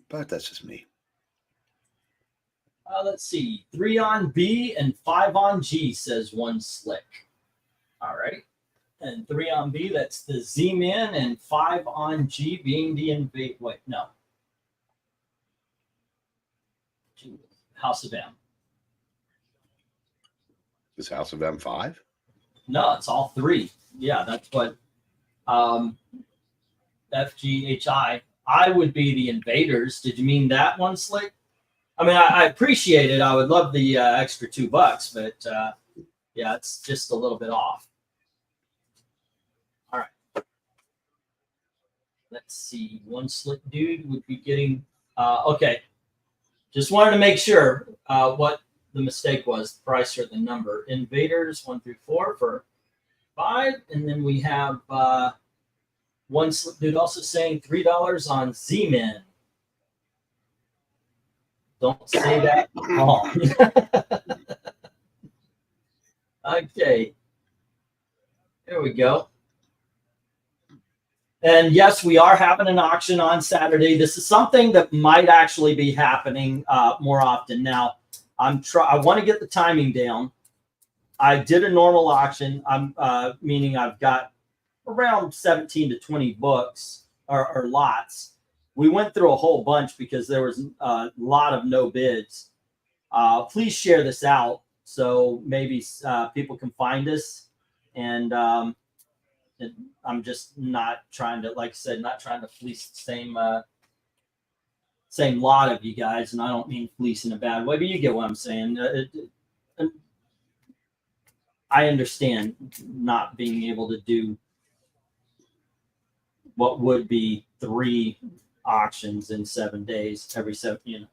But that's just me. Let's see. 3 on B and 5 on G, says one slick. All right. And 3 on B, that's the Z-Man, and 5 on G being the invade. Wait, no. House of M. Is House of M5? No, it's all 3. Yeah, that's what FGHI. I would be the Invaders. Did you mean that one, Slick? I mean, I appreciate it. I would love the extra $2, but yeah, it's just a little bit off. All right. Let's see. One Slick dude would be getting. Okay. Just wanted to make sure what the mistake was, the price or the number. Invaders 1 through 4 for 5, and then we have one Slick dude also saying $3 on Z-Men. Don't say that wrong. Okay. There we go. And yes, we are having an auction on Saturday. This is something that might actually be happening more often. Now, I want to get the timing down. I did a normal auction. Meaning I've got around 17 to 20 books or lots. We went through a whole bunch because there was a lot of no bids. Please share this out so maybe people can find us. And I'm just not trying to, like I said, not trying to fleece the same lot of you guys. And I don't mean fleece in a bad way, but you get what I'm saying. I understand not being able to do what would be 3 auctions in 7 days, every 7,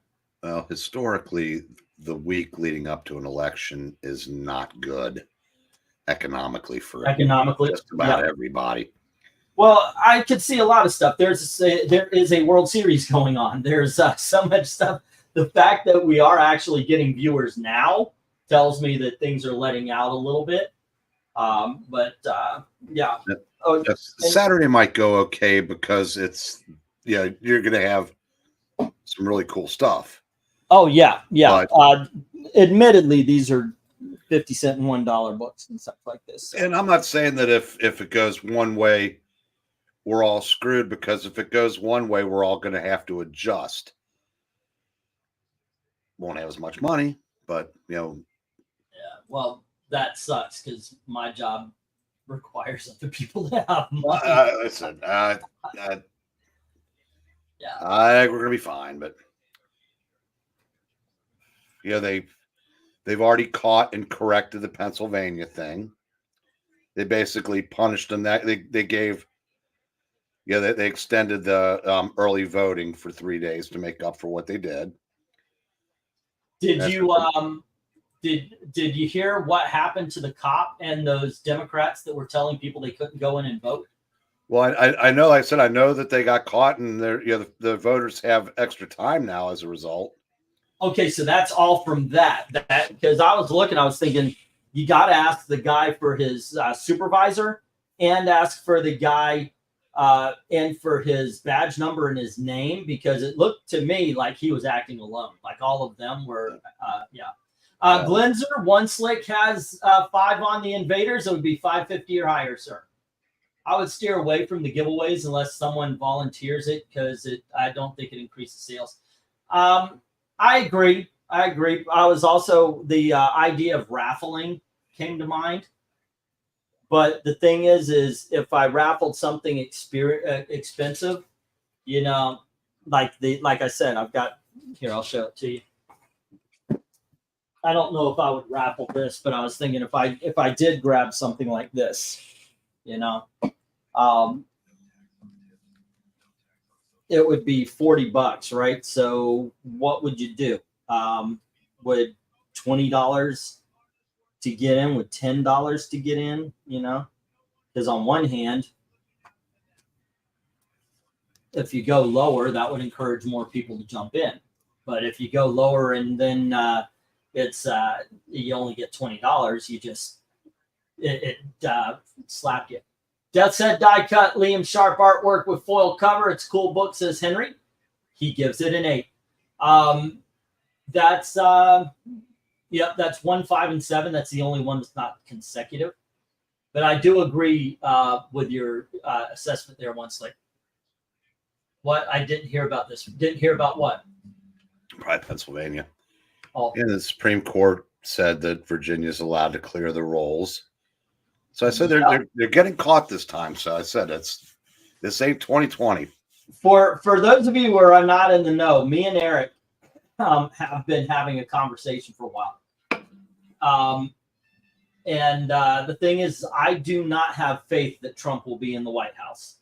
Well, historically, the week leading up to an election is not good economically for just about everybody. Well, I could see a lot of stuff. There is a World Series going on. There's so much stuff. The fact that we are actually getting viewers now tells me that things are letting out a little bit. Yeah. Saturday might go okay because it's you're going to have some really cool stuff. Oh yeah. But, admittedly, these are 50-cent and $1 books and stuff like this. So. And I'm not saying that if it goes one way, we're all screwed, because if it goes one way, we're all going to have to adjust. Won't have as much money, but Yeah. Well, that sucks because my job requires other people to have money. Listen, yeah. I think we're going to be fine, but they've already caught and corrected the Pennsylvania thing. They basically punished them. That they gave, they extended the early voting for 3 days to make up for what they did. Did Did you hear what happened to the cop and those Democrats that were telling people they couldn't go in and vote? Well, I know. Like I said, I know that they got caught, and the voters have extra time now as a result. Okay, so that's all from that. Because I was looking, I was thinking, you got to ask the guy for his supervisor, and ask for the guy and for his badge number and his name, because it looked to me like he was acting alone. Like all of them were, yeah. Glenzer, One Slick has 5 on the Invaders. It would be 550 or higher, sir. I would steer away from the giveaways unless someone volunteers it, because I don't think it increases sales. I agree. I was also, the idea of raffling came to mind. But the thing is if I raffled something expensive, you know, like I said, I've got here. I'll show it to you. I don't know if I would raffle this, but I was thinking if I did grab something like this, you know, it would be $40, right? So what would you do? Would $20 to get in, would $10 to get in, you know? Because on one hand, if you go lower, that would encourage more people to jump in. But if you go lower and then it's you only get $20, you just it slap you. Death Said Die Cut, Liam Sharp artwork with foil cover. It's a cool book, says Henry. He gives it an 8. That's yep, that's 1, 5, and 7. That's the only one that's not consecutive. But I do agree with your assessment there, One Slick. What? I didn't hear about this. Didn't hear about what? Probably Pennsylvania. Oh. And the Supreme Court said that Virginia is allowed to clear the rolls. So I said they're getting caught this time. So I said this ain't 2020. For those of you who are not in the know, me and Eric have been having a conversation for a while. And the thing is, I do not have faith that Trump will be in the White House.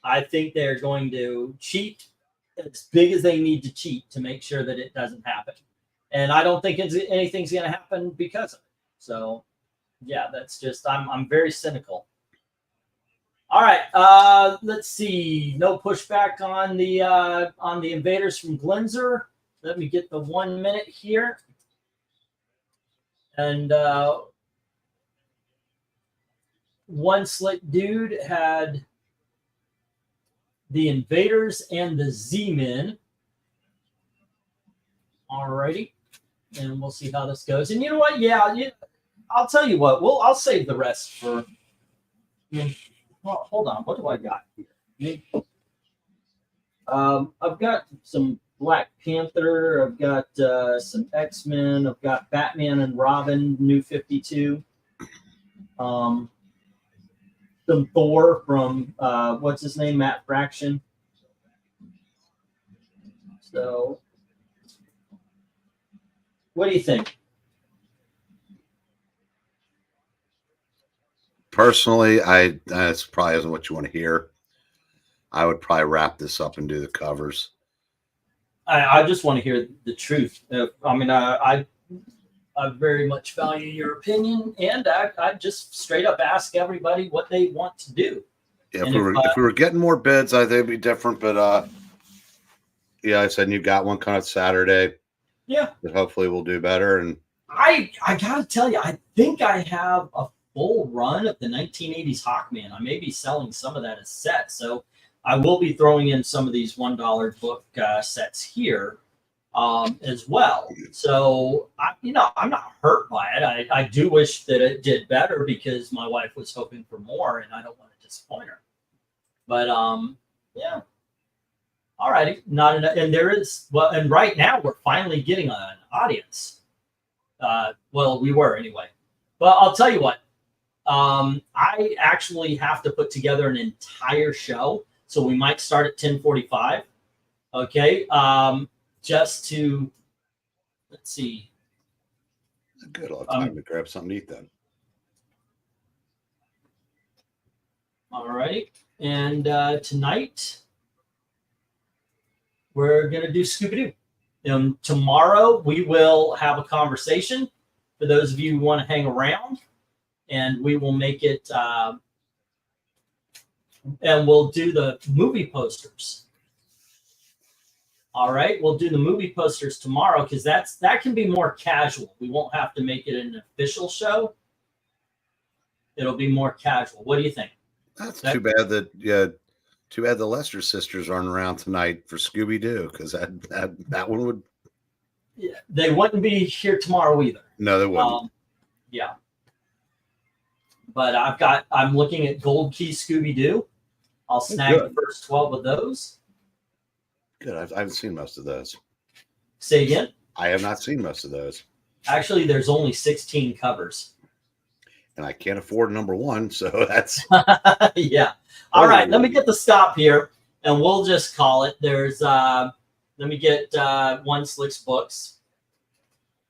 I think they're going to cheat as big as they need to cheat to make sure that it doesn't happen. And I don't think anything's going to happen because of it. So, yeah, that's just, I'm very cynical. All right, let's see. No pushback on the Invaders from Glenzer. Let me get the 1 minute here. And One Slick Dude had the Invaders and the Z-Men. All righty. And we'll see how this goes. And you know what? Yeah, I'll tell you what. I'll save the rest for. Well, hold on. What do I got here? I've got some Black Panther. I've got some X-Men. I've got Batman and Robin, New 52. Some Thor from what's his name, Matt Fraction. So, what do you think? Personally, that's probably isn't what you want to hear. I would probably wrap this up and do the covers. I just want to hear the truth. I mean, I very much value your opinion, and I just straight up ask everybody what they want to do. Yeah, if we were getting more bids, I think it'd be different. But yeah, I said you got one kind of Saturday. Yeah, that hopefully we'll do better. And I gotta tell you, I think I have a full run of the 1980s Hawkman. I may be selling some of that as sets, so I will be throwing in some of these $1 book sets here as well. So I'm not hurt by it. I do wish that it did better because my wife was hoping for more, and I don't want to disappoint her. But yeah. All righty. Not enough. And there is, well, and right now we're finally getting an audience. Well, we were anyway. But I'll tell you what. I actually have to put together an entire show, so we might start at 10:45. Okay. Just to, let's see. Good. I'll have time to grab something to eat then. All right. And tonight, we're going to do Scooby-Doo. Tomorrow, we will have a conversation. for those of you who want to hang around, and we will make it, and we'll do the movie posters. All right, we'll do the movie posters tomorrow because that can be more casual. We won't have to make it an official show. It'll be more casual. What do you think? That's too bad that too bad the Lester sisters aren't around tonight for Scooby Doo, because that one would. Yeah, they wouldn't be here tomorrow either. No, they wouldn't. Yeah. But I'm looking at Gold Key Scooby Doo. I'll snag the first 12 of those. Good. I haven't seen most of those. Say again? I have not seen most of those. Actually, there's only 16 covers. And I can't afford number one, so that's. Yeah. All right, let me get the stop here, and we'll just call it. There's, let me get One Slick's books.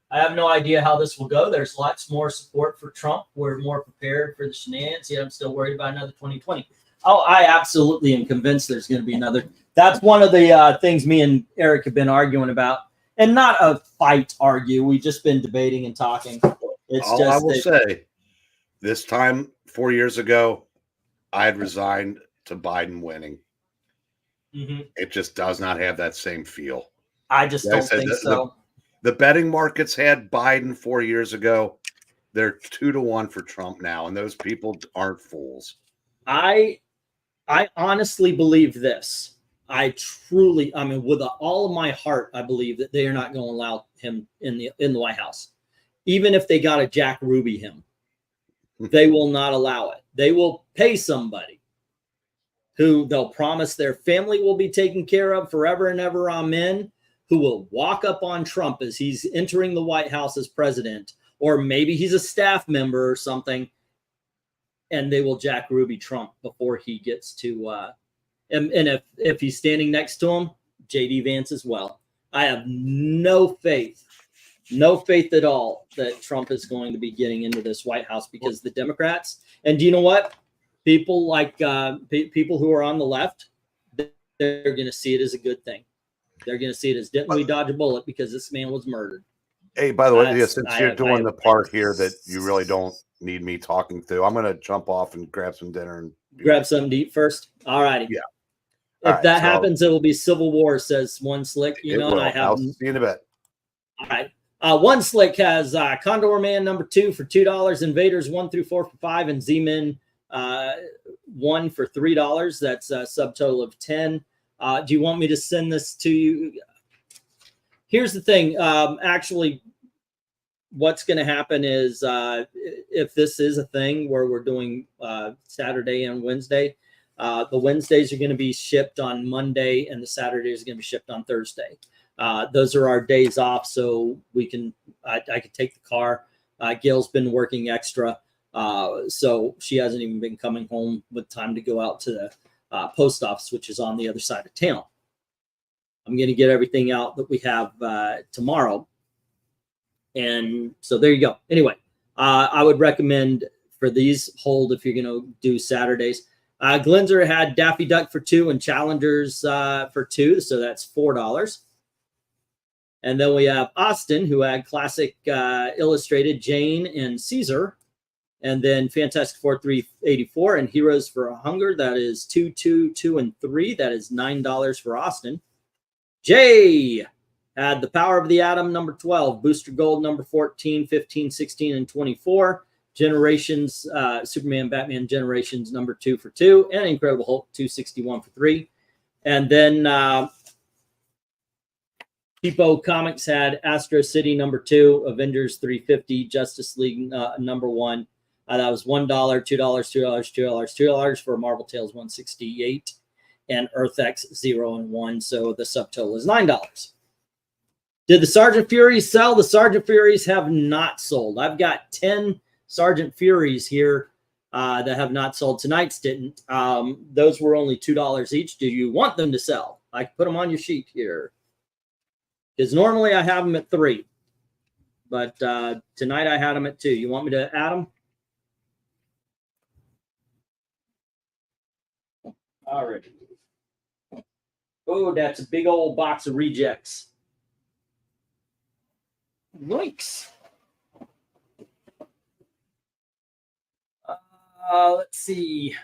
I have no idea how this will go. There's lots more support for Trump. We're more prepared for the shenanigans, yet I'm still worried about another 2020. Oh, I absolutely am convinced there's going to be another. That's one of the things me and Eric have been arguing about, and not a fight argue. We've just been debating and talking. It's all just I will say, this time 4 years ago, I had resigned to Biden winning. It just does not have that same feel. I just don't think so. The betting markets had Biden 4 years ago. They're 2-1 for Trump now, and those people aren't fools. I honestly believe this. I mean, with all of my heart, I believe that they are not going to allow him in the White House. Even if they got to Jack Ruby him, they will not allow it. They will pay somebody who they'll promise their family will be taken care of forever and ever, amen, who will walk up on Trump as he's entering the White House as president, or maybe he's a staff member or something, and they will Jack Ruby Trump before he gets to, and if he's standing next to him, J.D. Vance as well. I have no faith at all that Trump is going to be getting into this White House, because the Democrats, and do you know what? People like people who are on the left, they're going to see it as a good thing. They're going to see it as, didn't we dodge a bullet because this man was murdered? Hey, by the way, since you're doing the part here that you really don't need me talking through, I'm going to jump off and grab some dinner and grab something to eat first. All righty. Yeah. If that happens, it will be civil war, says One Slick. You know, and I have. I'll see you in a bit. All right. One Slick has Condor Man #2 for $2, Invaders 1 through 4 for $5, and Z-Men 1 for $3. That's a subtotal of 10. Do you want me to send this to you? Here's the thing. Actually, what's going to happen is if this is a thing where we're doing Saturday and Wednesday, the Wednesdays are going to be shipped on Monday, and the Saturdays are going to be shipped on Thursday. Those are our days off, so we can. I could take the car. Gail's been working extra, so she hasn't even been coming home with time to go out to the post office, which is on the other side of town. I'm going to get everything out that we have tomorrow, and so there you go. Anyway, I would recommend for these hold if you're going to do Saturdays. Glenzer had Daffy Duck for $2 and Challengers for $2, so that's $4. And then we have Austin, who had Classic Illustrated Jane and Caesar, and then Fantastic Four 384 and Heroes for Hunger. That is 2, 2, 2, and 3. That is $9 for Austin. Jay had The Power of the Atom #12, Booster Gold #14, 15, 16, and 24. Generations, Superman, Batman Generations #2 for $2, and Incredible Hulk 261 for $3. And then Tipo Comics had Astro City #2, Avengers 350, Justice League #1. That was $1, $2, $2, $2, $2 for Marvel Tales 168 and Earth X 0 and 1. So the subtotal is $9. Did the Sergeant Furies sell? The Sergeant Furies have not sold. I've got 10 Sergeant Furies here that have not sold. Tonight's didn't. Those were only $2 each. Do you want them to sell? I can put them on your sheet here. Because normally I have them at 3. But tonight I had them at 2. You want me to add them? All right. Oh, that's a big old box of rejects. Yikes. Let's see.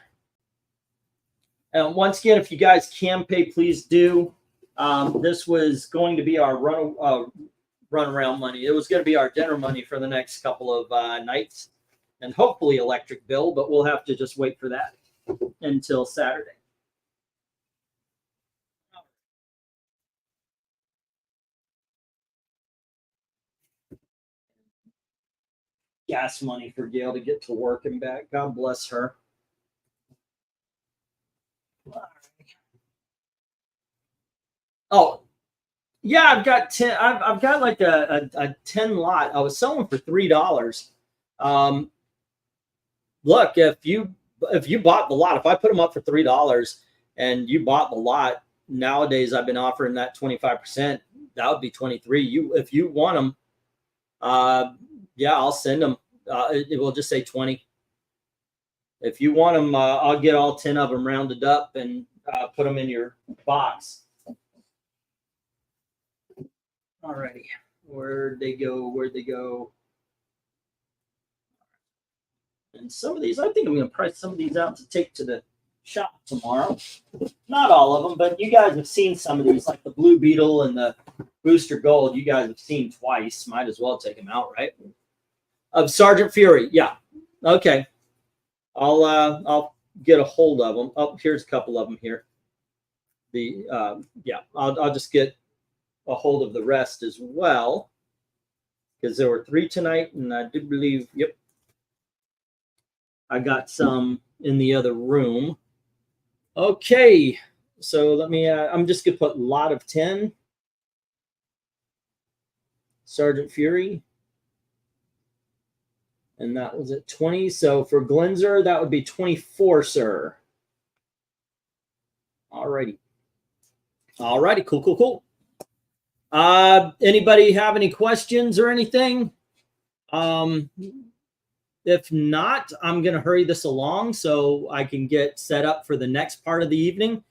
And once again, if you guys can pay, please do. This was going to be our run around money. It was going to be our dinner money for the next couple of nights, and hopefully electric bill, but we'll have to just wait for that until Saturday. Gas money for Gail to get to work and back. God bless her. Oh, yeah, I've got 10. I've got like a 10 lot. I was selling for $3. Look, if you bought the lot, if I put them up for $3 and you bought the lot, nowadays I've been offering that 25%. That would be 23. If you want them, yeah, I'll send them. It will just say 20. If you want them, I'll get all 10 of them rounded up and put them in your box. Alrighty, where'd they go? Where'd they go? And some of these, I think I'm going to price some of these out to take to the shop tomorrow. Not all of them, but you guys have seen some of these, like the Blue Beetle and the Booster Gold. You guys have seen twice. Might as well take them out, right? Of Sergeant Fury, yeah. Okay, I'll get a hold of them. Oh, here's a couple of them here. The yeah, I'll just get a hold of the rest as well, because there were 3 tonight, and I do believe, yep, I got some in the other room. Okay, so let me, I'm just gonna put lot of 10, Sergeant Fury, and that was at 20. So for Glenzer, that would be 24, sir. Alrighty, alrighty, cool. Anybody have any questions or anything? If not, I'm going to hurry this along so I can get set up for the next part of the evening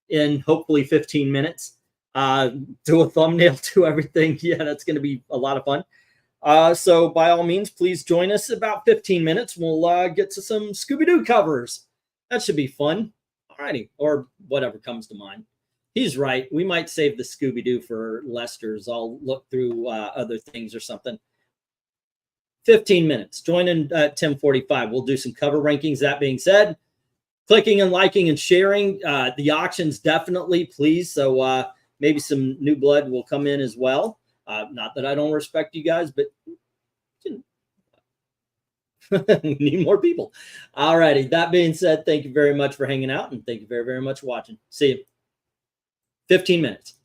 in hopefully 15 minutes. Do a thumbnail, do everything. Yeah, that's going to be a lot of fun. So by all means, please join us about 15 minutes. We'll get to some Scooby-Doo covers. That should be fun. Alrighty, or whatever comes to mind. He's right. We might save the Scooby-Doo for Lester's. I'll look through other things or something. 15 minutes. Join in at 10:45. We'll do some cover rankings. That being said, clicking and liking and sharing the auctions definitely, please. So maybe some new blood will come in as well. Not that I don't respect you guys, but we need more people. All righty. That being said, thank you very much for hanging out, and thank you very, very much for watching. See you. 15 minutes.